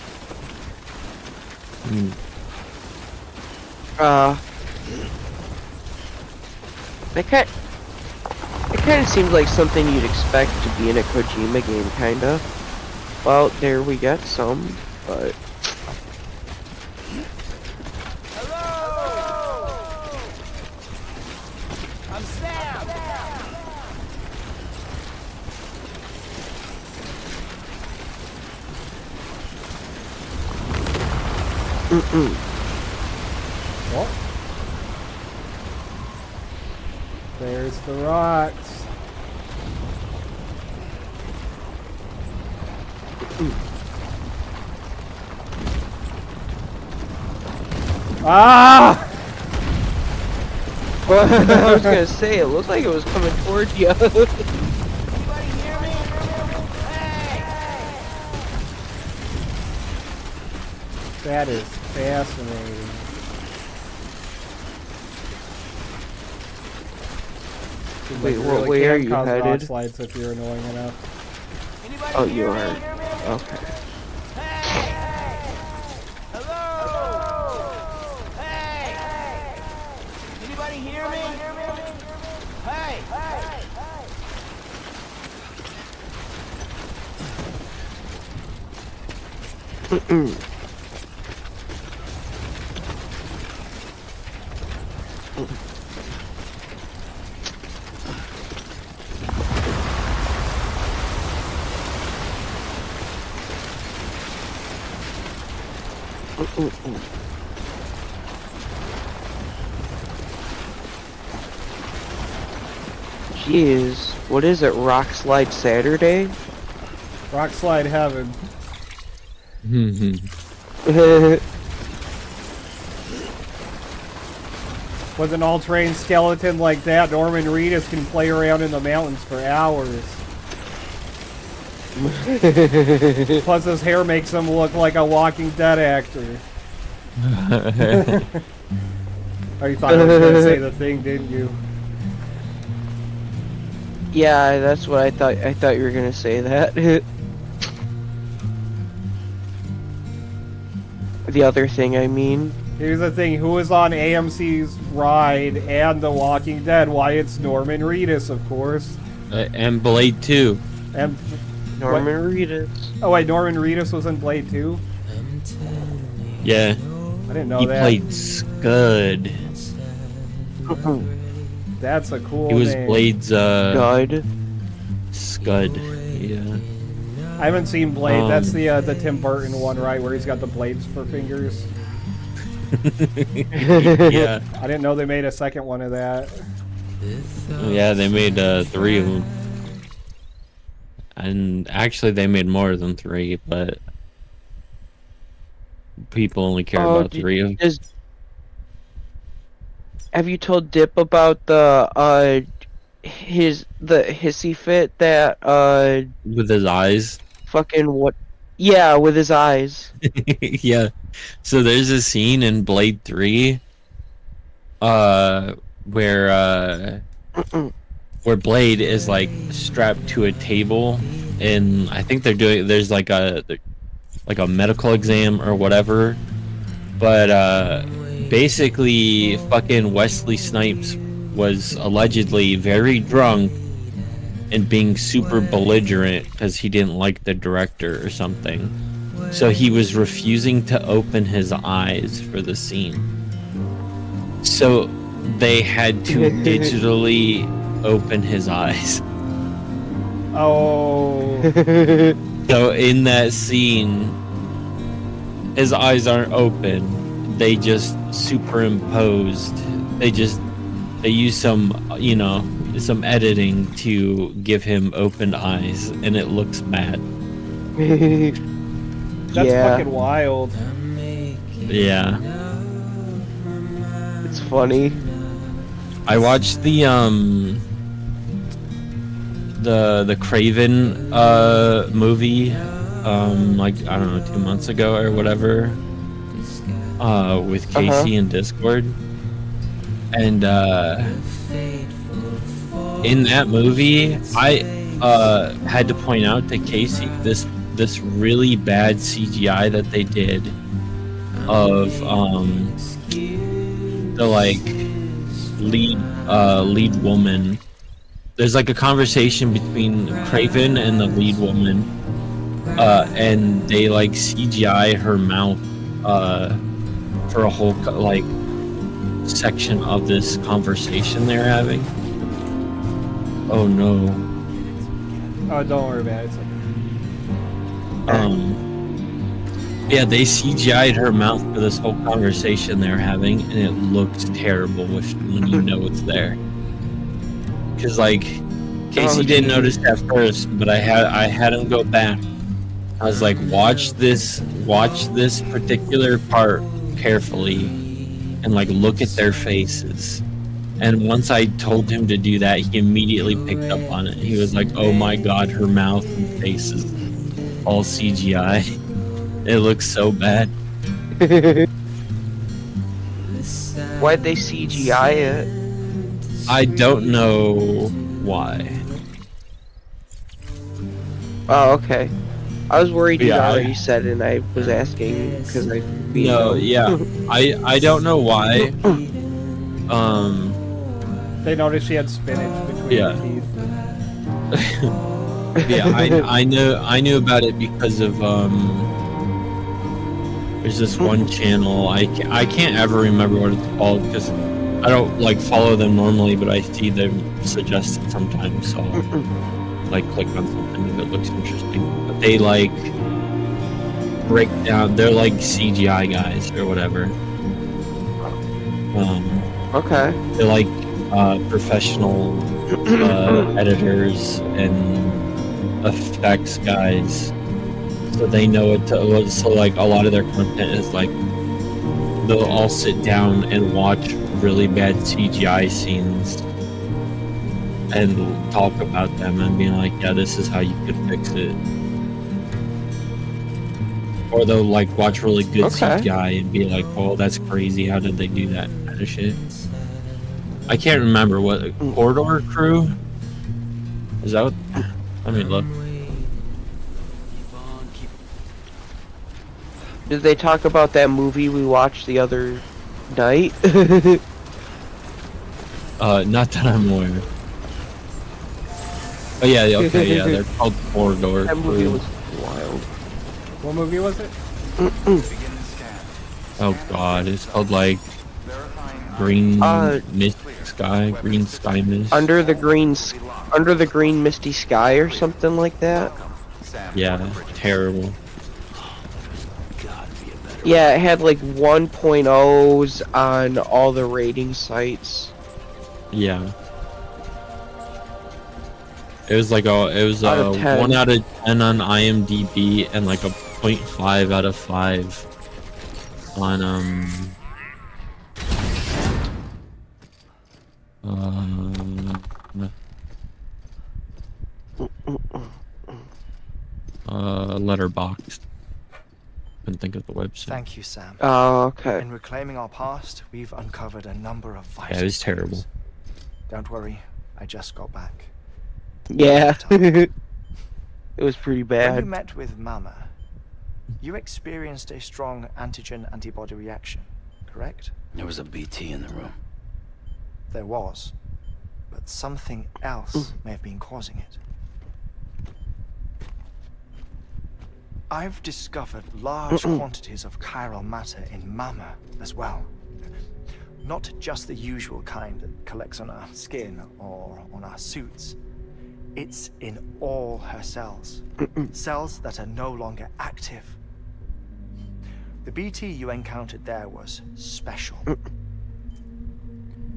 It kind of seems like something you'd expect to be in a Kojima game, kinda. Well, there we get some, but Hello! I'm Sam! Well, there's the rocks. Ah! I was gonna say, it looked like it was coming towards you. Anybody hear me? Hey! That is fascinating. Seems Wait, you where really are can you cause rock headed? slides if you're annoying enough. Anybody Oh, hear you me? are. Okay. Hey! Hello! Hey! Jeez, what is it? Rock Slide Saturday? Rock slide heaven. With an all-terrain skeleton like that, Norman Reedus can play around in the mountains for hours. Plus his hair makes him look like a Walking Dead actor. Oh, you thought I was gonna say the thing, didn't you? Yeah, that's what I thought. I thought you were gonna say that. The other thing, I mean. Here's the thing, who was on AMC's ride and The Walking Dead? Why, it's Norman Reedus, of course. And Blade 2. And Norman Reedus. Oh wait, Norman Reedus was in Blade 2? Yeah. I didn't know He that. played Scud. That's a cool He was name. Blade's, God. Scud. Yeah. I haven't seen Blade. That's the Tim Burton one, right? Where he's got the blades for fingers. Yeah. I didn't know they made a second one of that. Yeah, they made 3 of them. And actually, they made more than 3, but people only care about 3 of them. Have you told Dip about the hissy fit that With his eyes. fucking what? Yeah, with his eyes. Yeah. So there's a scene in Blade 3 where Blade is like strapped to a table, and I think there's like a medical exam or whatever, but basically fucking Wesley Snipes was allegedly very drunk and being super belligerent because he didn't like the director or something. So he was refusing to open his eyes for the scene. So they had to digitally open his eyes. Oh. So in that scene, his eyes aren't open. They just superimposed. They use some editing to give him open eyes, and it looks bad. That's Yeah. fucking wild. Yeah. It's funny. I watched the Craven movie like I don't know 2 months ago or whatever with Casey in Discord, and in that movie I had to point out to Casey this really bad CGI that they did of the like lead woman. There's like a conversation between Craven and the lead woman, and they like CGI her mouth for a whole like section of this conversation they're having. Oh no. Oh, don't worry about it. It's okay. Yeah, they CGI'd her mouth for this whole conversation they're having, and it looked terrible when you know it's there. Because like Casey didn't notice at first, but I had him go back. I was like, watch this particular part carefully, and like look at their faces. And once I told him to do that, he immediately picked up on it. He was like, "Oh my god, her mouth and face is all CGI. It looks so bad." Why'd they CGI it? I don't know why. Oh, okay. I was worried you Yeah, already said it, and I was asking because I. No, yeah, I don't know why. They noticed she had spinach between Yeah. her teeth. Yeah, I knew about it because of There's this one channel, I can't ever remember what it's called because I don't like follow them normally, but I see them suggested sometimes, so I'll, like click on something if it looks interesting. But they like break down, they're like CGI guys or whatever. Okay. They're like professional editors and effects guys. So they know it to, so like a lot of their content is like they'll all sit down and watch really bad CGI scenes and talk about them and be like, yeah, this is how you could fix it. Or they'll like watch really good CGI and be like, oh, that's crazy, how did they do that kind of shit. I can't remember what Corridor Crew? Is that what, I mean, look. Did they talk about that movie we watched the other night? Not that I'm aware of. Oh yeah, okay, yeah, they're called Corridor. That movie was wild. What movie was it? Oh god, it's called like Green Mist Sky, Green Sky Mist. Under the green misty sky or something like that. Yeah, terrible. Yeah, it had like 1.0s on all the rating sites. Yeah. It was like it was Out of 10. 1 out of 10 on IMDb and like a 0.5 out of 5 on Letterboxd. Couldn't think of the website. Thank you, Sam. Oh, okay. In reclaiming our past, we've uncovered a number of vital Yeah, it was clues. terrible. Don't worry, I just got back. Yeah. It was pretty When you bad. met with Mama, you experienced a strong antigen-antibody reaction, correct? There was a BT in the room. There was, but something else may have been causing it. I've discovered large quantities of chiral matter in Mama as well. Not just the usual kind that collects on our skin or on our suits. It's in all her cells. Cells that are no longer active. The BT you encountered there was special.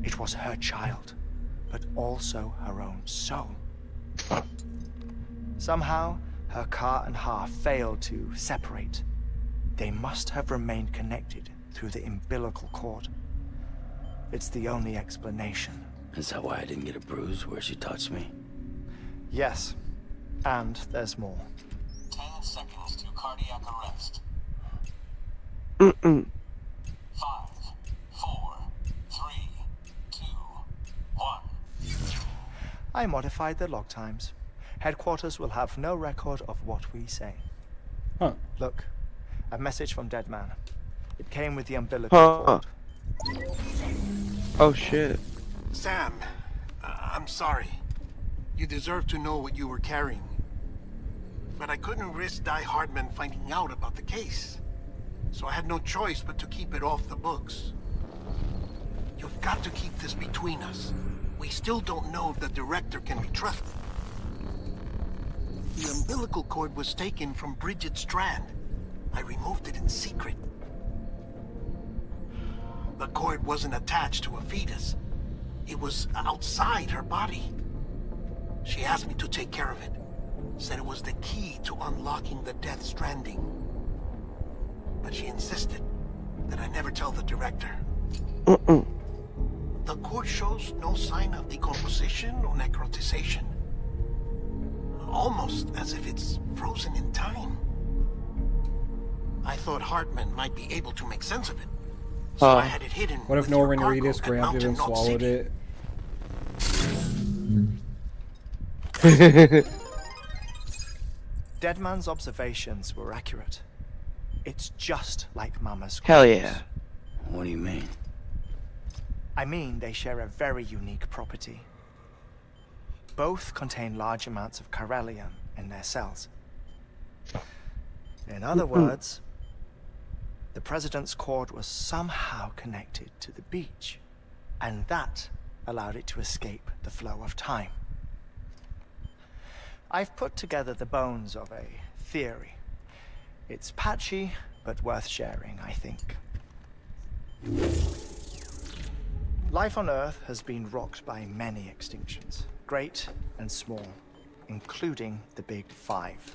It was her child, but also her own soul. Somehow, her car and half failed to separate. They must have remained connected through the umbilical cord. It's the only explanation. Is that why I didn't get a bruise where she touched me? Yes, and there's more. 10 seconds to cardiac arrest. 5, 4, 3, 2, 1. I modified the log times. Headquarters will have no record of what we say. Huh. Look, a message from Dead Man. It came with the umbilical cord. Oh shit. Sam, I'm sorry. You deserve to know what you were carrying. But I couldn't risk Die Hardman finding out about the case. So I had no choice but to keep it off the books. You've got to keep this between us. We still don't know if the director can be trusted. The umbilical cord was taken from Bridget Strand. I removed it in secret. The cord wasn't attached to a fetus. It was outside her body. She asked me to take care of it. Said it was the key to unlocking the Death Stranding. But she insisted that I never tell the director. The cord shows no sign of decomposition or necrotization. Almost as if it's frozen in time. I thought Hartman might be able to make sense of it. So I had it hidden. What if with your Norman cargo Reedus at grabbed it and Mountain Knot swallowed City. it? Deadman's observations were accurate. It's just like Mama's Hell corpse. yeah. What do you mean? I mean, they share a very unique property. Both contain large amounts of chiralium in their cells. In other words, the President's cord was somehow connected to the beach, and that allowed it to escape the flow of time. I've put together the bones of a theory. It's patchy, but worth sharing, I think. Life on Earth has been rocked by many extinctions, great and small, including the Big Five.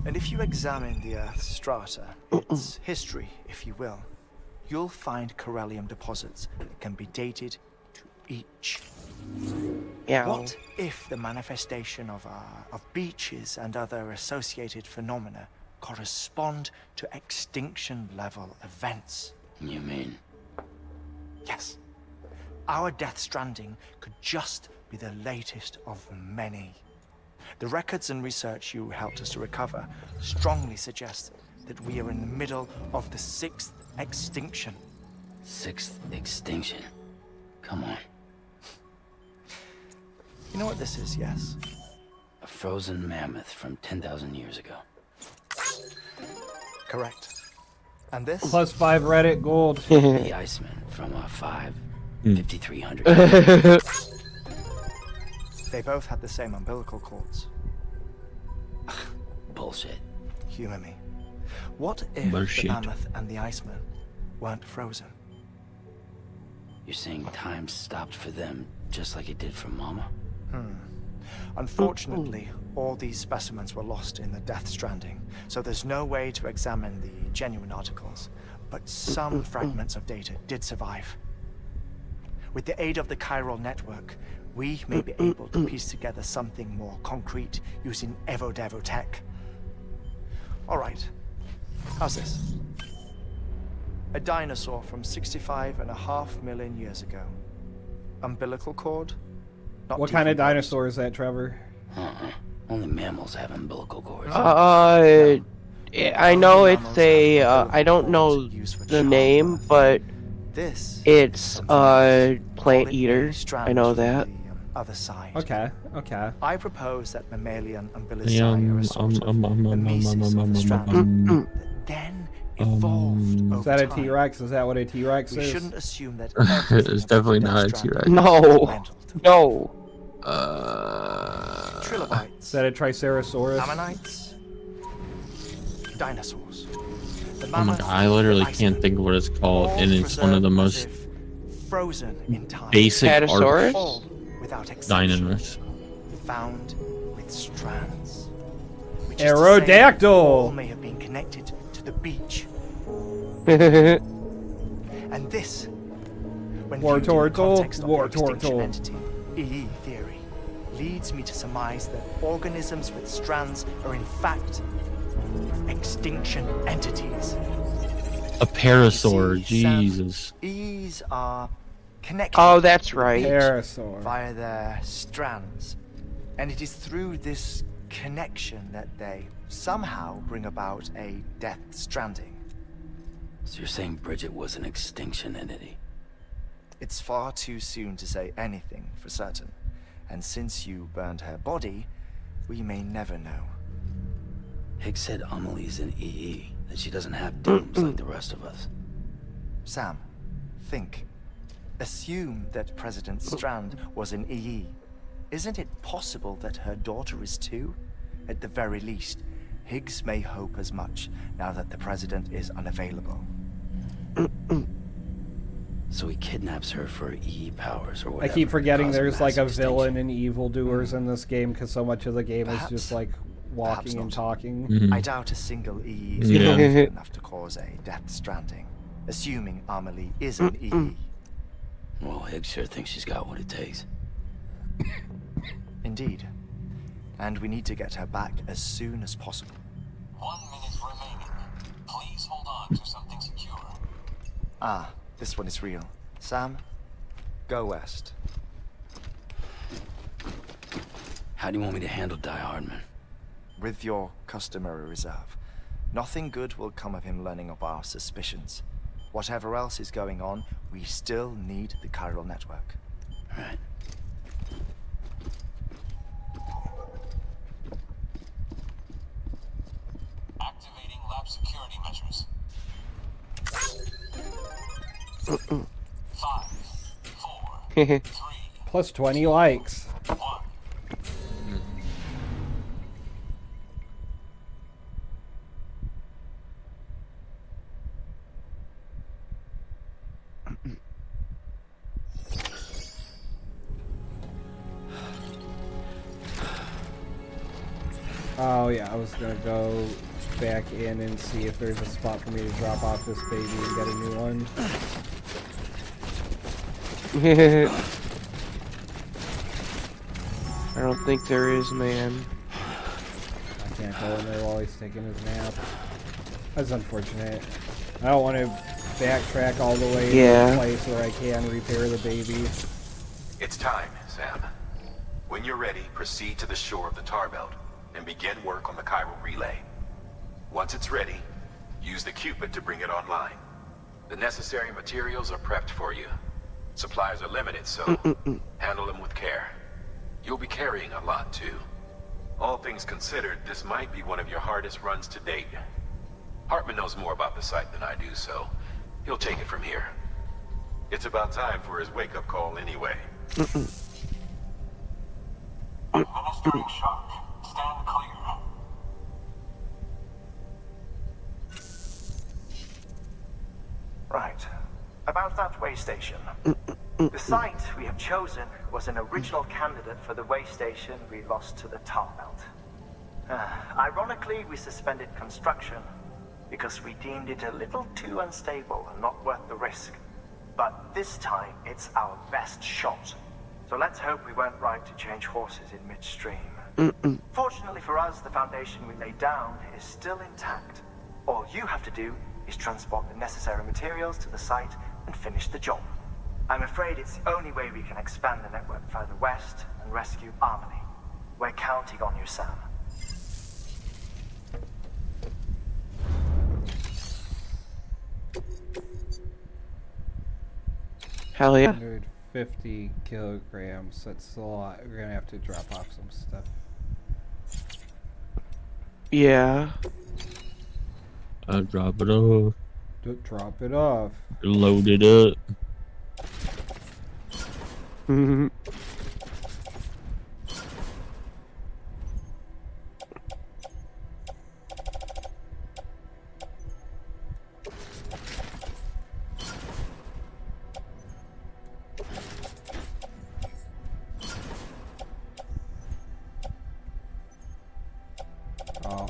And if you examine the Earth's strata, its history, if you will, you'll find corellium deposits that can be dated to each. Yeah. What if the manifestation of beaches and other associated phenomena correspond to extinction-level events? You mean? Yes. Our Death Stranding could just be the latest of many. The records and research you helped us to recover strongly suggest that we are in the middle of the 6th extinction. 6th extinction? Come on. You know what this is, yes? A frozen mammoth from 10,000 years ago. Correct. And this? +5 Reddit gold. The Iceman from 5,300. They both had the same umbilical cords. Bullshit. Humor me. What if Bullshit. the mammoth and the Iceman weren't frozen? You're saying time stopped for them just like it did for Mama? Unfortunately, all these specimens were lost in the Death Stranding, so there's no way to examine the genuine articles. But some fragments of data did survive. With the aid of the chiral network, we may be able to piece together something more concrete using Evo-Devo tech. All right, how's this? A dinosaur from 65.5 million years ago. Umbilical cord? Not What kind of decomposed. dinosaur is that, Trevor? Only mammals have umbilical cords. I know it's a, I don't know the name, but This it's plant eater. I know that. Other side. Okay, okay. I propose that mammalian umbilici are a sort of the mesis of the strand that then evolved over Is that a time. T-Rex? Is that what a T-Rex We is? shouldn't assume that It's definitely not a T-Rex. No. No. Trilobites, Is that a Triceratops? ammonites, dinosaurs. The Oh my mammoth, god, I literally the can't think of what it's called, all and it's one of the preserved most as if frozen in time. basic Patasaurus? art All without exception, dinosaurs. found with strands. Which is to say, all Aerodactyl! may have been connected to the beach. And this, when War viewed in the turtle, context of war the extinction turtle. entity, EE theory, leads me to surmise that organisms with strands are in fact extinction entities. A parasaur, You see, Sam, Jesus. EEs are connected Oh, that's to the right. beach Parasaur. via their strands. And it is through this connection that they somehow bring about a Death Stranding. So you're saying Bridget was an extinction entity? It's far too soon to say anything for certain. And since you burned her body, we may never know. Higgs said Amelie's an EE, that she doesn't have dooms like the rest of us. Sam, think. Assume that President Strand was an EE. Isn't it possible that her daughter is too? At the very least, Higgs may hope as much now that the President is unavailable. So he kidnaps her for EE powers or I whatever. keep forgetting cause a there's like mass a villain extinction. and evildoers in this game because so much of the game is just Perhaps. like walking and not. talking. Mhm. I doubt a single EE is Yeah. powerful enough to cause a Death Stranding, assuming Amelie is an EE. Well, Higgs sure thinks she's got what it takes. Indeed. And we need to get her back as soon as possible. 1 minute remaining. Please hold on to something secure. Ah, this one is real. Sam, go west. How do you want me to handle Die Hardman? With your customary reserve. Nothing good will come of him learning of our suspicions. Whatever else is going on, we still need the chiral network. Right. Activating lab security measures. 5, 4, 3, Plus 20 likes. 1. Oh yeah, I was gonna go back in and see if there's a spot for me to drop off this baby and get a new one. I don't think there is, man. I can't go in there while he's taking his nap. That's unfortunate. I don't want to backtrack all the way to a place where I can repair the baby. It's time, Sam. When you're ready, proceed to the shore of the tar belt and begin work on the chiral relay. Once it's ready, use the Cupid to bring it online. The necessary materials are prepped for you. Supplies are limited, so handle them with care. You'll be carrying a lot, too. All things considered, this might be one of your hardest runs to date. Hartman knows more about the site than I do, so he'll take it from here. It's about time for his wake-up call anyway. Administering shock. Stand clear. Right. About that way station. The site we have chosen was an original candidate for the way station we lost to the tar belt. Ironically, we suspended construction because we deemed it a little too unstable and not worth the risk. But this time, it's our best shot. So let's hope we weren't right to change horses in midstream. Fortunately for us, the foundation we laid down is still intact. All you have to do is transport the necessary materials to the site and finish the job. I'm afraid it's the only way we can expand the network further west and rescue Harmony. We're counting on you, Sam. Hell yeah. 150 kilograms. That's a lot. We're gonna have to drop off some stuff. Yeah. I'll drop it off. Drop it off. Load it up.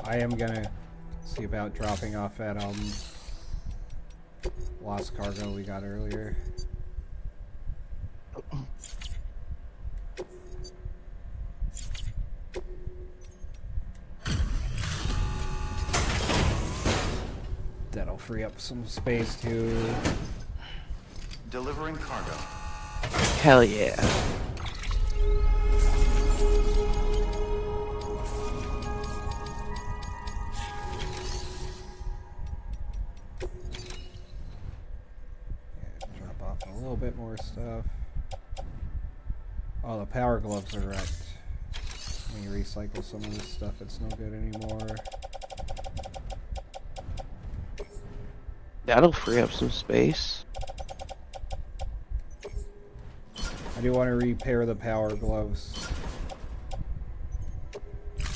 I am gonna see about dropping off at lost cargo we got earlier. That'll free up some space too. Delivering cargo. Hell yeah. Drop off a little bit more stuff. Oh, the power gloves are wrecked. When you recycle some of this stuff, it's no good anymore. That'll free up some space. I do want to repair the power gloves.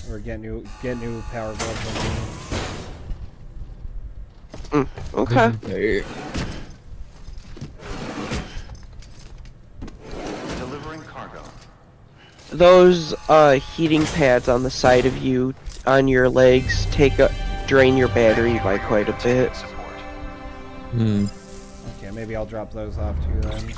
Or get new power gloves on me. Okay. Delivering cargo. Those heating pads on the side of you, on your legs, drain your battery by quite a bit. Okay, maybe I'll drop those off too then.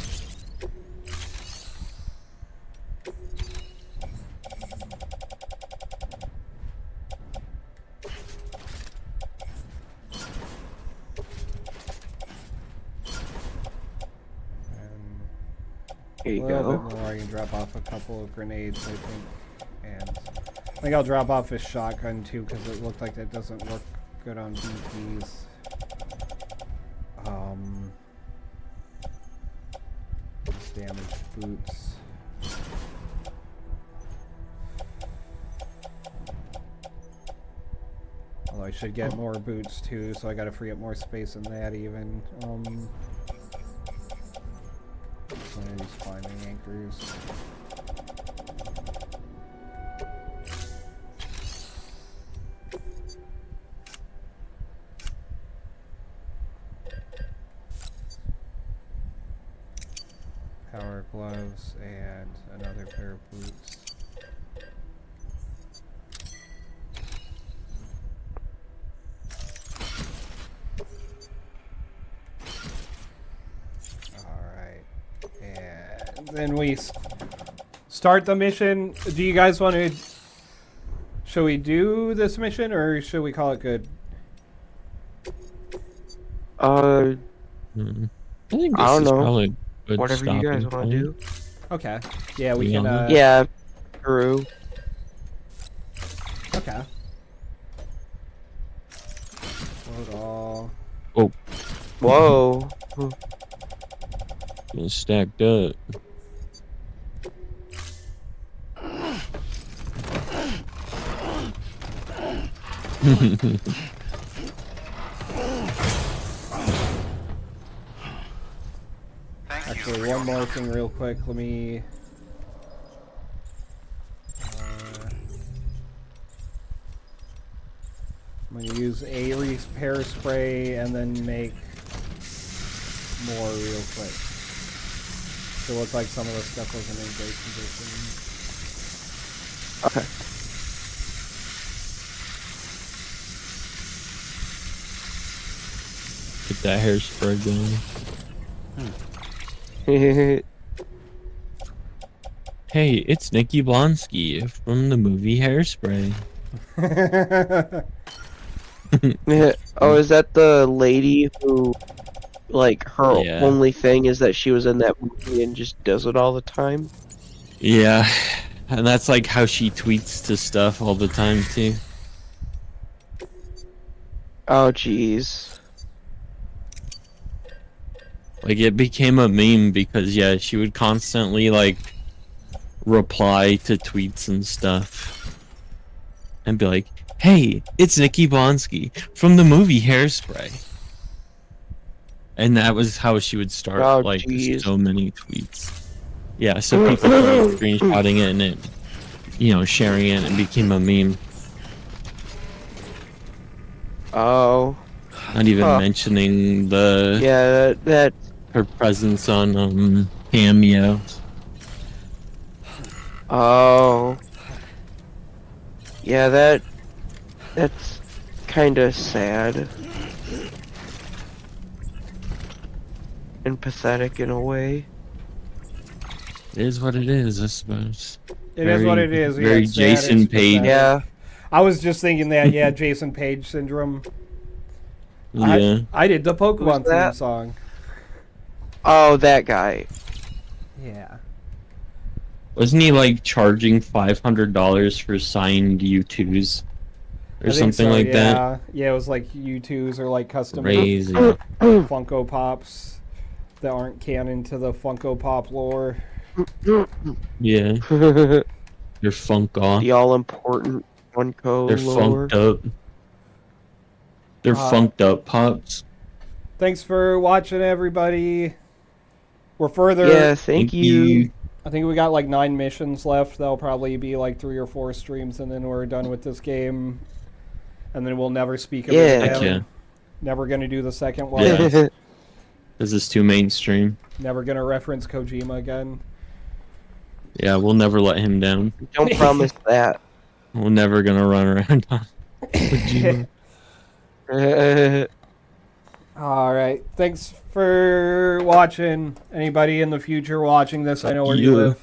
Here you A little go. bit more. I can drop off a couple of grenades, I think. And I think I'll drop off this shotgun too, because it looked like that doesn't look good on BTs. Damaged boots. Although I should get more boots too, so I gotta free up more space in that even. tankers. Power gloves and another pair of boots. Alright. And then we start the mission. Do you guys want to... Should we do this mission or should we call it good? I think I this don't is know. probably a good Whatever you guys stopping want to do. Okay. Yeah, we Yeah. can... Yeah, true. Okay. Load all. Oh, Whoa. it's stacked up. Actually, one more thing real quick. Let me... I'm going to use a repair spray and then make more real quick. So it looks like some of the stuff wasn't in great condition. Okay. Get that hairspray going. Hey, it's Nikki Blonsky from the movie Hairspray. Oh, is that the lady who, like, her Yeah. only thing is that she was in that movie and just does it all the time? Yeah, and that's like how she tweets to stuff all the time too. Oh, jeez. Like it became a meme because yeah, she would constantly like reply to tweets and stuff and be like, "Hey, it's Nikki Blonsky from the movie Hairspray." And that was how she would start Oh, like jeez. so many tweets. Yeah, so people started screenshotting it and it, you know, sharing it and it became a meme. Oh. Not even mentioning the Yeah, that her presence on Cameo. Oh. Yeah, that's kind of sad. And pathetic in a way. It is what it is, I suppose. It is what it is. Yeah, Very it's sad, Jason it's Page. pathetic. Yeah. I was just thinking that, yeah, Jason Page syndrome. Yeah. I did the Pokemon Who's that? theme song. Oh, that guy. Yeah. Wasn't he like charging $500 for signed U2s or I think something so, like yeah. that? Yeah, it was like U2s or like custom Crazy. Funko Pops that aren't canon to the Funko Pop lore. Yeah. The They're funk off. all-important Funko They're lore. funked up. They're funked up pops. Thanks for watching, everybody. We're further. Yeah, thank you. I think we got like 9 missions left. That'll probably be like 3 or 4 streams, and then we're done with this game. And then we'll never speak of it Yeah. again. Yeah. Never gonna do the second one. Yeah. This is too mainstream. Never gonna reference Kojima again. Yeah, we'll never let him down. Don't promise that. We're never gonna run around on Kojima. Alright, thanks for watching. Anybody in the future watching this, I know where you Yeah. live.